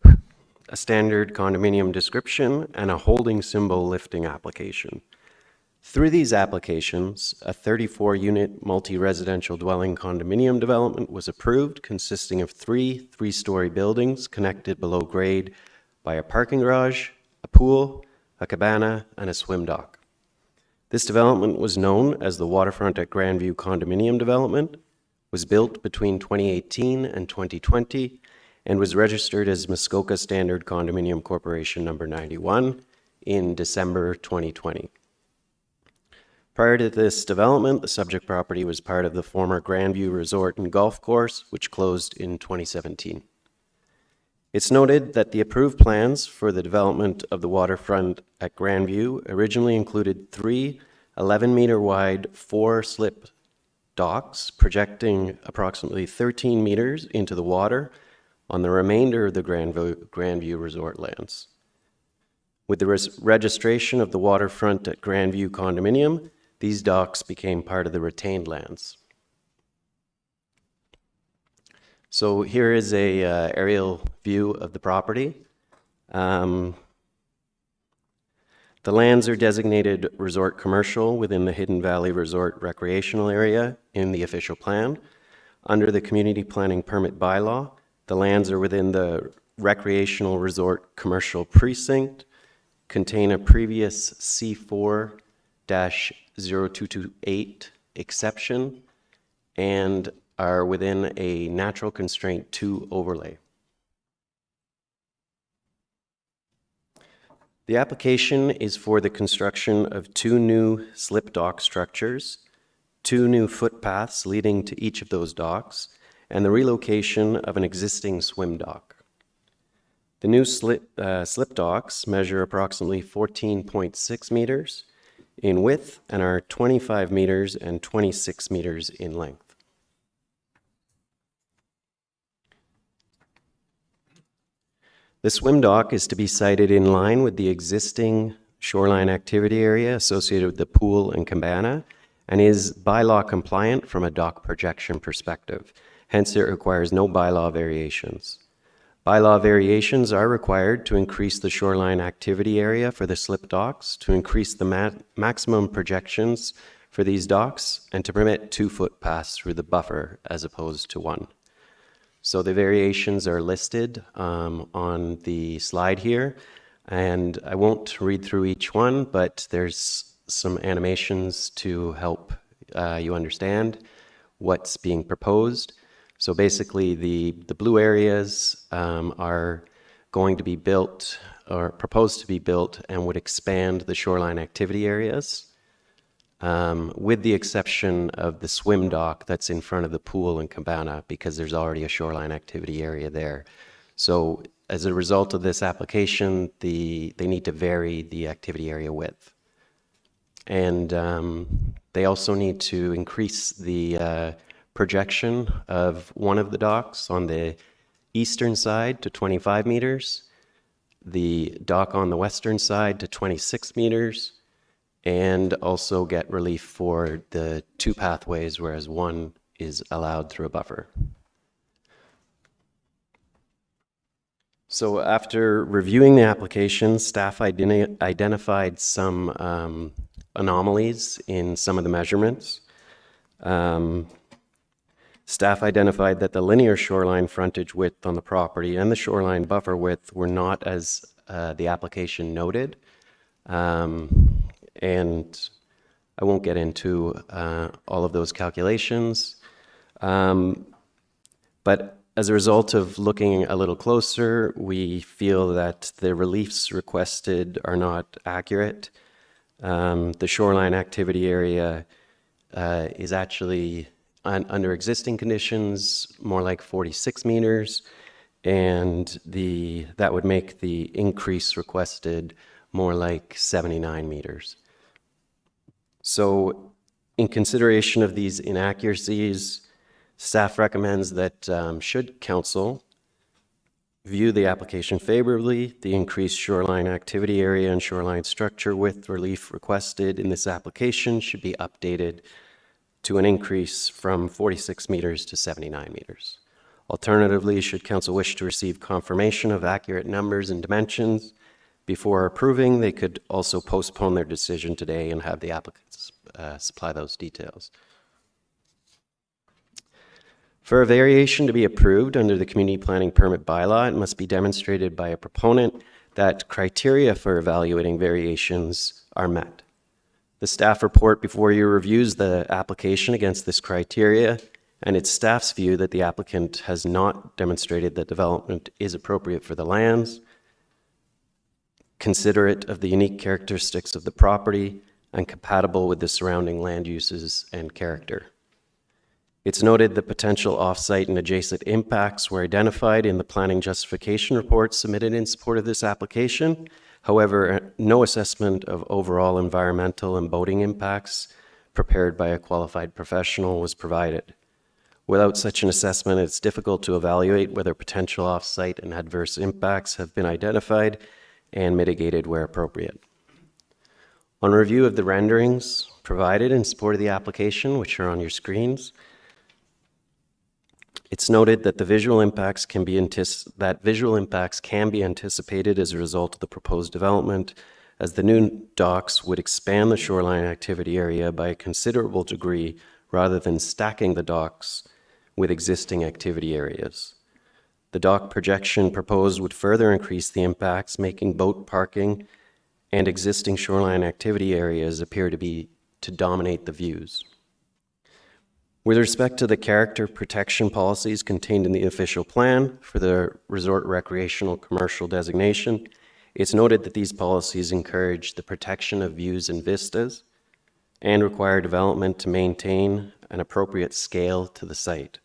a standard condominium description, and a holding symbol lifting application. Through these applications, a 34-unit multi-residential dwelling condominium development was approved, consisting of three three-story buildings connected below grade by a parking garage, a pool, a cabana, and a swim dock. This development was known as the Waterfront at Grandview Condominium Development, was built between 2018 and 2020, and was registered as Muskoka Standard Condominium Corporation number 91 in December 2020. Prior to this development, the subject property was part of the former Grandview Resort and Golf Course, which closed in 2017. It's noted that the approved plans for the development of the waterfront at Grandview originally included three 11-meter wide 4-slip docks projecting approximately 13 meters into the water on the remainder of the Grandview Resort lands. With the registration of the waterfront at Grandview Condominium, these docks became part of the retained lands. So here is a aerial view of the property. The lands are designated resort commercial within the Hidden Valley Resort recreational area in the official plan. Under the community planning permit bylaw, the lands are within the recreational resort commercial precinct, contain a previous C4-0228 exception, and are within a natural constraint 2 overlay. The application is for the construction of 2 new slip dock structures, 2 new footpaths leading to each of those docks, and the relocation of an existing swim dock. The new slip docks measure approximately 14.6 meters in width and are 25 meters and 26 meters in length. The swim dock is to be sited in line with the existing shoreline activity area associated with the pool and cabana and is bylaw compliant from a dock projection perspective. Hence, it requires no bylaw variations. Bylaw variations are required to increase the shoreline activity area for the slip docks, to increase the maximum projections for these docks, and to permit 2 footpaths through the buffer as opposed to 1. So the variations are listed on the slide here, and I won't read through each one, but there's some animations to help you understand what's being proposed. So basically the blue areas are going to be built or proposed to be built and would expand the shoreline activity areas, with the exception of the swim dock that's in front of the pool and cabana, because there's already a shoreline activity area there. So as a result of this application, they need to vary the activity area width. And they also need to increase the projection of one of the docks on the eastern side to 25 meters, the dock on the western side to 26 meters, and also get relief for the two pathways, whereas one is allowed through a buffer. So after reviewing the application, staff identified some anomalies in some of the measurements. Staff identified that the linear shoreline frontage width on the property and the shoreline buffer width were not as the application noted. And I won't get into all of those calculations. But as a result of looking a little closer, we feel that the reliefs requested are not accurate. The shoreline activity area is actually, under existing conditions, more like 46 meters, and that would make the increase requested more like 79 meters. So in consideration of these inaccuracies, staff recommends that should council view the application favorably, the increased shoreline activity area and shoreline structure width relief requested in this application should be updated to an increase from 46 meters to 79 meters. Alternatively, should council wish to receive confirmation of accurate numbers and dimensions before approving, they could also postpone their decision today and have the applicants supply those details. For a variation to be approved under the community planning permit bylaw, it must be demonstrated by a proponent that criteria for evaluating variations are met. The staff report before you reviews the application against this criteria, and it's staff's view that the applicant has not demonstrated that development is appropriate for the lands, considerate of the unique characteristics of the property, and compatible with the surrounding land uses and character. It's noted that potential off-site and adjacent impacts were identified in the planning justification report submitted in support of this application. However, no assessment of overall environmental and boating impacts prepared by a qualified professional was provided. Without such an assessment, it's difficult to evaluate whether potential off-site and adverse impacts have been identified and mitigated where appropriate. On review of the renderings provided in support of the application, which are on your screens, it's noted that visual impacts can be anticipated as a result of the proposed development, as the new docks would expand the shoreline activity area by a considerable degree rather than stacking the docks with existing activity areas. The dock projection proposed would further increase the impacts, making boat parking and existing shoreline activity areas appear to dominate the views. With respect to the character protection policies contained in the official plan for the resort recreational commercial designation, it's noted that these policies encourage the protection of views and vistas and require development to maintain an appropriate scale to the site.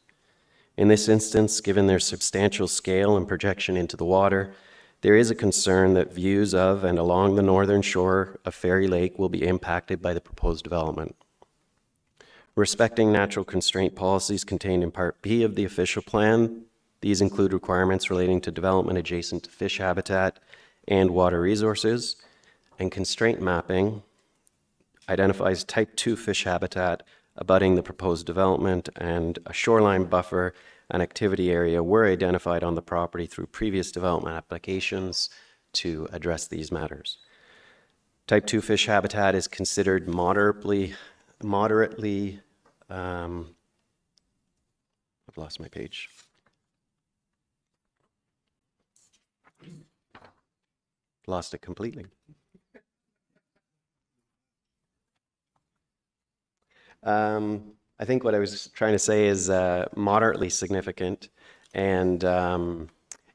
In this instance, given their substantial scale and projection into the water, there is a concern that views of and along the northern shore of Fairy Lake will be impacted by the proposed development. Respecting natural constraint policies contained in Part B of the official plan, these include requirements relating to development adjacent to fish habitat and water resources, and constraint mapping identifies type 2 fish habitat abutting the proposed development, and a shoreline buffer and activity area were identified on the property through previous development applications to address these matters. Type 2 fish habitat is considered moderately, I've lost my page. Lost it completely. I think what I was trying to say is moderately significant, and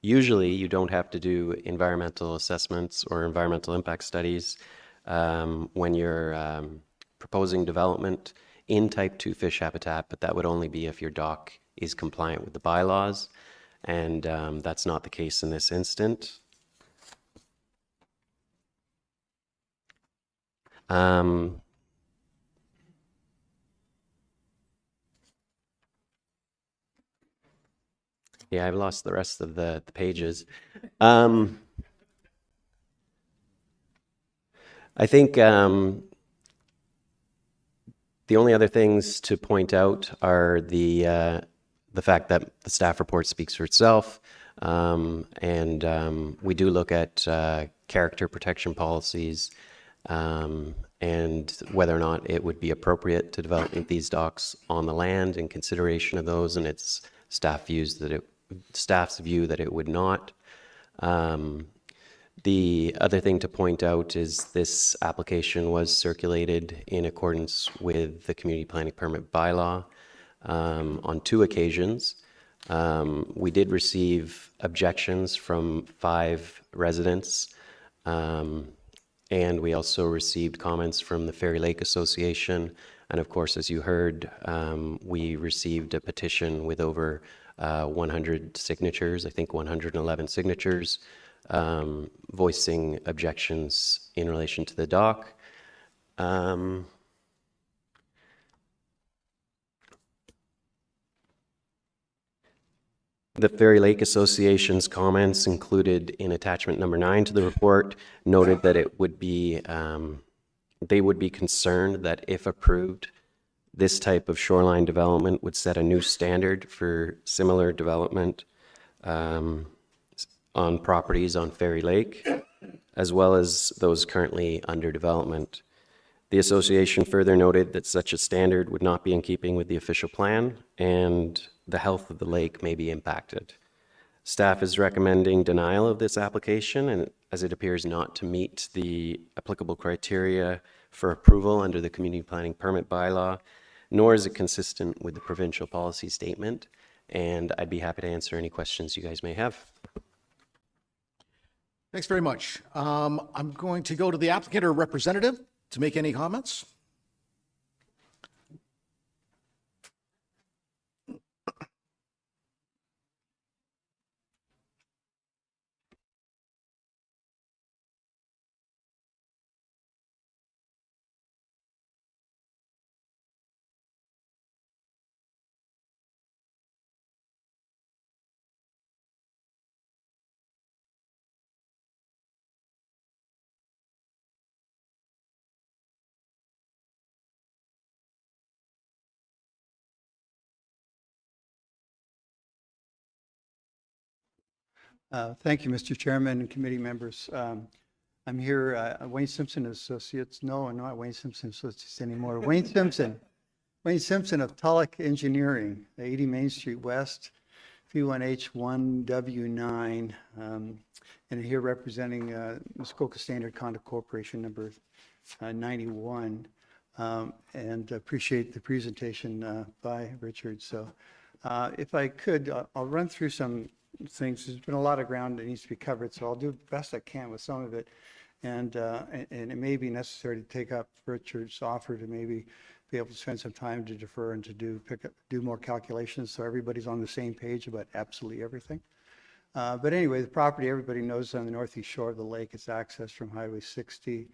Usually, you don't have to do environmental assessments or environmental impact studies when you're proposing development in type 2 fish habitat, but that would only be if your dock is compliant with the bylaws, and that's not the case in this instant. Yeah, I've lost the rest of the pages. I think the only other things to point out are the fact that the staff report speaks for itself, and we do look at character protection policies and whether or not it would be appropriate to develop these docks on the land in consideration of those, and it's staff's view that it would not. The other thing to point out is this application was circulated in accordance with the community planning permit bylaw on 2 occasions. We did receive objections from 5 residents, and we also received comments from the Fairy Lake Association. And of course, as you heard, we received a petition with over 100 signatures, I think 111 signatures, voicing objections in relation to the dock. The Fairy Lake Association's comments included in attachment number 9 to the report noted that it would be, they would be concerned that if approved, this type of shoreline development would set a new standard for similar development on properties on Fairy Lake, as well as those currently under development. The association further noted that such a standard would not be in keeping with the official plan, and the health of the lake may be impacted. Staff is recommending denial of this application, and as it appears not to meet the applicable criteria for approval under the community planning permit bylaw, nor is it consistent with the provincial policy statement. And I'd be happy to answer any questions you guys may have. Thanks very much. I'm going to go to the applicant or representative to make any comments. Thank you, Mr. Chairman and committee members. I'm here, Wayne Simpson Associates. No, I'm not Wayne Simpson Associates anymore. Wayne Simpson of Tulloch Engineering, 80 Main Street West, V1H1W9, and here representing Muskoka Standard Conduct Corporation number 91, and appreciate the presentation by Richard. So if I could, I'll run through some things. There's been a lot of ground that needs to be covered, so I'll do the best I can with some of it. And it may be necessary to take up Richard's offer to maybe be able to spend some time to defer and to do more calculations so everybody's on the same page about absolutely everything. But anyway, the property everybody knows on the northeast shore of the lake. It's accessed from Highway 60.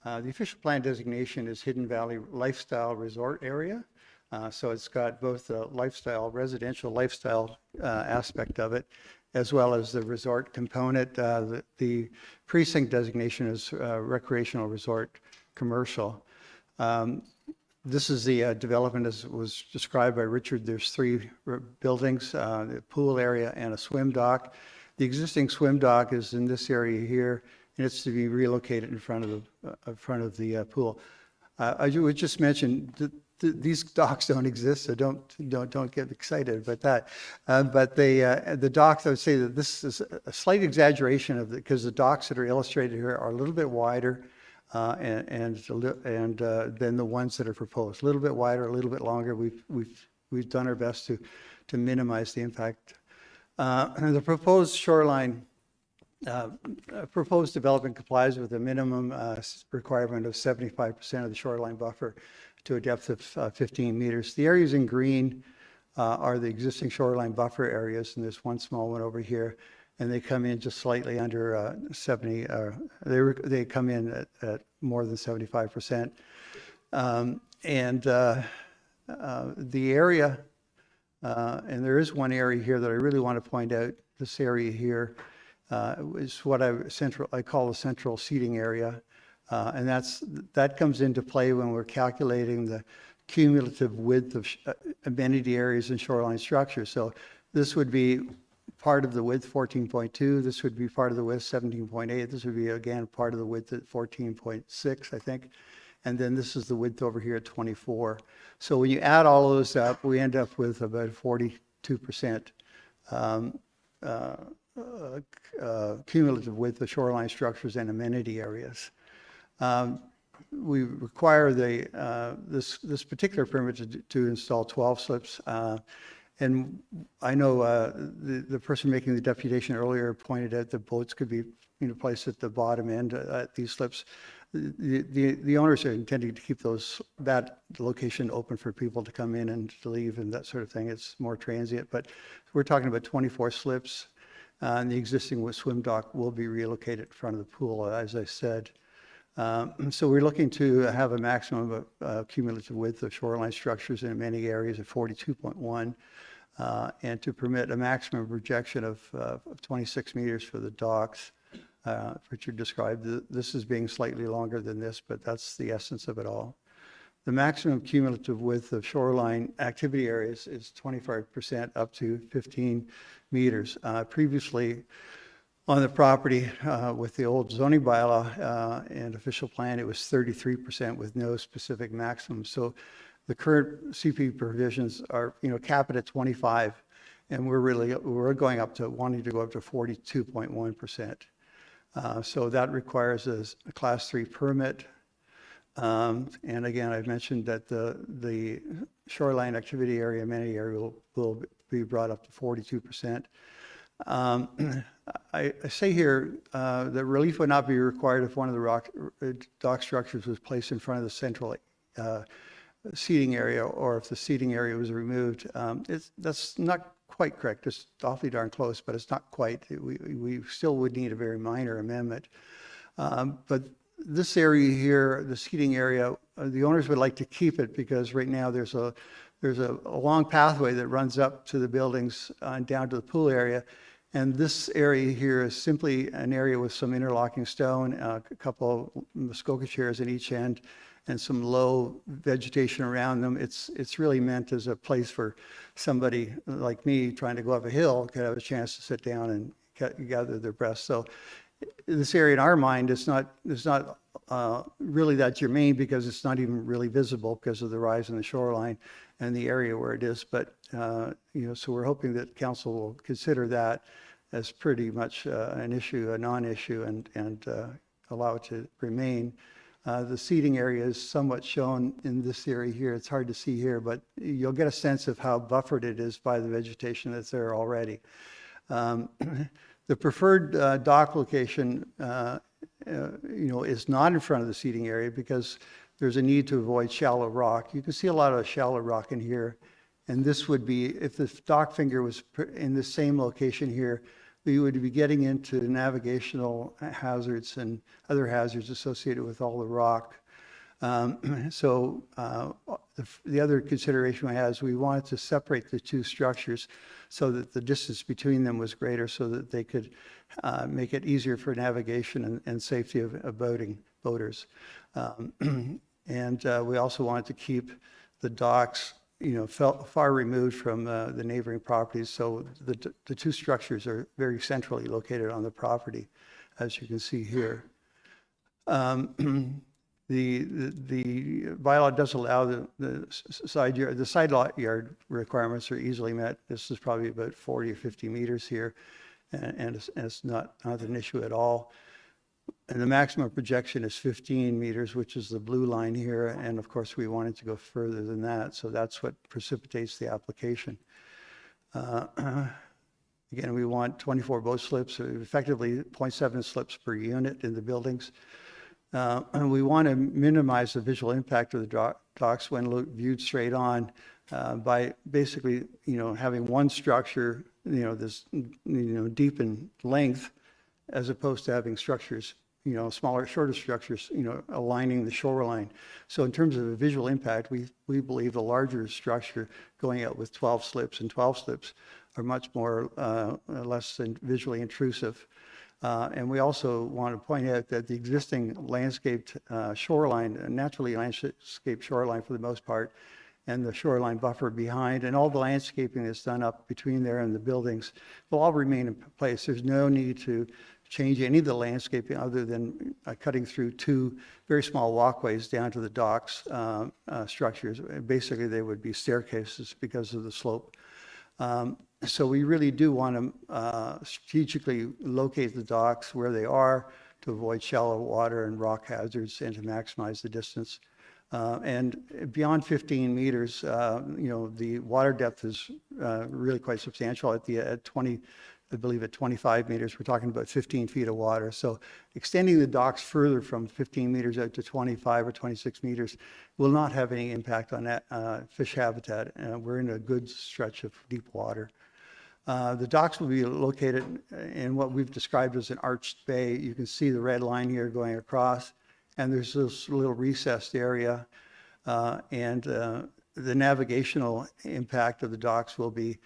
The official plan designation is Hidden Valley Lifestyle Resort Area. So it's got both the residential lifestyle aspect of it, as well as the resort component. The precinct designation is recreational resort commercial. This is the development as was described by Richard. There's 3 buildings, a pool area and a swim dock. The existing swim dock is in this area here, and it's to be relocated in front of the pool. I would just mention that these docks don't exist, so don't get excited about that. But the docks, I would say that this is a slight exaggeration of because the docks that are illustrated here are a little bit wider and than the ones that are proposed. A little bit wider, a little bit longer. We've done our best to minimize the impact The proposed shoreline, proposed development complies with a minimum requirement of 75% of the shoreline buffer to a depth of 15 meters. The areas in green are the existing shoreline buffer areas, and there's one small one over here, and they come in just slightly under 70, they come in at more than 75%. The area, and there is one area here that I really want to point out. This area here is what I call the central seating area, and that comes into play when we're calculating the cumulative width of amenity areas and shoreline structures. So this would be part of the width 14.2. This would be part of the width 17.8. This would be again part of the width at 14.6, I think. And then this is the width over here at 24. So when you add all of those up, we end up with about 42% cumulative width of shoreline structures and amenity areas. We require this particular permit to install 12 slips. And I know the person making the deputation earlier pointed out that boats could be placed at the bottom end at these slips. The owners are intending to keep that location open for people to come in and to leave and that sort of thing. It's more transient, but we're talking about 24 slips. And the existing swim dock will be relocated in front of the pool, as I said. So we're looking to have a maximum of cumulative width of shoreline structures in many areas of 42.1, and to permit a maximum projection of 26 meters for the docks. Richard described this as being slightly longer than this, but that's the essence of it all. The maximum cumulative width of shoreline activity areas is 25% up to 15 meters. Previously, on the property with the old zoning bylaw and official plan, it was 33% with no specific maximum. So the current CP provisions are, cap it at 25, and we're going up to wanting to go up to 42.1%. So that requires a class 3 permit. And again, I've mentioned that the shoreline activity area, amenity area will be brought up to 42%. I say here that relief would not be required if one of the dock structures was placed in front of the central seating area, or if the seating area was removed. That's not quite correct. It's awfully darn close, but it's not quite. We still would need a very minor amendment. But this area here, the seating area, the owners would like to keep it because right now there's a long pathway that runs up to the buildings and down to the pool area. And this area here is simply an area with some interlocking stone, a couple of Muskoka chairs at each end, and some low vegetation around them. It's really meant as a place for somebody like me trying to go up a hill could have a chance to sit down and gather their breath. So this area in our mind is not really that germane because it's not even really visible because of the rise in the shoreline and the area where it is. But so we're hoping that council will consider that as pretty much an issue, a non-issue, and allow it to remain. The seating area is somewhat shown in this area here. It's hard to see here, but you'll get a sense of how buffered it is by the vegetation that's there already. The preferred dock location, is not in front of the seating area because there's a need to avoid shallow rock. You can see a lot of shallow rock in here, and this would be, if the dock finger was in the same location here, we would be getting into navigational hazards and other hazards associated with all the rock. So the other consideration we had is we wanted to separate the two structures so that the distance between them was greater so that they could make it easier for navigation and safety of boaters. And we also wanted to keep the docks far removed from the neighboring properties. So the two structures are very centrally located on the property, as you can see here. The bylaw does allow the side lot yard requirements are easily met. This is probably about 40 or 50 meters here, and it's not an issue at all. And the maximum projection is 15 meters, which is the blue line here. And of course, we wanted to go further than that. So that's what precipitates the application. Again, we want 24 boat slips, effectively 0.7 slips per unit in the buildings. And we want to minimize the visual impact of the docks when viewed straight on by basically, having one structure, deep in length, as opposed to having structures, smaller, shorter structures, aligning the shoreline. So in terms of a visual impact, we believe a larger structure going out with 12 slips and 12 slips are much more less visually intrusive. And we also want to point out that the existing landscaped shoreline, naturally landscaped shoreline for the most part, and the shoreline buffer behind, and all the landscaping that's done up between there and the buildings will all remain in place. There's no need to change any of the landscaping other than cutting through two very small walkways down to the docks structures. Basically, they would be staircases because of the slope. So we really do want to strategically locate the docks where they are to avoid shallow water and rock hazards and to maximize the distance. And beyond 15 meters, the water depth is really quite substantial. At 20, I believe at 25 meters, we're talking about 15 feet of water. So extending the docks further from 15 meters out to 25 or 26 meters will not have any impact on that fish habitat. We're in a good stretch of deep water. The docks will be located in what we've described as an arched bay. You can see the red line here going across, and there's this little recessed area. And the navigational impact of the docks will be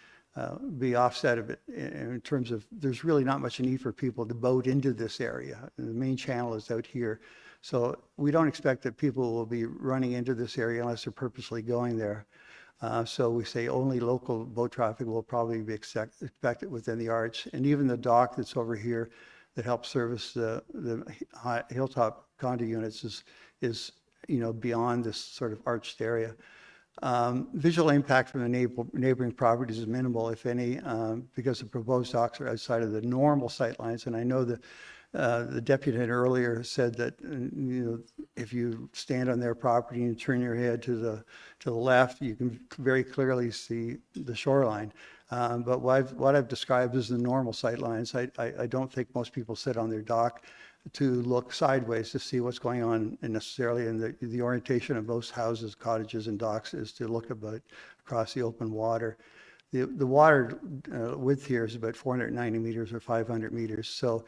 offset a bit in terms of there's really not much need for people to boat into this area. The main channel is out here. So we don't expect that people will be running into this area unless they're purposely going there. So we say only local boat traffic will probably be expected within the arch. And even the dock that's over here that helps service the hilltop condo units is beyond this sort of arched area. Visual impact from the neighboring properties is minimal, if any, because the proposed docks are outside of the normal sight lines. And I know that the deputy earlier said that if you stand on their property and turn your head to the left, you can very clearly see the shoreline. But what I've described as the normal sight lines, I don't think most people sit on their dock to look sideways to see what's going on necessarily. And the orientation of most houses, cottages, and docks is to look about across the open water. The water width here is about 490 meters or 500 meters. So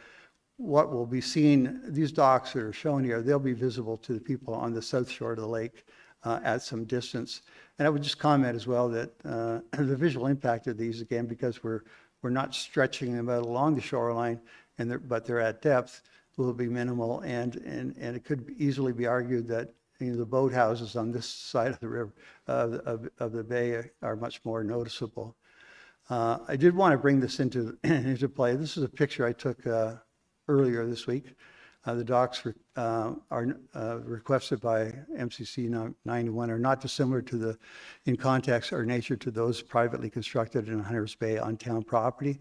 what will be seen, these docks that are shown here, they'll be visible to the people on the south shore of the lake at some distance. And I would just comment as well that the visual impact of these, again, because we're not stretching them out along the shoreline, but they're at depth, will be minimal. And it could easily be argued that the boathouses on this side of the river, of the bay, are much more noticeable. I did want to bring this into play. This is a picture I took earlier this week. The docks are requested by MCC 91 are not dissimilar to in context or nature to those privately constructed in Hunters Bay on town property,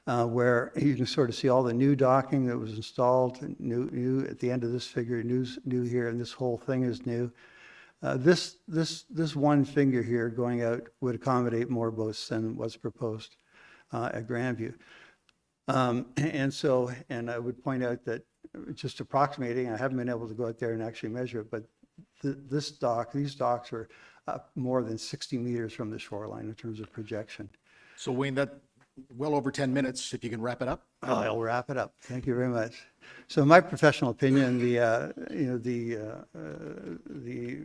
where you can sort of see all the new docking that was installed, new at the end of this figure, new here, and this whole thing is new. This one finger here going out would accommodate more boats than what's proposed at Grandview. And I would point out that just approximating, I haven't been able to go out there and actually measure it, but these docks are more than 60 meters from the shoreline in terms of projection. So Wayne, that well over 10 minutes, if you can wrap it up. Oh, I'll wrap it up. Thank you very much. So in my professional opinion, the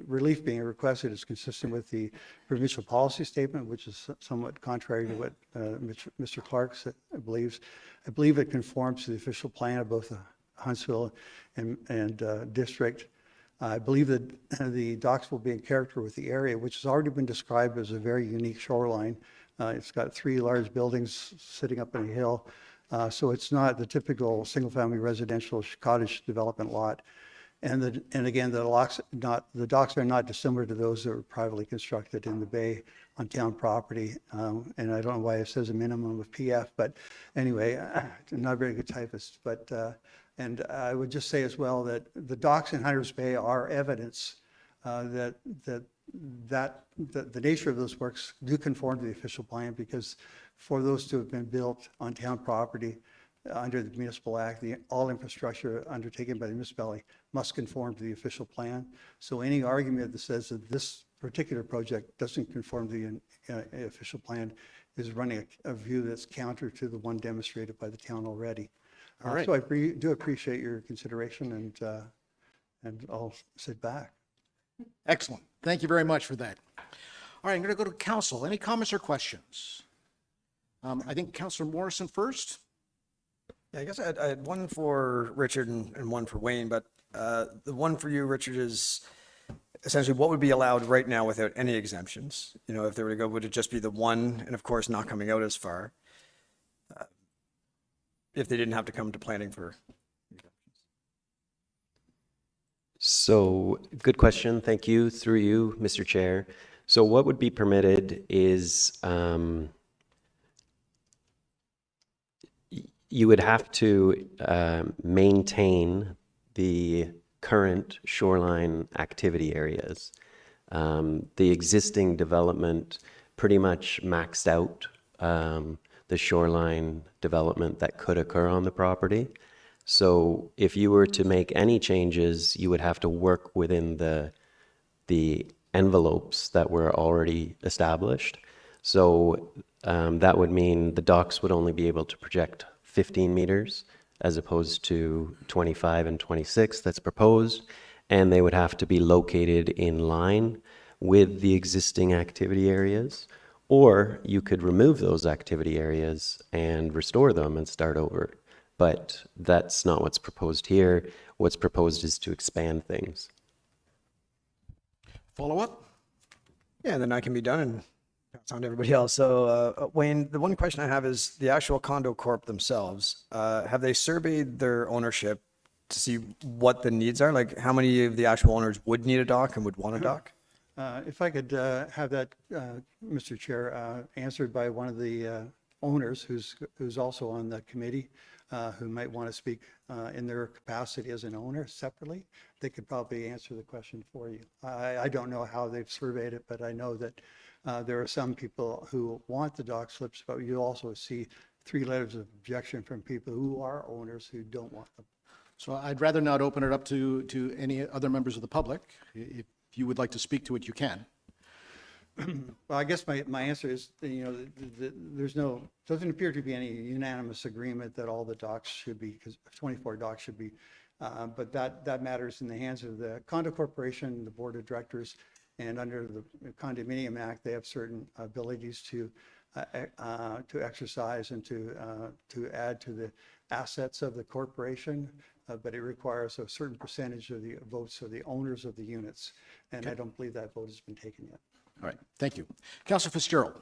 relief being requested is consistent with the provincial policy statement, which is somewhat contrary to what Mr. Clark believes. I believe it conforms to the official plan of both Huntsville and district. I believe that the docks will be in character with the area, which has already been described as a very unique shoreline. It's got 3 large buildings sitting up on a hill. So it's not the typical single-family residential cottage development lot. And again, the docks are not dissimilar to those that were privately constructed in the bay on town property. And I don't know why it says a minimum of PF, but anyway, I'm not a very good typist. But and I would just say as well that the docks in Hunters Bay are evidence that the nature of those works do conform to the official plan, because for those to have been built on town property under the Municipal Act, all infrastructure undertaken by the municipality must conform to the official plan. So any argument that says that this particular project doesn't conform to the official plan is running a view that's counter to the one demonstrated by the town already. All right. So I do appreciate your consideration, and I'll sit back. Excellent. Thank you very much for that. All right, I'm going to go to council. Any comments or questions? I think Councillor Morrison first. Yeah, I guess I had one for Richard and one for Wayne, but the one for you, Richard, is essentially what would be allowed right now without any exemptions? You know, if they were to go, would it just be the one, and of course not coming out as far? If they didn't have to come to planning for. So, good question. Thank you. Through you, Mr. Chair. So what would be permitted is you would have to maintain the current shoreline activity areas. The existing development pretty much maxed out the shoreline development that could occur on the property. So if you were to make any changes, you would have to work within the envelopes that were already established. So that would mean the docks would only be able to project 15 meters as opposed to 25 and 26 that's proposed, and they would have to be located in line with the existing activity areas, or you could remove those activity areas and restore them and start over. But that's not what's proposed here. What's proposed is to expand things. Follow up? Yeah, then I can be done and pass on to everybody else. So Wayne, the one question I have is the actual condo corp themselves. Have they surveyed their ownership to see what the needs are? Like how many of the actual owners would need a dock and would want a dock? If I could have that, Mr. Chair, answered by one of the owners who's also on the committee, who might want to speak in their capacity as an owner separately, they could probably answer the question for you. I don't know how they've surveyed it, but I know that there are some people who want the dock slips, but you also see 3 letters of objection from people who are owners who don't want them. So I'd rather not open it up to any other members of the public. If you would like to speak to it, you can. Well, I guess my answer is, doesn't appear to be any unanimous agreement that all the docks should be, because 24 docks should be, but that matters in the hands of the condo corporation, the board of directors, and under the Condominium Act, they have certain abilities to exercise and to add to the assets of the corporation, but it requires a certain percentage of the votes of the owners of the units, and I don't believe that vote has been taken yet. All right, thank you. Councillor Fitzgerald.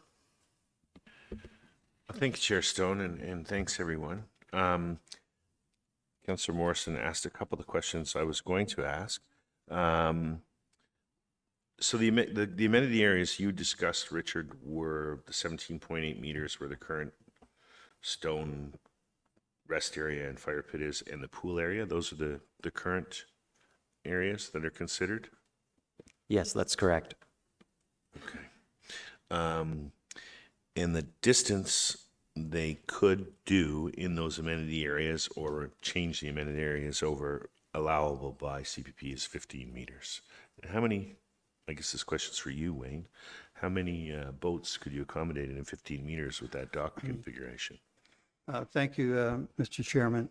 Thank you, Chair Stone, and thanks, everyone. Councillor Morrison asked a couple of questions I was going to ask. So the amenity areas you discussed, Richard, were the 17.8 meters where the current stone rest area and fire pit is, and the pool area. Those are the current areas that are considered? Yes, that's correct. Okay. And the distance they could do in those amenity areas or change the amenity areas over allowable by CPP is 15 meters. How many, I guess this question's for you, Wayne, how many boats could you accommodate in 15 meters with that dock configuration? Thank you, Mr. Chairman.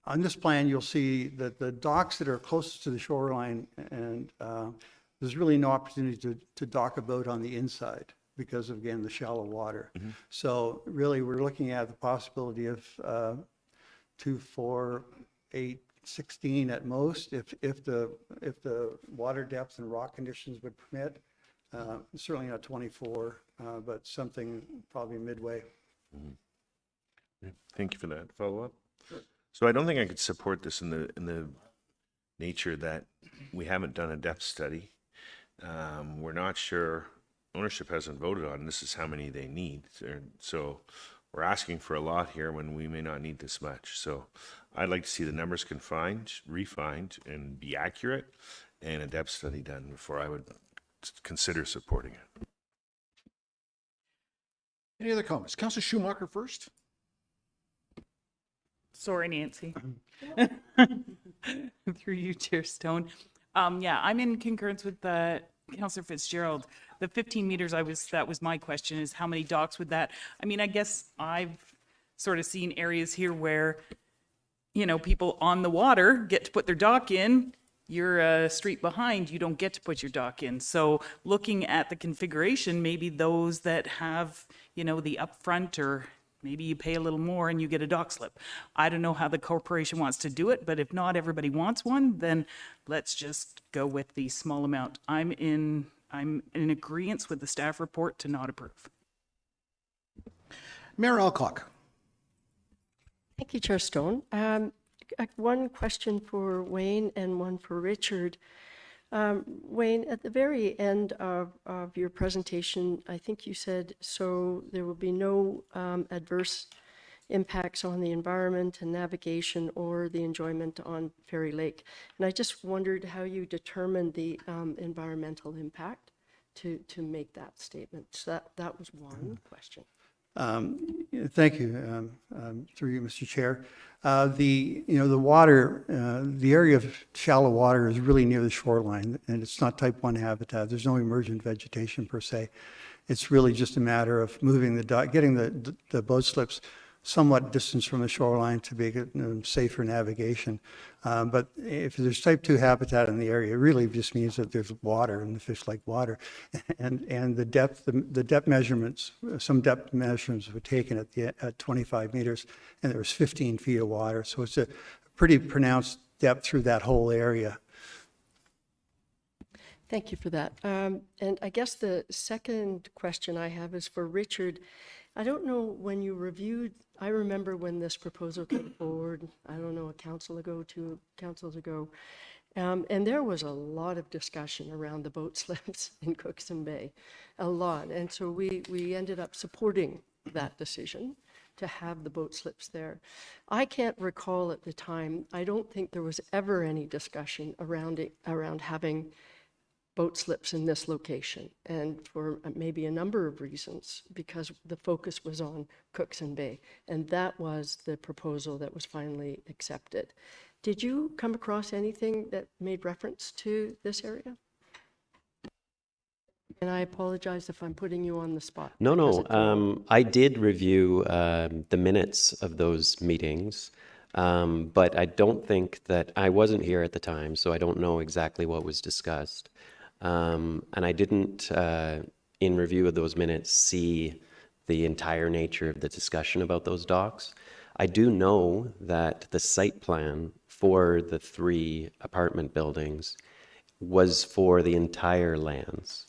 On this plan, you'll see that the docks that are closest to the shoreline, and there's really no opportunity to dock a boat on the inside because of, again, the shallow water. Mm-hmm. So really, we're looking at the possibility of 2, 4, 8, 16 at most, if the water depth and rock conditions would permit. Certainly not 24, but something probably midway. Mm-hmm. Thank you for that follow-up. So I don't think I could support this in the nature that we haven't done a depth study. We're not sure, ownership hasn't voted on this is how many they need. So we're asking for a lot here when we may not need this much. So I'd like to see the numbers refined, and be accurate, and a depth study done before I would consider supporting it. Any other comments? Councillor Schumacher first. Sorry, Nancy. Through you, Chair Stone. Yeah, I'm in concurrence with Councillor Fitzgerald. The 15 meters, that was my question, is how many docks would that, I mean, I guess I've sort of seen areas here where, you know, people on the water get to put their dock in. You're a street behind, you don't get to put your dock in. So looking at the configuration, maybe those that have, you know, the upfront, or maybe you pay a little more and you get a dock slip. I don't know how the corporation wants to do it, but if not everybody wants one, then let's just go with the small amount. I'm in agreement with the staff report to not approve. Mayor Alcock. Thank you, Chair Stone. One question for Wayne and one for Richard. Wayne, at the very end of your presentation, I think you said, so there will be no adverse impacts on the environment and navigation or the enjoyment on Fairy Lake. And I just wondered how you determined the environmental impact to make that statement. So that was one question. Thank you, through you, Mr. Chair. The water, the area of shallow water is really near the shoreline, and it's not type 1 habitat. There's no emergent vegetation per se. It's really just a matter of moving getting the boat slips somewhat distance from the shoreline to make it safe for navigation. But if there's type 2 habitat in the area, it really just means that there's water and the fish like water. And the depth measurements, some depth measurements were taken at 25 meters, and there was 15 feet of water. So it's a pretty pronounced depth through that whole area. Thank you for that. And I guess the second question I have is for Richard. I don't know when you reviewed, I remember when this proposal came forward, I don't know, a council ago, 2 councils ago, and there was a lot of discussion around the boat slips in Cookson Bay, a lot. And so we ended up supporting that decision to have the boat slips there. I can't recall at the time, I don't think there was ever any discussion around having boat slips in this location, and for maybe a number of reasons, because the focus was on Cookson Bay, and that was the proposal that was finally accepted. Did you come across anything that made reference to this area? And I apologize if I'm putting you on the spot. No. I did review the minutes of those meetings, but I don't think that, I wasn't here at the time, so I don't know exactly what was discussed. And I didn't, in review of those minutes, see the entire nature of the discussion about those docks. I do know that the site plan for the 3 apartment buildings was for the entire lands,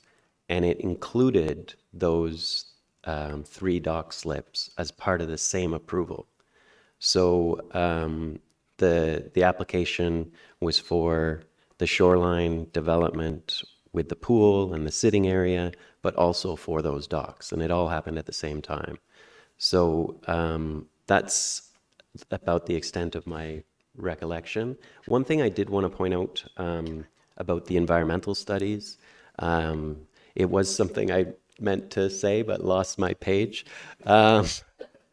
and it included those 3 dock slips as part of the same approval. So the application was for the shoreline development with the pool and the sitting area, but also for those docks, and it all happened at the same time. So that's about the extent of my recollection. One thing I did want to point out about the environmental studies, it was something I meant to say but lost my page. I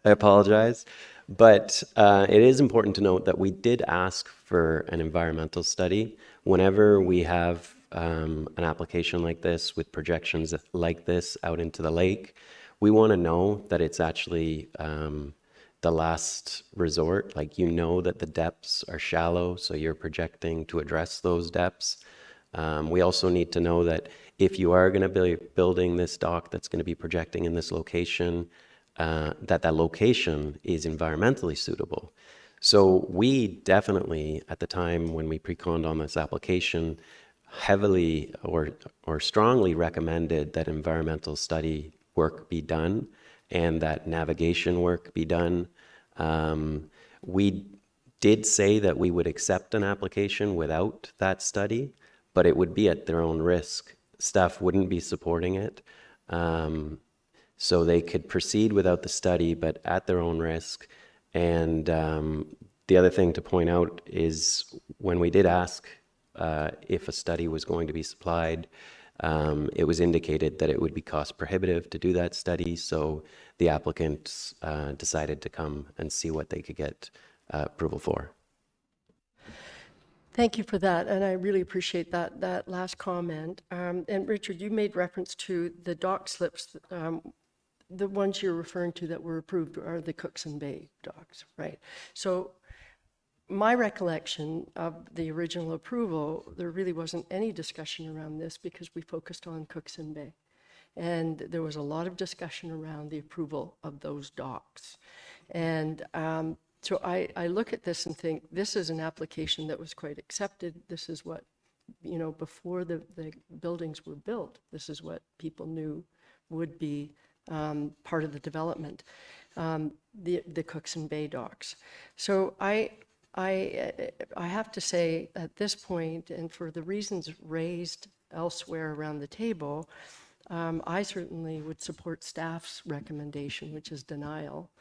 apologize. But it is important to note that we did ask for an environmental study. Whenever we have an application like this with projections like this out into the lake, we want to know that it's actually the last resort. Like, you know that the depths are shallow, so you're projecting to address those depths. We also need to know that if you are going to be building this dock that's going to be projecting in this location, that location is environmentally suitable. So we definitely, at the time when we pre-conned on this application, heavily or strongly recommended that environmental study work be done and that navigation work be done. We did say that we would accept an application without that study, but it would be at their own risk. Staff wouldn't be supporting it. so they could proceed without the study, but at their own risk. And the other thing to point out is when we did ask if a study was going to be supplied, it was indicated that it would be cost prohibitive to do that study, so the applicants decided to come and see what they could get approval for. Thank you for that, and I really appreciate that last comment. And Richard, you made reference to the dock slips. The ones you're referring to that were approved are the Cookson Bay docks, right? So my recollection of the original approval, there really wasn't any discussion around this because we focused on Cookson Bay. And there was a lot of discussion around the approval of those docks. And so I look at this and think, this is an application that was quite accepted. This is what, you know, before the buildings were built, this is what people knew would be part of the development, the Cookson Bay docks. So I have to say at this point, and for the reasons raised elsewhere around the table, I certainly would support staff's recommendation, which is denial,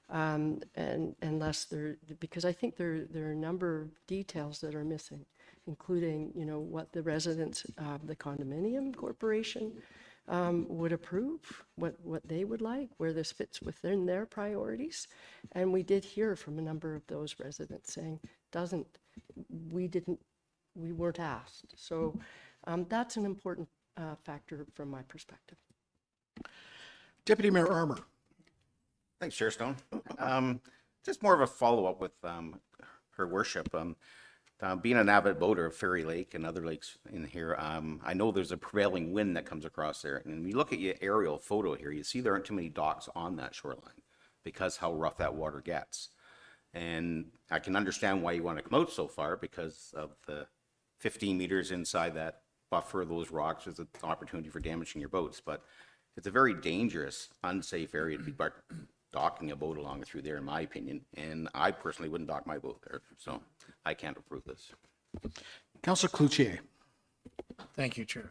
and unless because I think there are a number of details that are missing, including, you know, what the residents of the condominium corporation would approve, what they would like, where this fits within their priorities. And we did hear from a number of those residents saying, we weren't asked. So that's an important factor from my perspective. Deputy Mayor Armour. Thanks, Chair Stone. Just more of a follow-up with her worship. Being an avid boater of Fairy Lake and other lakes in here, I know there's a prevailing wind that comes across there. And when you look at your aerial photo here, you see there aren't too many docks on that shoreline because how rough that water gets. And I can understand why you want to come out so far because of the 15 meters inside that buffer of those rocks is an opportunity for damaging your boats. But it's a very dangerous, unsafe area to be docking a boat along through there, in my opinion. And I personally wouldn't dock my boat there. So I can't approve this. Councillor Cloutier. Thank you, Chair.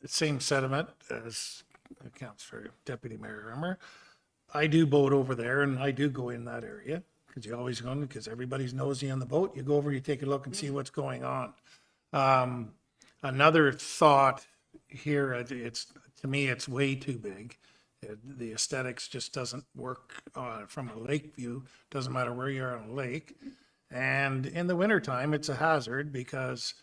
Same sentiment as accounts for Deputy Mayor Armour. I do boat over there and I do go in that area because you always go in because everybody's nosy on the boat. You go over, you take a look and see what's going on. Another thought here, to me, it's way too big. The aesthetics just doesn't work from a lake view. Doesn't matter where you are on a lake. And in the wintertime, it's a hazard because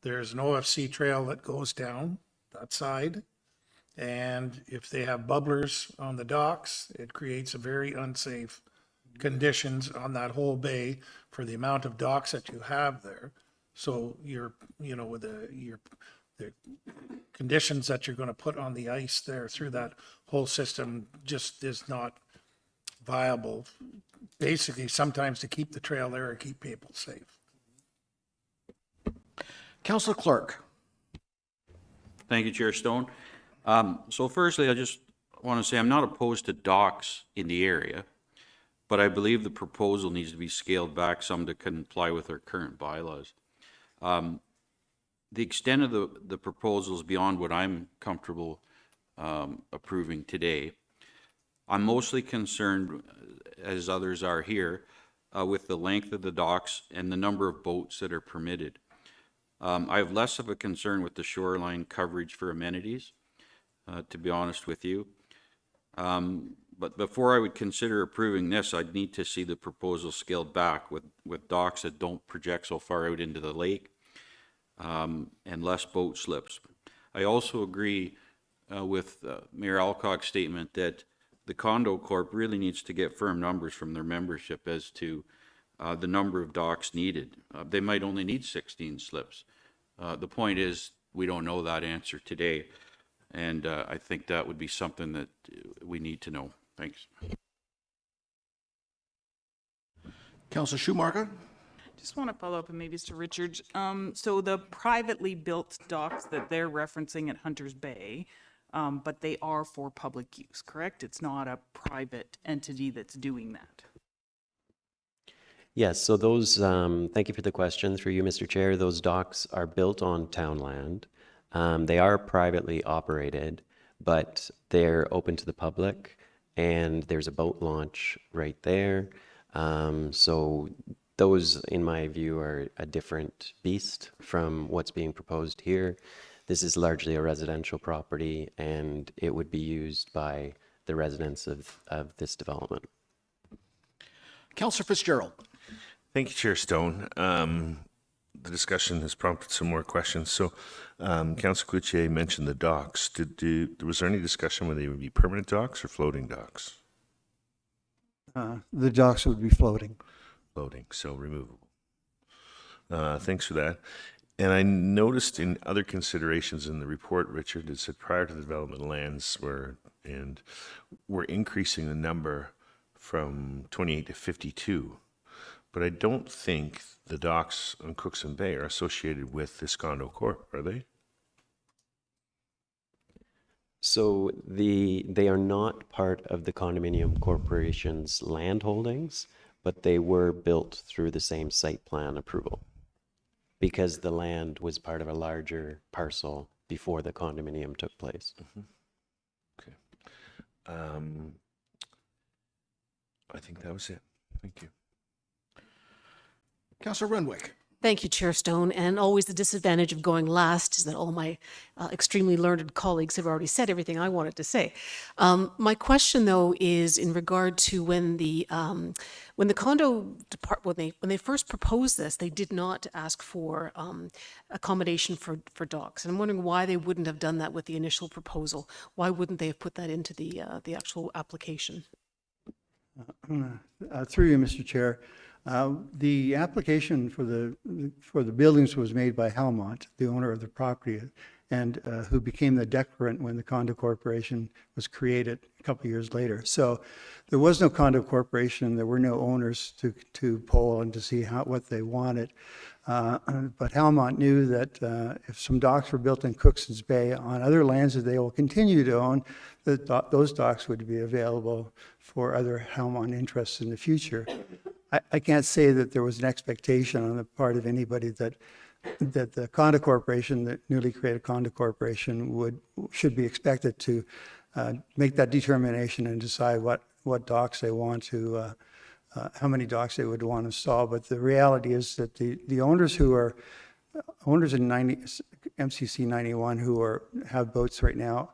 there's an OFC trail that goes down that side. And if they have bubblers on the docks, it creates a very unsafe conditions on that whole bay for the amount of docks that you have there. So with the conditions that you're going to put on the ice there through that whole system just is not viable. Basically, sometimes to keep the trail there or keep people safe. Councillor Clark. Thank you, Chair Stone. So firstly, I just want to say I'm not opposed to docks in the area, but I believe the proposal needs to be scaled back some to comply with our current bylaws. The extent of the proposal is beyond what I'm comfortable approving today. I'm mostly concerned, as others are here, with the length of the docks and the number of boats that are permitted. I have less of a concern with the shoreline coverage for amenities, to be honest with you. But before I would consider approving this, I'd need to see the proposal scaled back with docks that don't project so far out into the lake, and less boat slips. I also agree with Mayor Alcock's statement that the Condo Corp really needs to get firm numbers from their membership as to the number of docks needed. They might only need 16 slips. The point is, we don't know that answer today, and I think that would be something that we need to know. Thanks. Councillor Schumacher. Just want to follow up, and maybe it's to Richard. So the privately built docks that they're referencing at Hunters Bay, but they are for public use, correct? It's not a private entity that's doing that. Yes, so those, thank you for the question through you, Mr. Chair. Those docks are built on town land. They are privately operated, but they're open to the public, and there's a boat launch right there. So those, in my view, are a different beast from what's being proposed here. This is largely a residential property, and it would be used by the residents of this development. Councillor Fitzgerald. Thank you, Chair Stone. The discussion has prompted some more questions. So, Councillor Cloutier mentioned the docks. Was there any discussion whether they would be permanent docks or floating docks? The docks would be floating. Floating, so removable. Thanks for that. And I noticed in other considerations in the report, Richard, it said prior to the development lands we're increasing the number from 28 to 52. But I don't think the docks on Cookson Bay are associated with this condo corp, are they? So they are not part of the condominium corporation's land holdings, but they were built through the same site plan approval because the land was part of a larger parcel before the condominium took place. Okay. I think that was it. Thank you. Councillor Renwick. Thank you, Chair Stone. And always the disadvantage of going last is that all my extremely learned colleagues have already said everything I wanted to say. My question, though, is in regard to when the condo department, when they first proposed this, they did not ask for accommodation for docks. And I'm wondering why they wouldn't have done that with the initial proposal. Why wouldn't they have put that into the actual application? Through you, Mr. Chair. The application for the buildings was made by Halmont, the owner of the property, and who became the declarant when the condo corporation was created a couple of years later. So there was no condo corporation. There were no owners to poll and to see what they wanted. But Halmont knew that if some docks were built in Cookson's Bay on other lands that they will continue to own, that those docks would be available for other Halmont interests in the future. I can't say that there was an expectation on the part of anybody that the condo corporation, the newly created condo corporation, should be expected to make that determination and decide what docks they want to, how many docks they would want to install. But the reality is that the owners who are owners in MCC 91 who have boats right now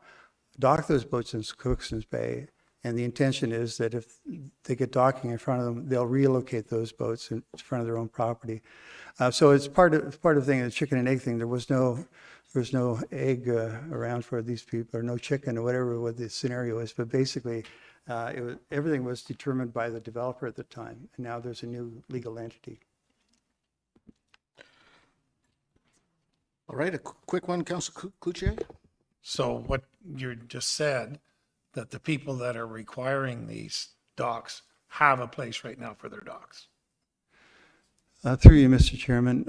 dock those boats in Cookson's Bay. And the intention is that if they get docking in front of them, they'll relocate those boats in front of their own property. So it's part of the thing, the chicken and egg thing. There was no egg around for these people, or no chicken, or whatever what the scenario is. But basically, everything was determined by the developer at the time, and now there's a new legal entity. All right, a quick one, Councillor Cloutier. So what you just said, that the people that are requiring these docks have a place right now for their docks. Through you, Mr. Chairman,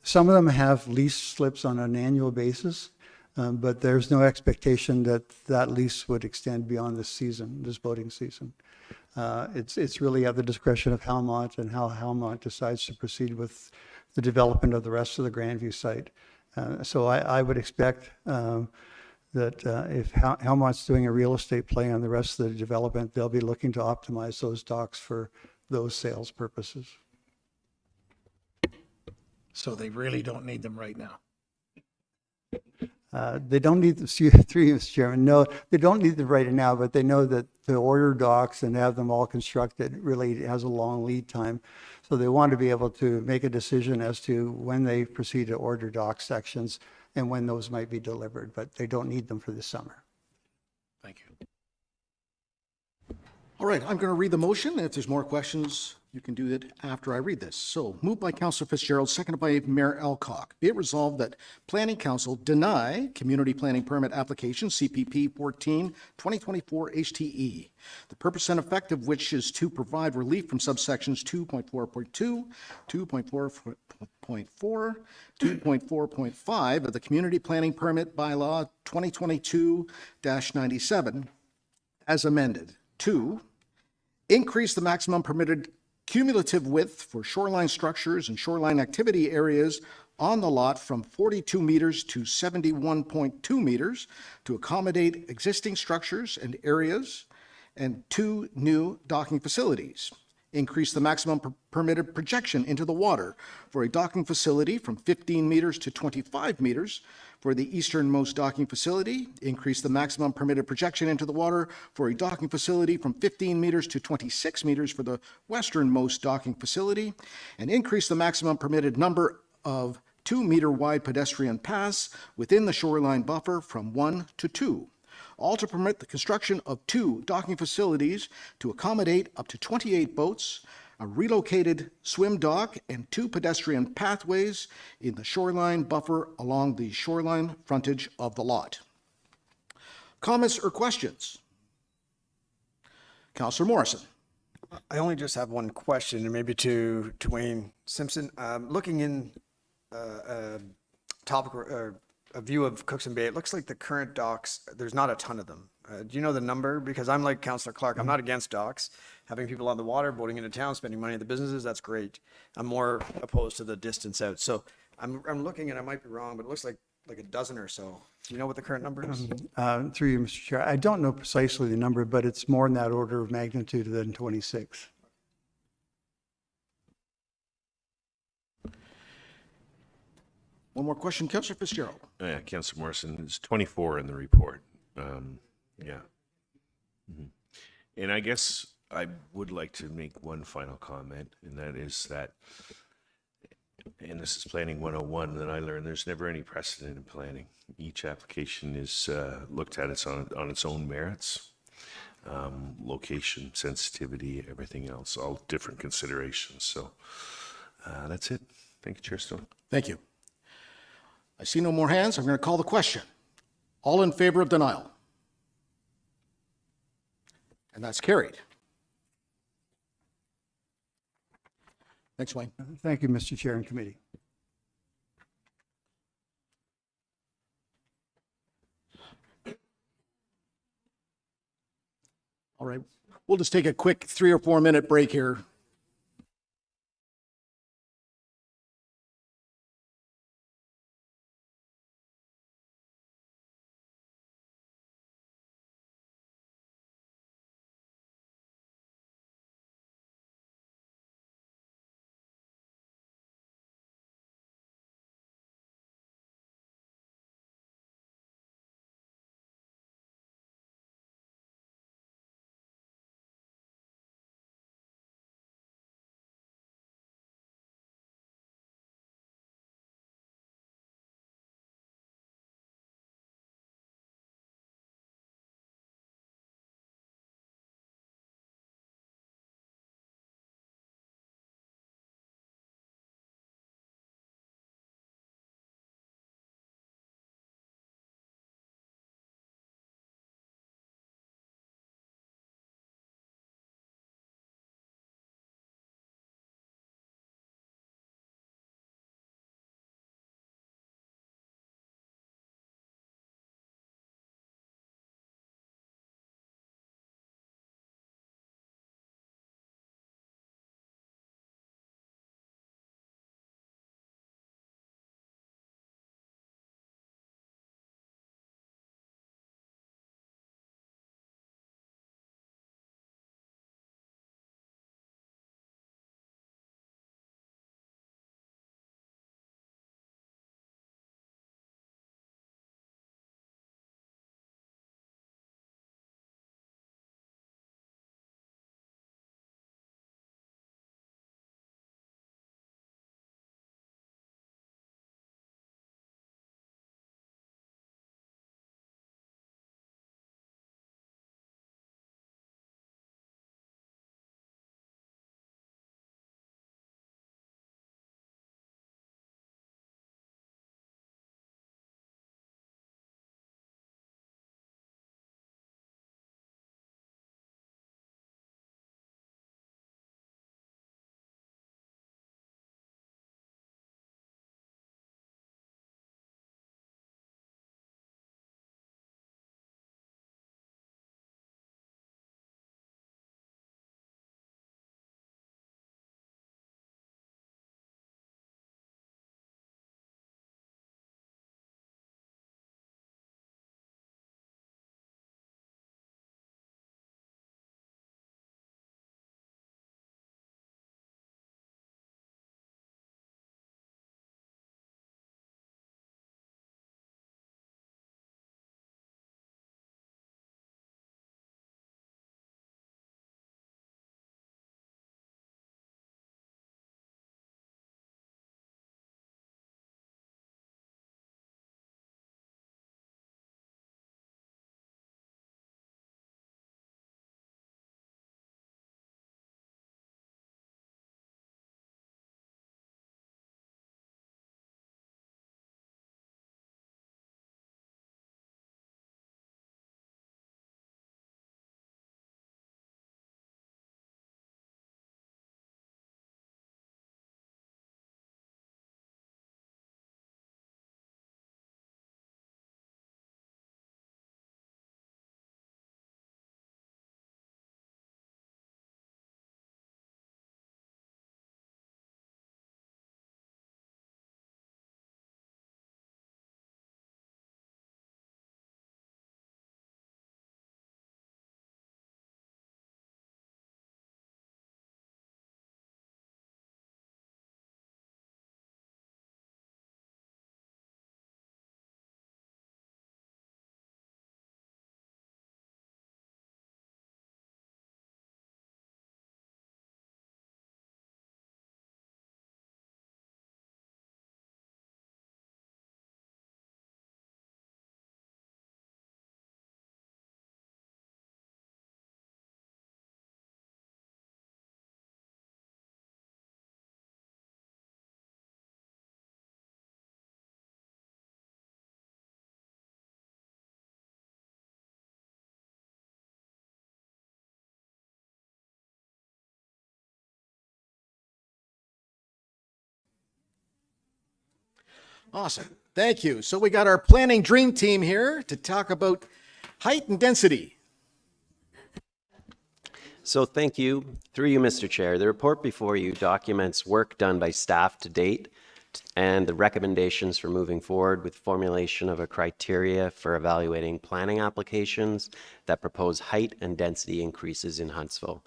some of them have lease slips on an annual basis, but there's no expectation that lease would extend beyond this boating season. It's really at the discretion of Halmont and how Halmont decides to proceed with the development of the rest of the Grandview site. So I would expect that if Halmont's doing a real estate play on the rest of the development, they'll be looking to optimize those docks for those sales purposes. So they really don't need them right now. They don't need the through you, Mr. Chairman. No, they don't need them right now, but they know that to order docks and have them all constructed really has a long lead time. So they want to be able to make a decision as to when they proceed to order dock sections and when those might be delivered, but they don't need them for the summer. Thank you. All right, I'm going to read the motion. If there's more questions, you can do that after I read this. So, moved by Councillor Fitzgerald, seconded by Mayor Alcock. Be it resolved that Planning Council deny Community Planning Permit Application CPP 14-2024 HTE. The purpose and effect of which is to provide relief from subsections 2.4.2, 2.4.4, 2.4.5 of the Community Planning Permit Bylaw 2022-97 as amended. 2, increase the maximum permitted cumulative width for shoreline structures and shoreline activity areas on the lot from 42 meters to 71.2 meters to accommodate existing structures and areas, and 2 new docking facilities. Increase the maximum permitted projection into the water for a docking facility from 15 meters to 25 meters for the easternmost docking facility. Increase the maximum permitted projection into the water for a docking facility from 15 meters to 26 meters for the westernmost docking facility. And increase the maximum permitted number of 2-meter wide pedestrian paths within the shoreline buffer from 1 to 2. All to permit the construction of 2 docking facilities to accommodate up to 28 boats, a relocated swim dock, and 2 pedestrian pathways in the shoreline buffer along the shoreline frontage of the lot. Comments or questions? Councillor Morrison. I only just have one question, and maybe to Wayne Simpson. Looking in a view of Cookson Bay, it looks like the current docks, there's not a ton of them. Do you know the number? Because I'm like Councillor Clark, I'm not against docks. Having people on the water, boating into town, spending money at the businesses, that's great. I'm more opposed to the distance out. So I'm looking, and I might be wrong, but it looks like a dozen or so. Do you know what the current number is? Through you, Mr. Chair, I don't know precisely the number, but it's more in that order of magnitude than 26. One more question, Councillor Fitzgerald. Yeah, Councillor Morrison, it's 24 in the report. Yeah. And I guess I would like to make one final comment, and that is that, and this is Planning 101, that I learned there's never any precedent in planning. Each application is looked at on its own merits, location, sensitivity, everything else, all different considerations. So that's it. Thank you, Chair Stone. Thank you. I see no more hands. I'm going to call the question. All in favor of denial? And that's carried. Thanks, Wayne. Thank you, Mr. Chair and committee. All right. We'll just take a quick 3 or 4 minute break here. Awesome. Thank you. So we got our planning dream team here to talk about height and density. So thank you. Through you, Mr. Chair, the report before you documents work done by staff to date and the recommendations for moving forward with formulation of a criteria for evaluating planning applications that propose height and density increases in Huntsville.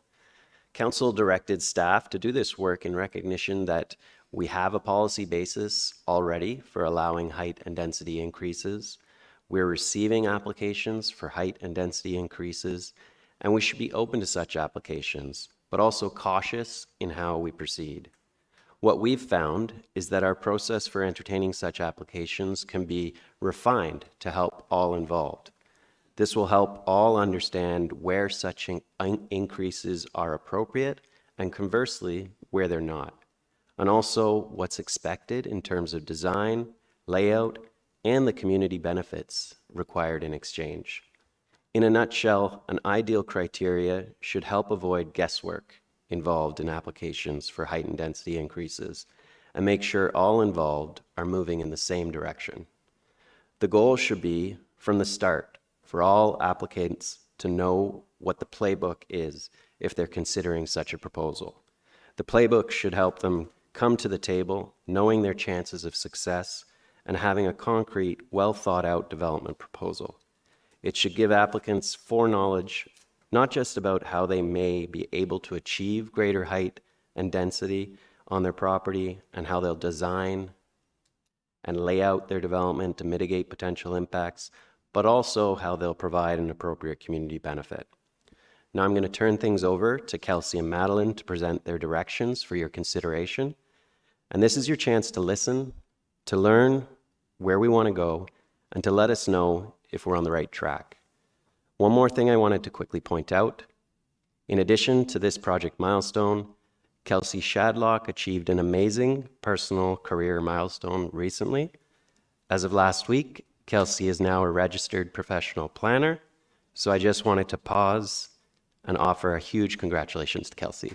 Council directed staff to do this work in recognition that we have a policy basis already for allowing height and density increases. We're receiving applications for height and density increases, and we should be open to such applications, but also cautious in how we proceed. What we've found is that our process for entertaining such applications can be refined to help all involved. This will help all understand where such increases are appropriate and conversely, where they're not, and also what's expected in terms of design, layout, and the community benefits required in exchange. In a nutshell, an ideal criteria should help avoid guesswork involved in applications for height and density increases and make sure all involved are moving in the same direction. The goal should be, from the start, for all applicants to know what the playbook is if they're considering such a proposal. The playbook should help them come to the table knowing their chances of success and having a concrete, well-thought-out development proposal. It should give applicants foreknowledge, not just about how they may be able to achieve greater height and density on their property and how they'll design and lay out their development to mitigate potential impacts, but also how they'll provide an appropriate community benefit. Now I'm going to turn things over to Kelsey and Madeline to present their directions for your consideration. And this is your chance to listen, to learn where we want to go, and to let us know if we're on the right track. One more thing I wanted to quickly point out. In addition to this project milestone, Kelsey Shadlock achieved an amazing personal career milestone recently. As of last week, Kelsey is now a registered professional planner, so I just wanted to pause and offer a huge congratulations to Kelsey.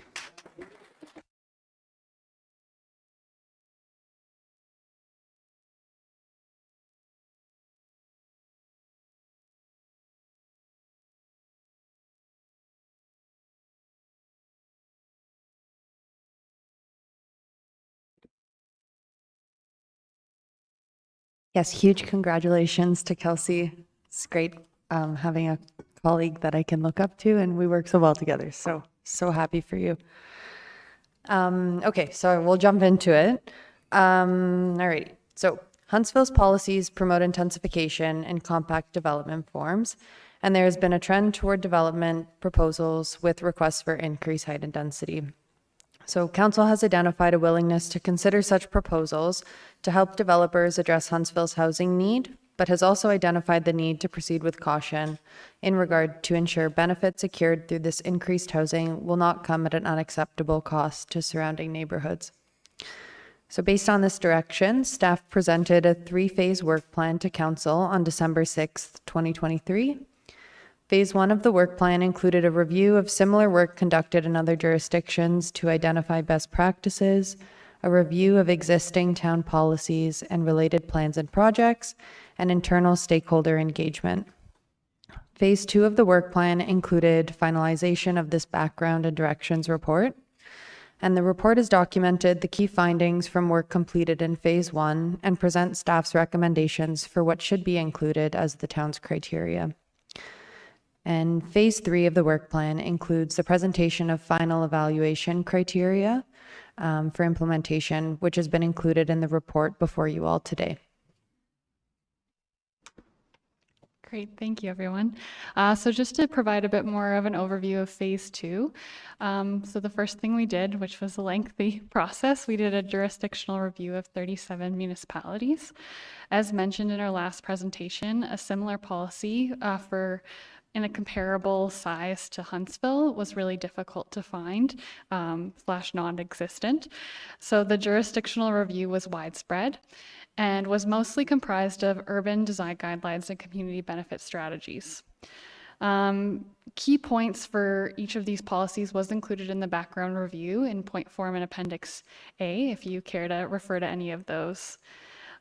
Yes, huge congratulations to Kelsey. It's great having a colleague that I can look up to, and we work so well together. So happy for you. Okay, so we'll jump into it. All right. So Huntsville's policies promote intensification and compact development forms, and there has been a trend toward development proposals with requests for increased height and density. So Council has identified a willingness to consider such proposals to help developers address Huntsville's housing need, but has also identified the need to proceed with caution in regard to ensure benefits secured through this increased housing will not come at an unacceptable cost to surrounding neighborhoods. So based on this direction, staff presented a 3-phase work plan to Council on December 6th, 2023. Phase 1 of the work plan included a review of similar work conducted in other jurisdictions to identify best practices, a review of existing town policies and related plans and projects, and internal stakeholder engagement. Phase 2 of the work plan included finalization of this background and directions report, and the report has documented the key findings from work completed in Phase 1 and presents staff's recommendations for what should be included as the town's criteria. And Phase 3 of the work plan includes the presentation of final evaluation criteria for implementation, which has been included in the report before you all today. Great, thank you, everyone. So just to provide a bit more of an overview of Phase 2. So the first thing we did, which was a lengthy process, we did a jurisdictional review of 37 municipalities. As mentioned in our last presentation, a similar policy in a comparable size to Huntsville was really difficult to find / non-existent. So the jurisdictional review was widespread and was mostly comprised of urban design guidelines and community benefit strategies. Key points for each of these policies was included in the background review in point form in Appendix A, if you care to refer to any of those.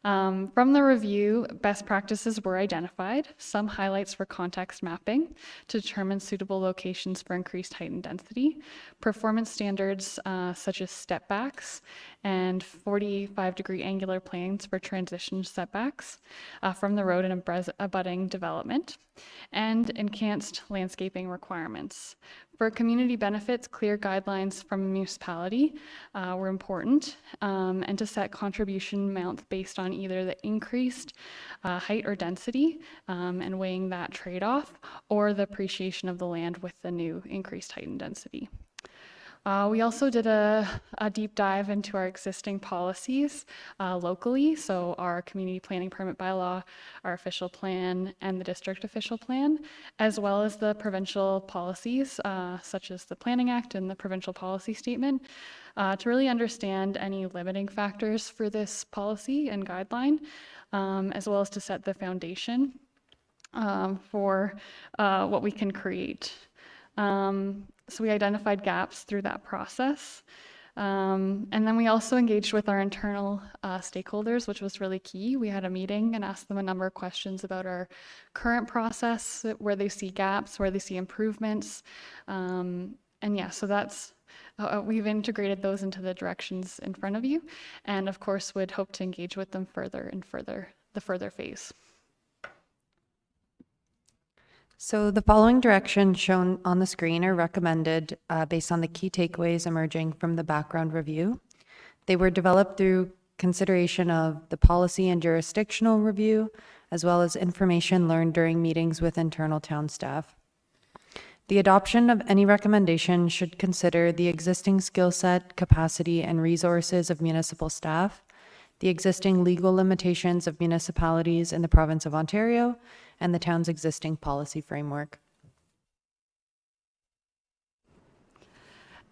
From the review, best practices were identified, some highlights for context mapping to determine suitable locations for increased height and density, performance standards such as step backs, and 45-degree angular planes for transition setbacks from the road and abutting development, and enhanced landscaping requirements. For community benefits, clear guidelines from a municipality were important, and to set contribution amounts based on either the increased height or density and weighing that trade-off, or the appreciation of the land with the new increased height and density. We also did a deep dive into our existing policies locally, so our community planning permit bylaw, our official plan, and the district official plan, as well as the provincial policies, such as the Planning Act and the provincial policy statement, to really understand any limiting factors for this policy and guideline, as well as to set the foundation for what we can create. So we identified gaps through that process. And then we also engaged with our internal stakeholders, which was really key. We had a meeting and asked them a number of questions about our current process, where they see gaps, where they see improvements. And yeah, so that's, we've integrated those into the directions in front of you. And of course, would hope to engage with them further and the further phase. So the following directions shown on the screen are recommended based on the key takeaways emerging from the background review. They were developed through consideration of the policy and jurisdictional review, as well as information learned during meetings with internal town staff. The adoption of any recommendation should consider the existing skill set, capacity, and resources of municipal staff, the existing legal limitations of municipalities in the province of Ontario, and the town's existing policy framework.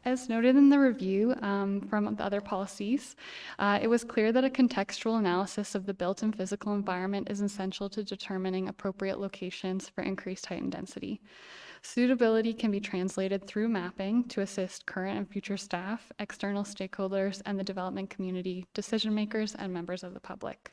As noted in the review from the other policies, it was clear that a contextual analysis of the built and physical environment is essential to determining appropriate locations for increased height and density. Suitability can be translated through mapping to assist current and future staff, external stakeholders, and the development community, decision makers, and members of the public.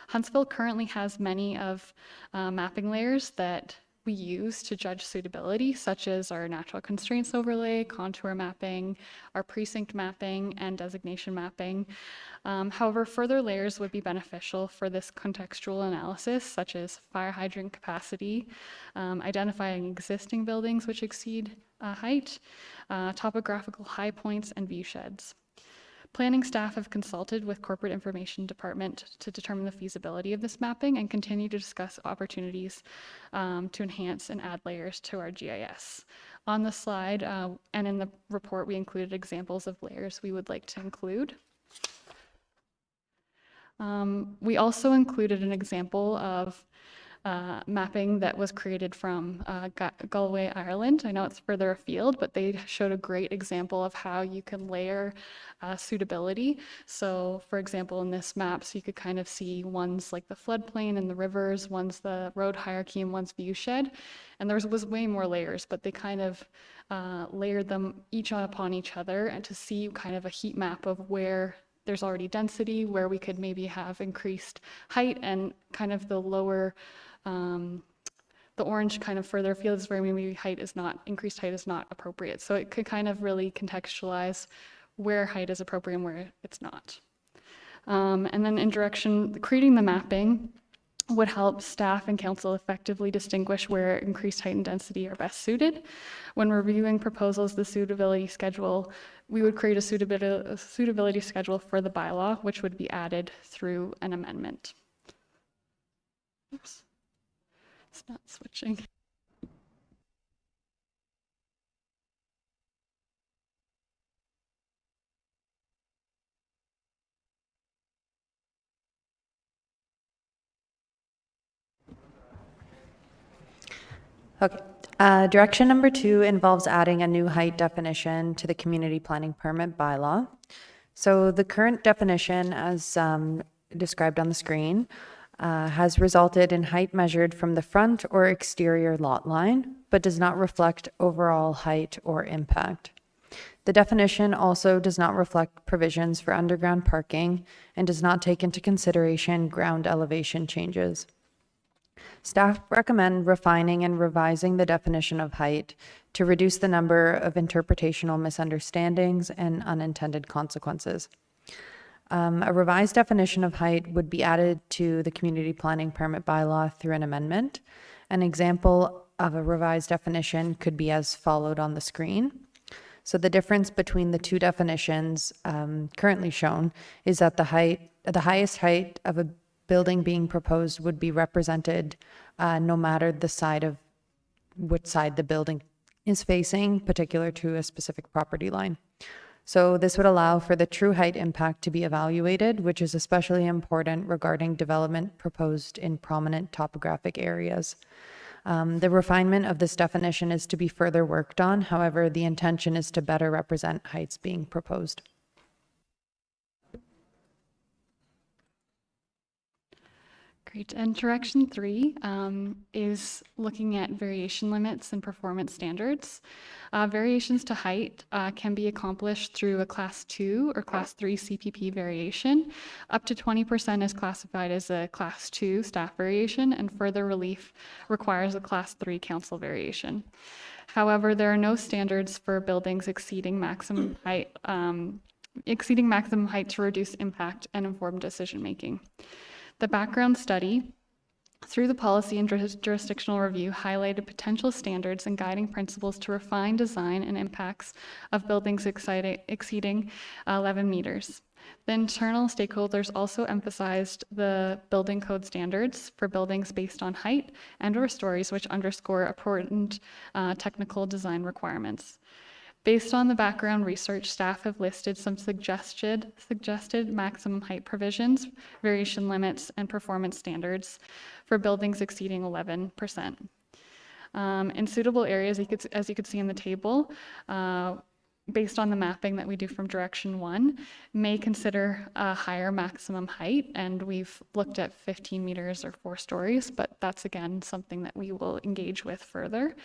Huntsville currently has many of mapping layers that we use to judge suitability, such as our natural constraints overlay, contour mapping, our precinct mapping, and designation mapping. However, further layers would be beneficial for this contextual analysis, such as fire hydrant capacity, identifying existing buildings which exceed height, topographical high points, and view sheds. Planning staff have consulted with Corporate Information Department to determine the feasibility of this mapping and continue to discuss opportunities to enhance and add layers to our GIS. On the slide and in the report, we included examples of layers we would like to include. We also included an example of mapping that was created from Galway, Ireland. I know it's further afield, but they showed a great example of how you can layer suitability. So for example, in this map, so you could kind of see one's like the floodplain and the rivers, one's the road hierarchy, and one's view shed. And there was way more layers, but they kind of layered them each upon each other, and to see kind of a heat map of where there's already density, where we could maybe have increased height, and kind of the lower the orange kind of further afield is where maybe increased height is not appropriate. So it could kind of really contextualize where height is appropriate and where it's not. And then in creating the mapping would help staff and council effectively distinguish where increased height and density are best suited. When reviewing proposals, the suitability schedule, we would create a suitability schedule for the bylaw, which would be added through an amendment. Oops. It's not switching. Okay. Direction number 2 involves adding a new height definition to the community planning permit bylaw. So the current definition, as described on the screen, has resulted in height measured from the front or exterior lot line, but does not reflect overall height or impact. The definition also does not reflect provisions for underground parking and does not take into consideration ground elevation changes. Staff recommend refining and revising the definition of height to reduce the number of interpretational misunderstandings and unintended consequences. A revised definition of height would be added to the community planning permit bylaw through an amendment. An example of a revised definition could be as followed on the screen. So the difference between the two definitions currently shown is that the highest height of a building being proposed would be represented no matter the side of which side the building is facing, particular to a specific property line. So this would allow for the true height impact to be evaluated, which is especially important regarding development proposed in prominent topographic areas. The refinement of this definition is to be further worked on. However, the intention is to better represent heights being proposed. Great. And direction 3 is looking at variation limits and performance standards. Variations to height can be accomplished through a Class 2 or Class 3 CPP variation. Up to 20% is classified as a Class 2 staff variation, and further relief requires a Class 3 council variation. However, there are no standards for buildings exceeding maximum height to reduce impact and inform decision making. The background study, through the policy and jurisdictional review, highlighted potential standards and guiding principles to refine design and impacts of buildings exceeding 11 meters. The internal stakeholders also emphasized the building code standards for buildings based on height and/or stories, which underscore important technical design requirements. Based on the background research, staff have listed some suggested maximum height provisions, variation limits, and performance standards for buildings exceeding 11%. In suitable areas, as you could see in the table, based on the mapping that we do from direction 1, may consider a higher maximum height, and we've looked at 15 meters or 4 stories, but that's again something that we will engage with further.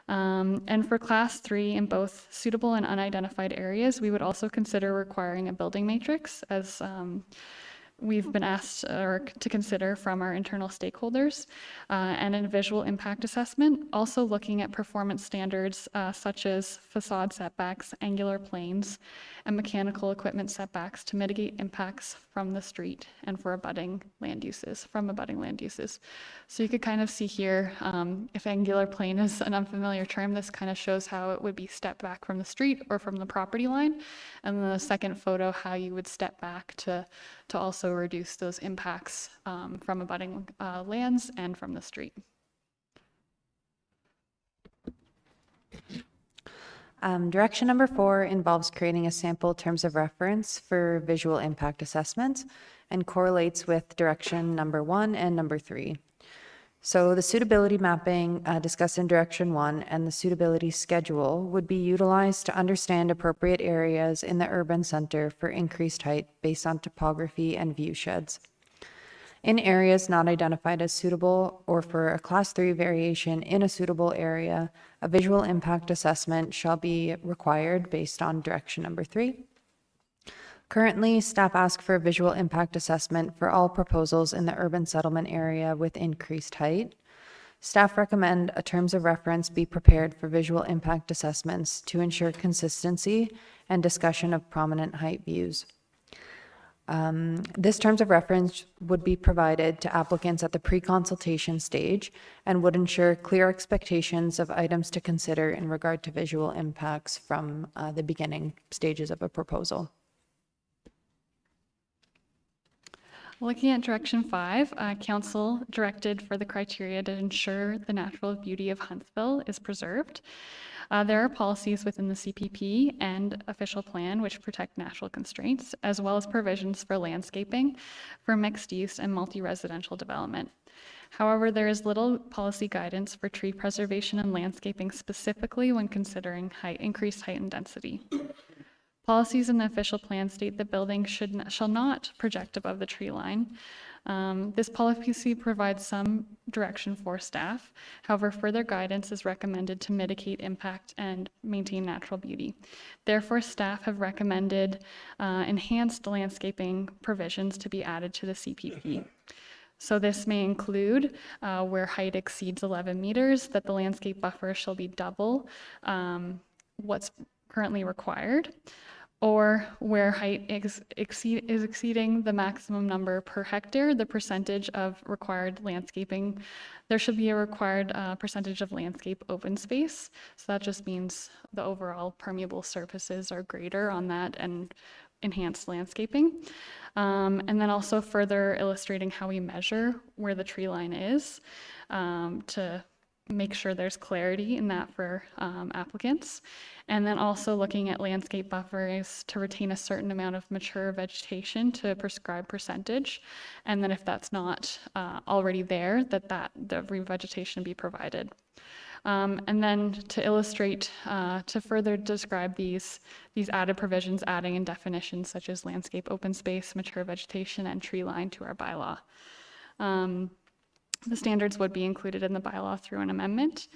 And for Class 3 in both suitable and unidentified areas, we would also consider requiring a building matrix, as we've been asked to consider from our internal stakeholders, and a visual impact assessment, also looking at performance standards such as facade setbacks, angular planes, and mechanical equipment setbacks to mitigate impacts from the street and for abutting land uses. So you could kind of see here, if angular plane is an unfamiliar term, this kind of shows how it would be stepped back from the street or from the property line. And then the second photo, how you would step back to also reduce those impacts from abutting lands and from the street. Direction number 4 involves creating a sample terms of reference for visual impact assessments and correlates with direction number 1 and number 3. So the suitability mapping discussed in direction 1 and the suitability schedule would be utilized to understand appropriate areas in the urban center for increased height based on topography and view sheds. In areas not identified as suitable or for a Class 3 variation in a suitable area, a visual impact assessment shall be required based on direction number 3. Currently, staff ask for a visual impact assessment for all proposals in the urban settlement area with increased height. Staff recommend a terms of reference be prepared for visual impact assessments to ensure consistency and discussion of prominent height views. This terms of reference would be provided to applicants at the pre-consultation stage and would ensure clear expectations of items to consider in regard to visual impacts from the beginning stages of a proposal. Looking at direction 5, council directed for the criteria to ensure the natural beauty of Huntsville is preserved. There are policies within the CPP and official plan which protect natural constraints, as well as provisions for landscaping, for mixed use and multi-residential development. However, there is little policy guidance for tree preservation and landscaping specifically when considering increased height and density. Policies in the official plan state that buildings shall not project above the tree line. This policy provides some direction for staff. However, further guidance is recommended to mitigate impact and maintain natural beauty. Therefore, staff have recommended enhanced landscaping provisions to be added to the CPP. So this may include where height exceeds 11 meters, that the landscape buffer shall be double what's currently required, or where height is exceeding the maximum number per hectare, the percentage of required landscaping, there should be a required percentage of landscape open space. So that just means the overall permeable surfaces are greater on that and enhanced landscaping. And then also further illustrating how we measure where the tree line is to make sure there's clarity in that for applicants. And then also looking at landscape buffers to retain a certain amount of mature vegetation to prescribed percentage. And then if that's not already there, the revegetation be provided. And then to illustrate, to further describe these added provisions, adding in definitions such as landscape open space, mature vegetation, and tree line to our bylaw. The standards would be included in the bylaw through an amendment.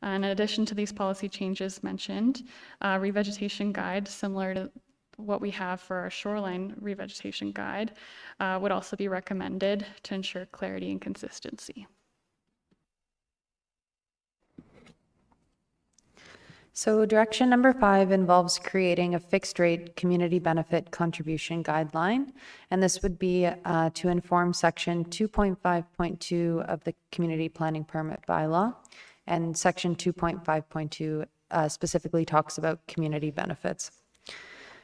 In addition to these policy changes mentioned, revegetation guide, similar to what we have for our shoreline revegetation guide, would also be recommended to ensure clarity and consistency. So direction number 5 involves creating a fixed rate community benefit contribution guideline. And this would be to inform section 2.5.2 of the community planning permit bylaw. And section 2.5.2 specifically talks about community benefits.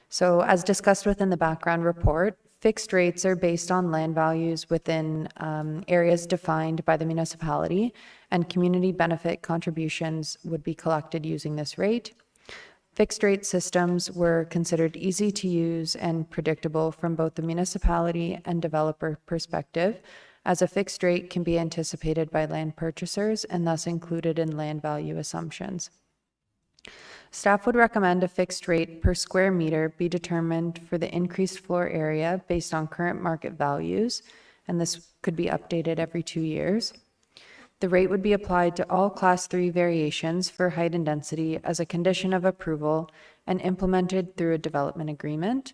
So as discussed within the background report, fixed rates are based on land values within areas defined by the municipality, and community benefit contributions would be collected using this rate. Fixed rate systems were considered easy to use and predictable from both the municipality and developer perspective, as a fixed rate can be anticipated by land purchasers and thus included in land value assumptions. Staff would recommend a fixed rate per square meter be determined for the increased floor area based on current market values, and this could be updated every 2 years. The rate would be applied to all Class 3 variations for height and density as a condition of approval and implemented through a development agreement.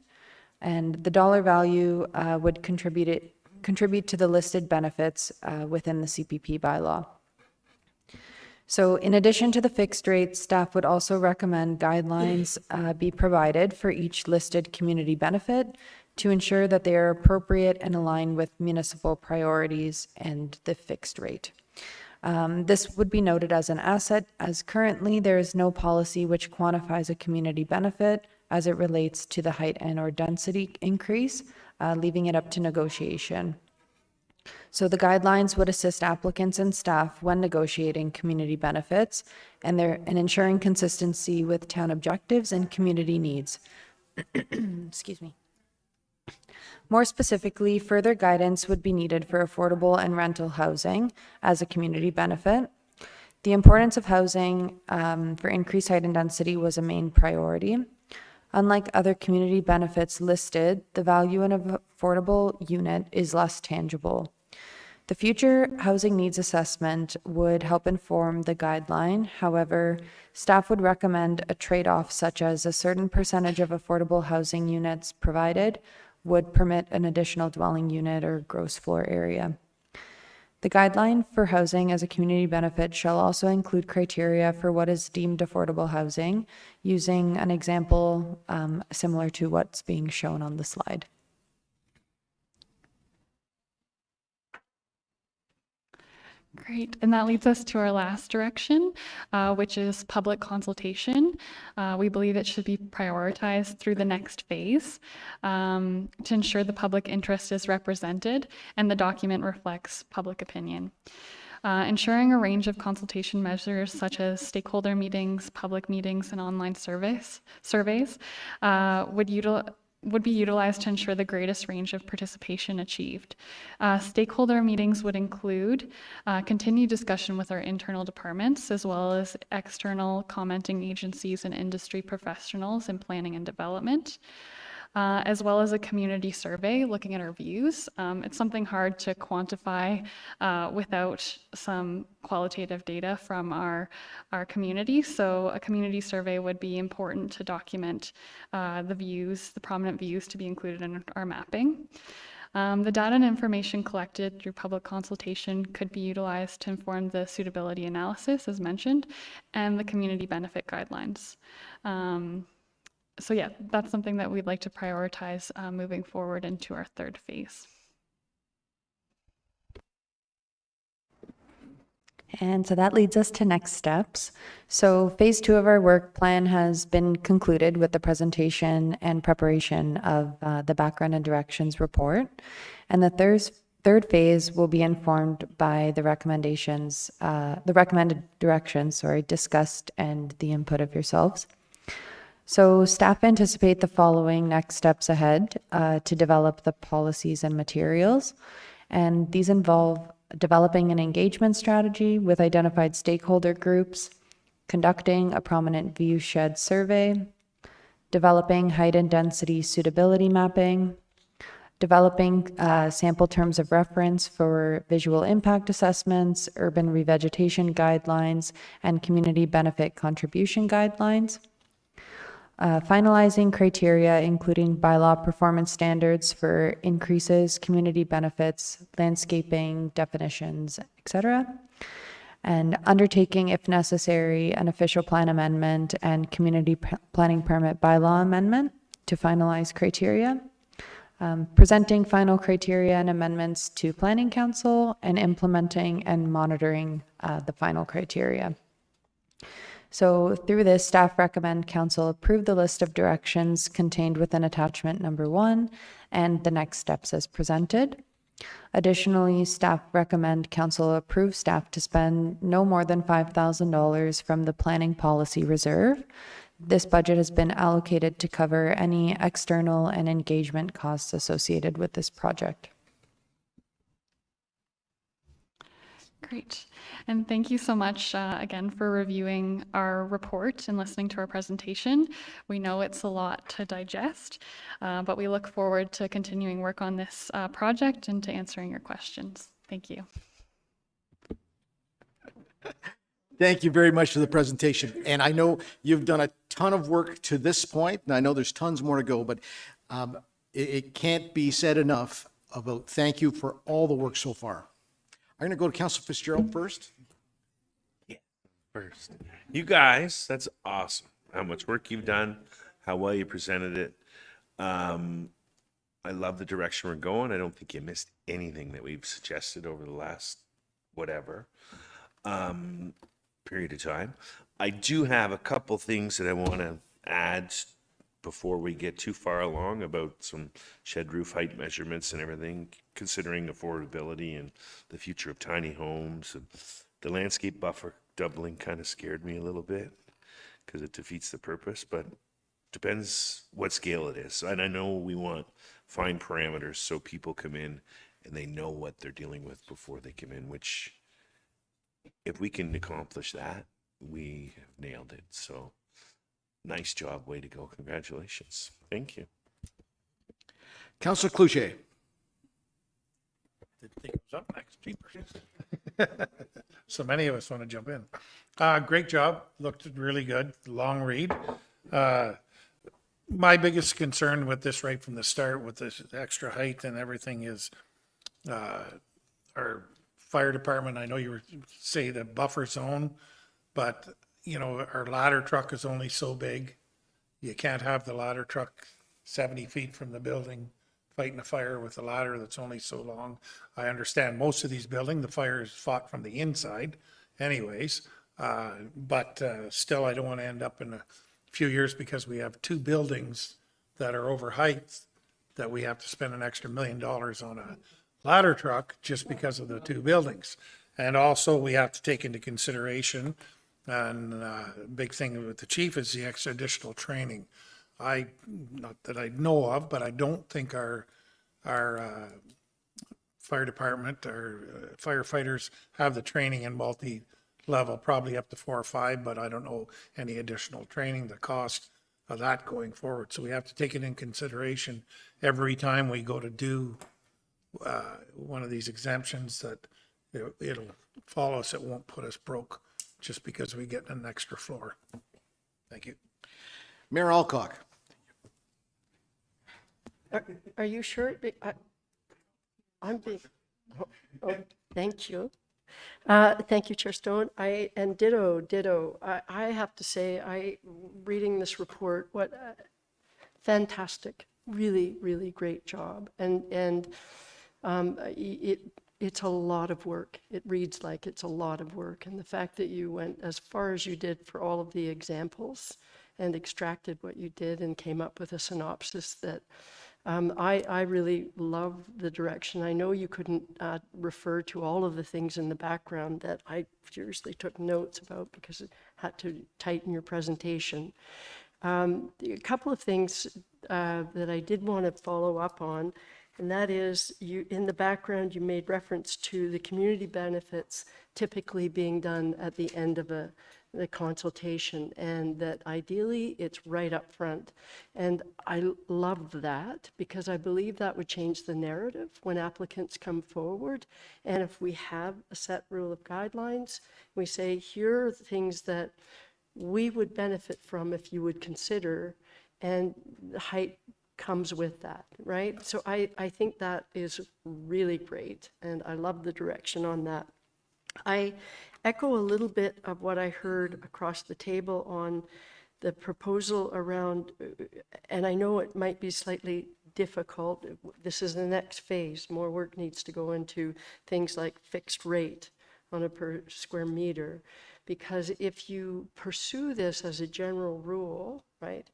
And the dollar value would contribute to the listed benefits within the CPP bylaw. So in addition to the fixed rate, staff would also recommend guidelines be provided for each listed community benefit to ensure that they are appropriate and aligned with municipal priorities and the fixed rate. This would be noted as an asset, as currently there is no policy which quantifies a community benefit as it relates to the height and or density increase, leaving it up to negotiation. So the guidelines would assist applicants and staff when negotiating community benefits and ensuring consistency with town objectives and community needs. Excuse me. More specifically, further guidance would be needed for affordable and rental housing as a community benefit. The importance of housing for increased height and density was a main priority. Unlike other community benefits listed, the value in an affordable unit is less tangible. The future housing needs assessment would help inform the guideline. However, staff would recommend a trade-off such as a certain percentage of affordable housing units provided would permit an additional dwelling unit or gross floor area. The guideline for housing as a community benefit shall also include criteria for what is deemed affordable housing, using an example similar to what's being shown on the slide. Great, and that leads us to our last direction, which is public consultation. We believe it should be prioritized through the next phase to ensure the public interest is represented and the document reflects public opinion. Ensuring a range of consultation measures such as stakeholder meetings, public meetings, and online surveys would be utilized to ensure the greatest range of participation achieved. Stakeholder meetings would include continued discussion with our internal departments, as well as external commenting agencies and industry professionals in planning and development. as well as a community survey looking at our views. It's something hard to quantify without some qualitative data from our community. So a community survey would be important to document the views, the prominent views to be included in our mapping. The data and information collected through public consultation could be utilized to inform the suitability analysis, as mentioned, and the community benefit guidelines. So yeah, that's something that we'd like to prioritize moving forward into our third phase. And so that leads us to next steps. So phase 2 of our work plan has been concluded with the presentation and preparation of the background and directions report. And the third phase will be informed by the recommendations, the recommended directions, discussed and the input of yourselves. So staff anticipate the following next steps ahead to develop the policies and materials. And these involve developing an engagement strategy with identified stakeholder groups, conducting a prominent view shed survey, developing height and density suitability mapping, developing sample terms of reference for visual impact assessments, urban revegetation guidelines, and community benefit contribution guidelines. Finalizing criteria, including bylaw performance standards for increases, community benefits, landscaping, definitions, etc. And undertaking, if necessary, an official plan amendment and community planning permit bylaw amendment to finalize criteria. Presenting final criteria and amendments to Planning Council and implementing and monitoring the final criteria. So through this, staff recommend Council approve the list of directions contained within attachment number 1 and the next steps as presented. Additionally, staff recommend Council approve staff to spend no more than $5,000 from the Planning Policy Reserve. This budget has been allocated to cover any external and engagement costs associated with this project. Great. And thank you so much again for reviewing our report and listening to our presentation. We know it's a lot to digest, but we look forward to continuing work on this project and to answering your questions. Thank you. Thank you very much for the presentation. And I know you've done a ton of work to this point, and I know there's tons more to go, but it can't be said enough about thank you for all the work so far. I'm going to go to Councilor Fitzgerald first. First. You guys, that's awesome. How much work you've done, how well you presented it. I love the direction we're going. I don't think you missed anything that we've suggested over the last whatever period of time. I do have a couple things that I want to add before we get too far along about some shed roof height measurements and everything, considering affordability and the future of tiny homes. And the landscape buffer doubling kind of scared me a little bit because it defeats the purpose, but depends what scale it is. And I know we want fine parameters so people come in and they know what they're dealing with before they come in, which if we can accomplish that, we have nailed it. So nice job. Way to go. Congratulations. Thank you. Councilor Cloutier. Didn't think it was up next. Jeepers. So many of us want to jump in. Great job. Looked really good. Long read. My biggest concern with this right from the start with this extra height and everything is our fire department. I know you were say the buffer zone, but you know, our ladder truck is only so big. You can't have the ladder truck 70 feet from the building fighting a fire with a ladder that's only so long. I understand most of these buildings, the fire is fought from the inside anyways. But still, I don't want to end up in a few years because we have two buildings that are over height that we have to spend an extra $1 million on a ladder truck just because of the two buildings. And also we have to take into consideration, and big thing with the chief is the extra additional training. Not that I know of, but I don't think our fire department, our firefighters have the training in multi-level, probably up to 4 or 5, but I don't know any additional training, the cost of that going forward. So we have to take it in consideration every time we go to do one of these exemptions, that it'll follow us. It won't put us broke just because we get an extra floor. Thank you. Mayor Alcock. Are you sure? I'm being, oh, thank you. Thank you, Chair Stone. And ditto. I have to say, reading this report, what fantastic, really, really great job. And it's a lot of work. It reads like it's a lot of work. And the fact that you went as far as you did for all of the examples and extracted what you did and came up with a synopsis that I really love the direction. I know you couldn't refer to all of the things in the background that I furiously took notes about because it had to tighten your presentation. A couple of things that I did want to follow up on, and that is, in the background you made reference to the community benefits typically being done at the end of the consultation, and that ideally it's right up front. And I love that because I believe that would change the narrative when applicants come forward. And if we have a set rule of guidelines, we say, here are the things that we would benefit from if you would consider, and the height comes with that, right? So I think that is really great, and I love the direction on that. I echo a little bit of what I heard across the table on the proposal around, and I know it might be slightly difficult. This is the next phase. More work needs to go into things like fixed rate on a per square meter, because if you pursue this as a general rule, right,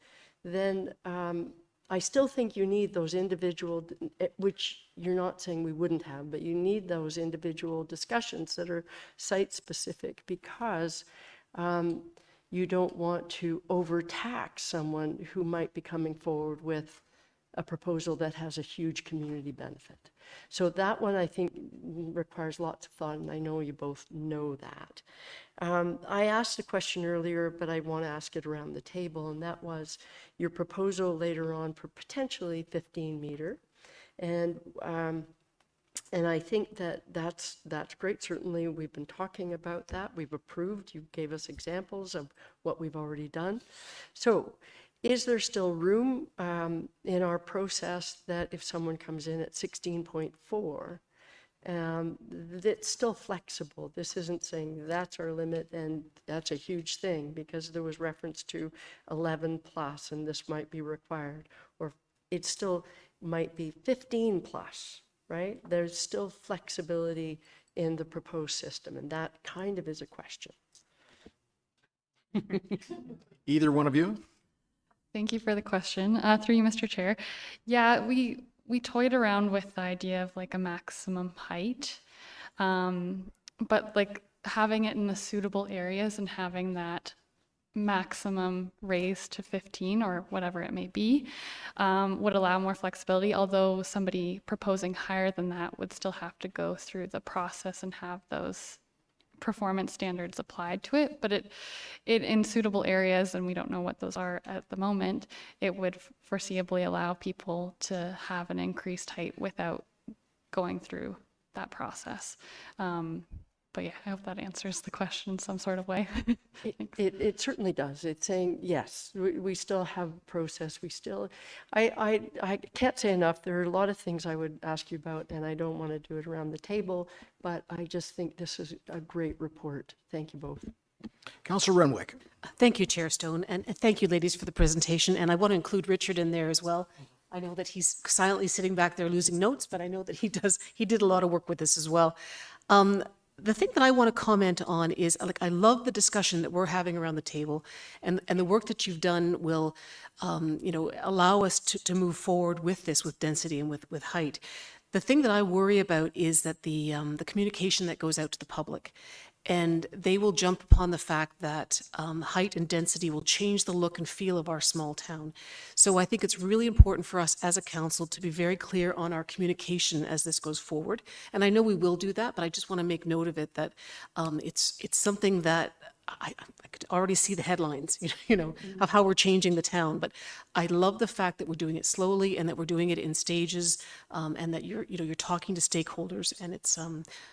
then I still think you need those individual, which you're not saying we wouldn't have, but you need those individual discussions that are site specific, because you don't want to overtax someone who might be coming forward with a proposal that has a huge community benefit. So that one I think requires lots of thought, and I know you both know that. I asked a question earlier, but I want to ask it around the table, and that was your proposal later on for potentially 15 meter. And I think that's great. Certainly we've been talking about that. We've approved. You gave us examples of what we've already done. So is there still room in our process that if someone comes in at 16.4, that's still flexible? This isn't saying that's our limit and that's a huge thing, because there was reference to 11 plus and this might be required, or it still might be 15 plus, right? There's still flexibility in the proposed system, and that kind of is a question. Either one of you? Thank you for the question. Through you, Mr. Chair. Yeah, we toyed around with the idea of like a maximum height, but like having it in the suitable areas and having that maximum raised to 15 or whatever it may be would allow more flexibility, although somebody proposing higher than that would still have to go through the process and have those performance standards applied to it. But it in suitable areas, and we don't know what those are at the moment, it would foreseeably allow people to have an increased height without going through that process. But yeah, I hope that answers the question in some sort of way. It certainly does. It's saying, yes, we still have a process. We still, I can't say enough. There are a lot of things I would ask you about, and I don't want to do it around the table, but I just think this is a great report. Thank you both. Councillor Renwick. Thank you, Chair Stone, and thank you, ladies, for the presentation. And I want to include Richard in there as well. I know that he's silently sitting back there losing notes, but I know that he did a lot of work with this as well. The thing that I want to comment on is, like, I love the discussion that we're having around the table, and the work that you've done will, allow us to move forward with this, with density and with height. The thing that I worry about is that the communication that goes out to the public, and they will jump upon the fact that height and density will change the look and feel of our small town. So I think it's really important for us as a council to be very clear on our communication as this goes forward. And I know we will do that, but I just want to make note of it, that it's something that I could already see the headlines, of how we're changing the town. But I love the fact that we're doing it slowly and that we're doing it in stages, and that you're talking to stakeholders. And it's,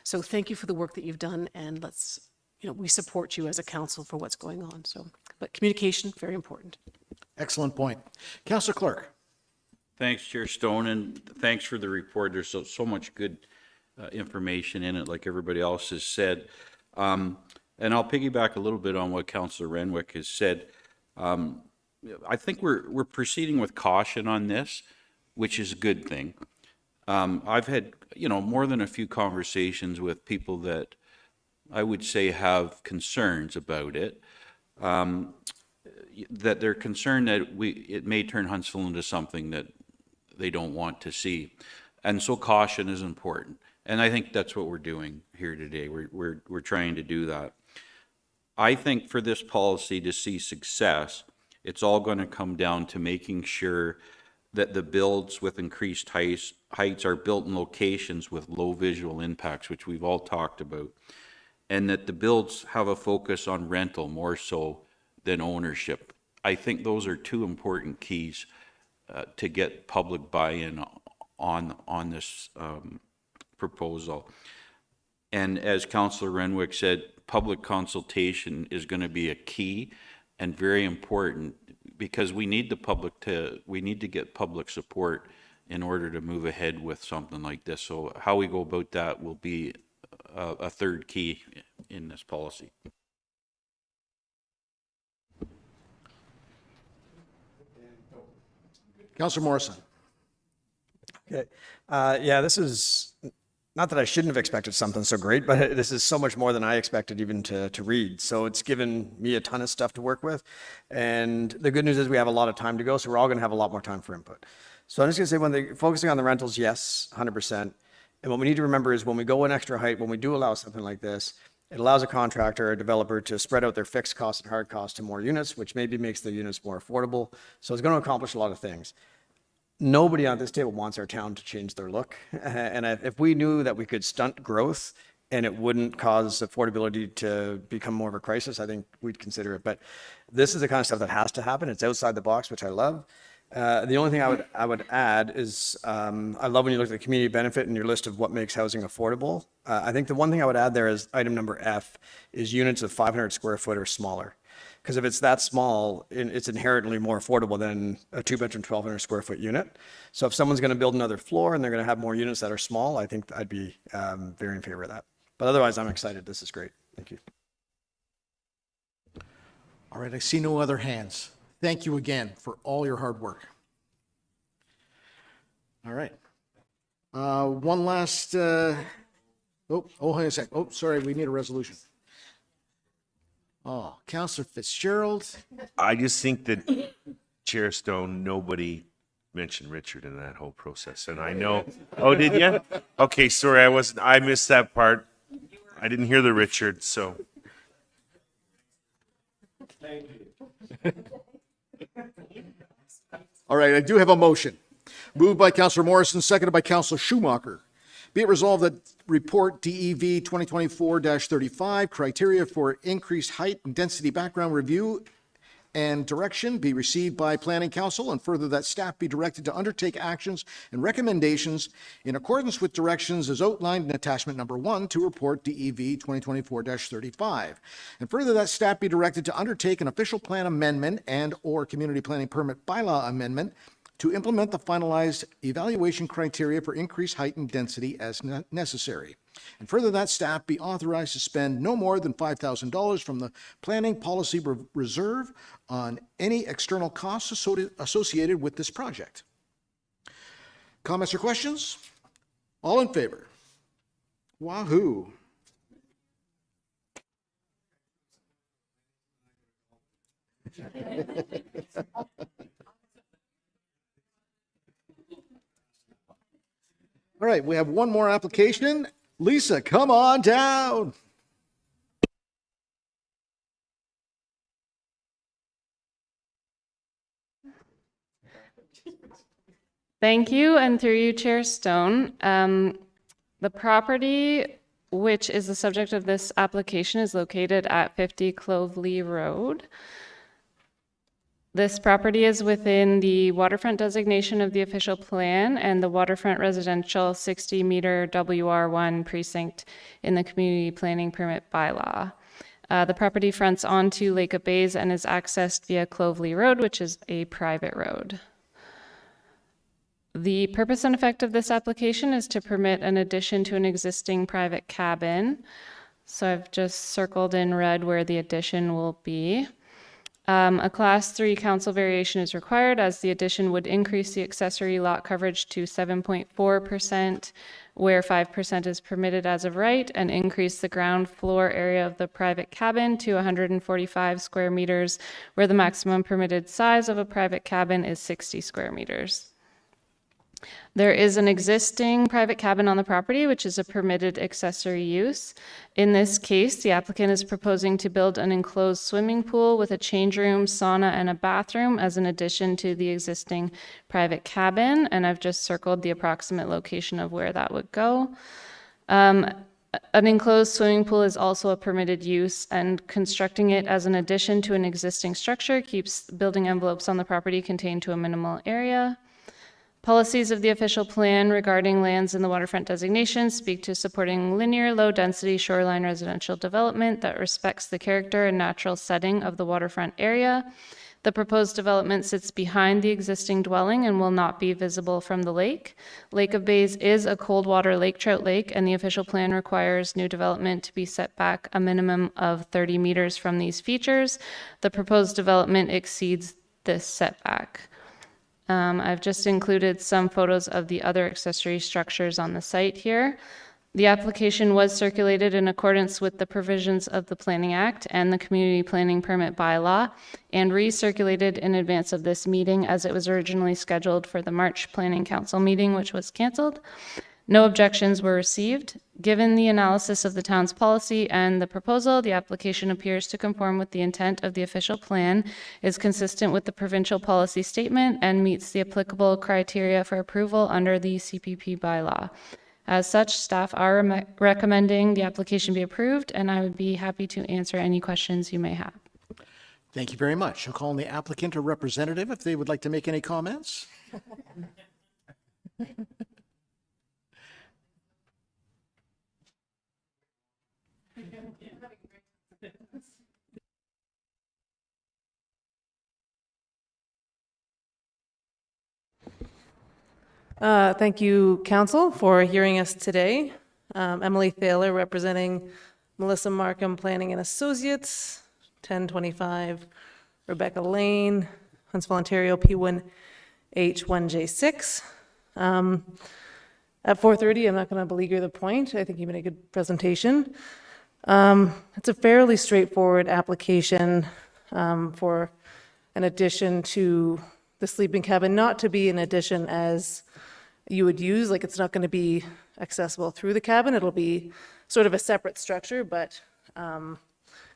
so thank you for the work that you've done, and let's, we support you as a council for what's going on. So, but communication, very important. Excellent point. Councillor Clark. Thanks, Chair Stone, and thanks for the report. There's so much good information in it, like everybody else has said. And I'll piggyback a little bit on what Councillor Renwick has said. I think we're proceeding with caution on this, which is a good thing. I've had, more than a few conversations with people that I would say have concerns about it. That they're concerned that it may turn Huntsville into something that they don't want to see. And so caution is important. And I think that's what we're doing here today. We're trying to do that. I think for this policy to see success, it's all going to come down to making sure that the builds with increased heights are built in locations with low visual impacts, which we've all talked about, and that the builds have a focus on rental more so than ownership. I think those are two important keys to get public buy-in on this proposal. And as Councillor Renwick said, public consultation is going to be a key and very important, because we need to get public support in order to move ahead with something like this. So how we go about that will be a third key in this policy. Councillor Morrison. Okay. Yeah, this is, not that I shouldn't have expected something so great, but this is so much more than I expected even to read. So it's given me a ton of stuff to work with. And the good news is we have a lot of time to go, so we're all going to have a lot more time for input. So I'm just going to say, when they're focusing on the rentals, yes, 100%. And what we need to remember is when we go an extra height, when we do allow something like this, it allows a contractor or a developer to spread out their fixed costs and hard costs to more units, which maybe makes the units more affordable. So it's going to accomplish a lot of things. Nobody on this table wants our town to change their look. And if we knew that we could stunt growth and it wouldn't cause affordability to become more of a crisis, I think we'd consider it. But this is the kind of stuff that has to happen. It's outside the box, which I love. The only thing I would add is I love when you look at the community benefit in your list of what makes housing affordable. I think the one thing I would add there is item number F is units of 500 square foot or smaller. Because if it's that small, it's inherently more affordable than a 2-bedroom, 1,200 square foot unit. So if someone's going to build another floor and they're going to have more units that are small, I think I'd be very in favor of that. But otherwise, I'm excited. This is great. Thank you. All right, I see no other hands. Thank you again for all your hard work. All right. One last, hang on a sec. Oh, sorry, we need a resolution. Oh, Councillor Fitzgerald. I just think that Chair Stone, nobody mentioned Richard in that whole process. And I know, oh, did you? Okay, sorry, I missed that part. I didn't hear the Richard, so. Thank you. All right, I do have a motion. Moved by Councillor Morrison, seconded by Councillor Schumacher. Be it resolved that report DEV 2024-35, criteria for increased height and density background review and direction be received by Planning Council, and further that staff be directed to undertake actions and recommendations in accordance with directions as outlined in attachment number 1 to report DEV 2024-35. And further that staff be directed to undertake an official plan amendment and or community planning permit bylaw amendment to implement the finalized evaluation criteria for increased height and density as necessary. And further that staff be authorized to spend no more than $5,000 from the Planning Policy Reserve on any external costs associated with this project. Comments or questions? All in favor? Wahoo! All right, we have one more application. Lisa, come on down. Thank you, and through you, Chair Stone. The property which is the subject of this application, is located at 50 Clovely Road. This property is within the waterfront designation of the official plan and the waterfront residential 60-meter WR1 precinct in the community planning permit bylaw. The property fronts onto Lake of Bays and is accessed via Clovely Road, which is a private road. The purpose and effect of this application is to permit an addition to an existing private cabin. So I've just circled in red where the addition will be. A Class 3 council variation is required as the addition would increase the accessory lot coverage to 7.4%, where 5% is permitted as of right, and increase the ground floor area of the private cabin to 145 square meters, where the maximum permitted size of a private cabin is 60 square meters. There is an existing private cabin on the property, which is a permitted accessory use. In this case, the applicant is proposing to build an enclosed swimming pool with a change room, sauna, and a bathroom as an addition to the existing private cabin, and I've just circled the approximate location of where that would go. An enclosed swimming pool is also a permitted use, and constructing it as an addition to an existing structure keeps building envelopes on the property contained to a minimal area. Policies of the official plan regarding lands in the waterfront designation speak to supporting linear, low-density shoreline residential development that respects the character and natural setting of the waterfront area. The proposed development sits behind the existing dwelling and will not be visible from the lake. Lake of Bays is a cold water lake trout lake, and the official plan requires new development to be set back a minimum of 30 meters from these features. The proposed development exceeds this setback. I've just included some photos of the other accessory structures on the site here. The application was circulated in accordance with the provisions of the Planning Act and the Community Planning Permit Bylaw, and recirculated in advance of this meeting as it was originally scheduled for the March Planning Council meeting, which was canceled. No objections were received. Given the analysis of the town's policy and the proposal, the application appears to conform with the intent of the official plan, is consistent with the provincial policy statement, and meets the applicable criteria for approval under the CPP bylaw. As such, staff are recommending the application be approved, and I would be happy to answer any questions you may have. Thank you very much. I'll call on the applicant or representative if they would like to make any comments. Thank you, Council, for hearing us today. Emily Thaler, representing Melissa Markham Planning and Associates, 1025 Rebecca Lane, Huntsville, Ontario, P1H1J6. At 4:30, I'm not going to beleaguer the point. I think you made a good presentation. It's a fairly straightforward application for an addition to the sleeping cabin, not to be an addition as you would use, like it's not going to be accessible through the cabin. It'll be sort of a separate structure, but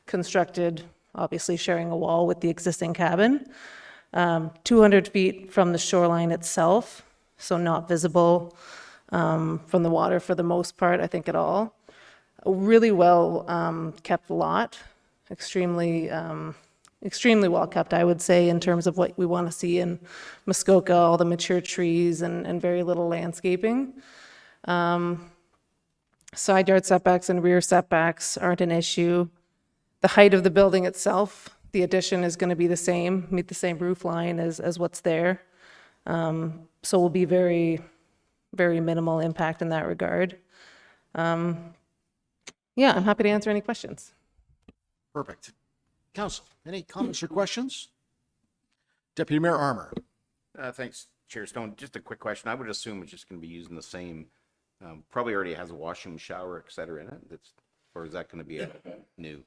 constructed, obviously sharing a wall with the existing cabin. 200 feet from the shoreline itself, so not visible from the water for the most part, I think, at all. A really well kept lot, extremely well kept, I would say, in terms of what we want to see in Muskoka, all the mature trees and very little landscaping. Side yard setbacks and rear setbacks aren't an issue. The height of the building itself, the addition is going to be the same, meet the same roof line as what's there. So will be very, very minimal impact in that regard. Yeah, I'm happy to answer any questions. Perfect. Council, any comments or questions? Deputy Mayor Armour. Thanks, Chair Stone. Just a quick question. I would assume it's just going to be using the same, probably already has a washroom, shower, et cetera in it. Or is that going to be new?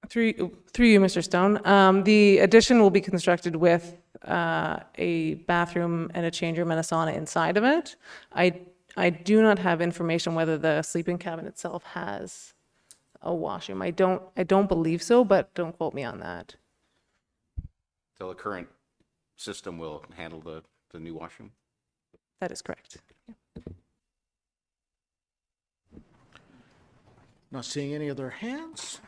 Through you, Mr. Stone. The addition will be constructed with a bathroom and a change room and a sauna inside of it. I do not have information whether the sleeping cabin itself has a washroom. I don't believe so, but don't quote me on that. So the current system will handle the new washroom? That is correct. Not seeing any other hands.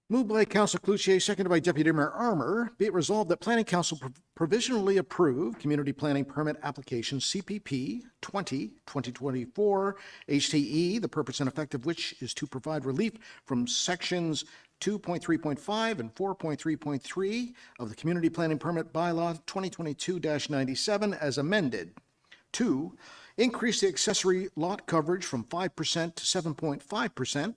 Moved by Councilor Cloutier, seconded by Deputy Mayor Armour. Be it resolved that Planning Council provisionally approve Community Planning Permit Application CPP 2024 HTE, the purpose and effect of which is to provide relief from sections 2.3.5 and 4.3.3 of the Community Planning Permit Bylaw 2022-97 as amended. 2, increase the accessory lot coverage from 5% to 7.5%.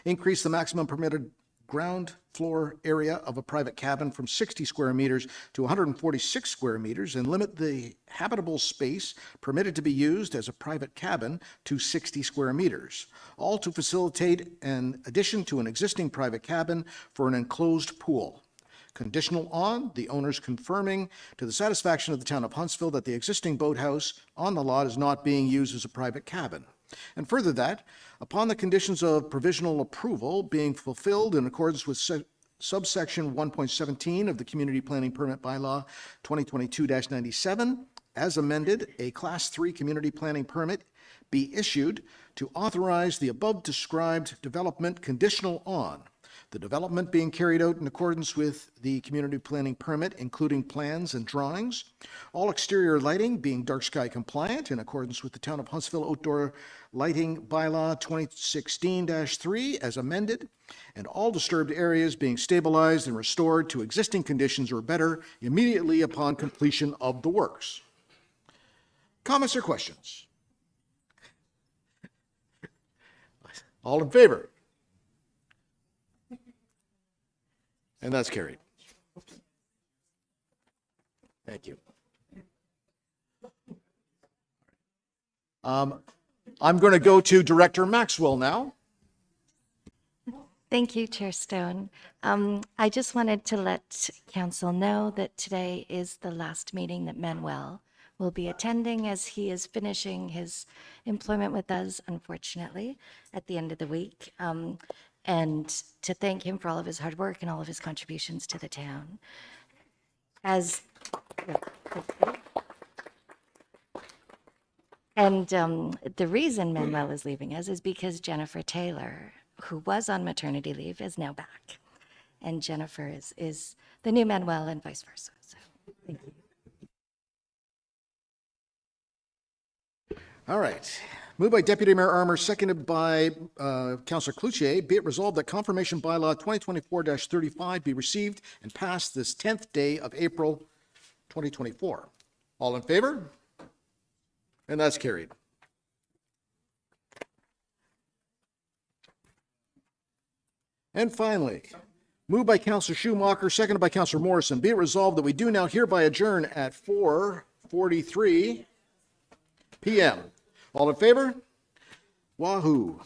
Increase the maximum permitted ground floor area of a private cabin from 60 square meters to 146 square meters and limit the habitable space permitted to be used as a private cabin to 60 square meters, all to facilitate an addition to an existing private cabin for an enclosed pool. Conditional on the owners confirming to the satisfaction of the town of Huntsville that the existing boathouse on the lot is not being used as a private cabin. And further that, upon the conditions of provisional approval being fulfilled in accordance with subsection 1.17 of the Community Planning Permit Bylaw 2022-97, as amended, a Class 3 community planning permit be issued to authorize the above described development conditional on the development being carried out in accordance with the community planning permit, including plans and drawings, all exterior lighting being dark sky compliant in accordance with the Town of Huntsville Outdoor Lighting Bylaw 2016-3 as amended, and all disturbed areas being stabilized and restored to existing conditions or better immediately upon completion of the works. Comments or questions? All in favor? And that's carried. Thank you. I'm going to go to Director Maxwell now. Thank you, Chair Stone. I just wanted to let council know that today is the last meeting that Manuel will be attending, as he is finishing his employment with us, unfortunately, at the end of the week. And to thank him for all of his hard work and all of his contributions to the town. The reason Manuel is leaving us is because Jennifer Taylor, who was on maternity leave, is now back. And Jennifer is the new Manuel and vice versa. So thank you. All right. Moved by Deputy Mayor Armour, seconded by Councillor Cloutier. Be it resolved that Confirmation Bylaw 2024-35 be received and passed this 10th day of April 2024. All in favor? And that's carried. And finally, moved by Councillor Schumacher, seconded by Councillor Morrison. Be it resolved that we do now hereby adjourn at 4:43 p.m. All in favor? Wahoo.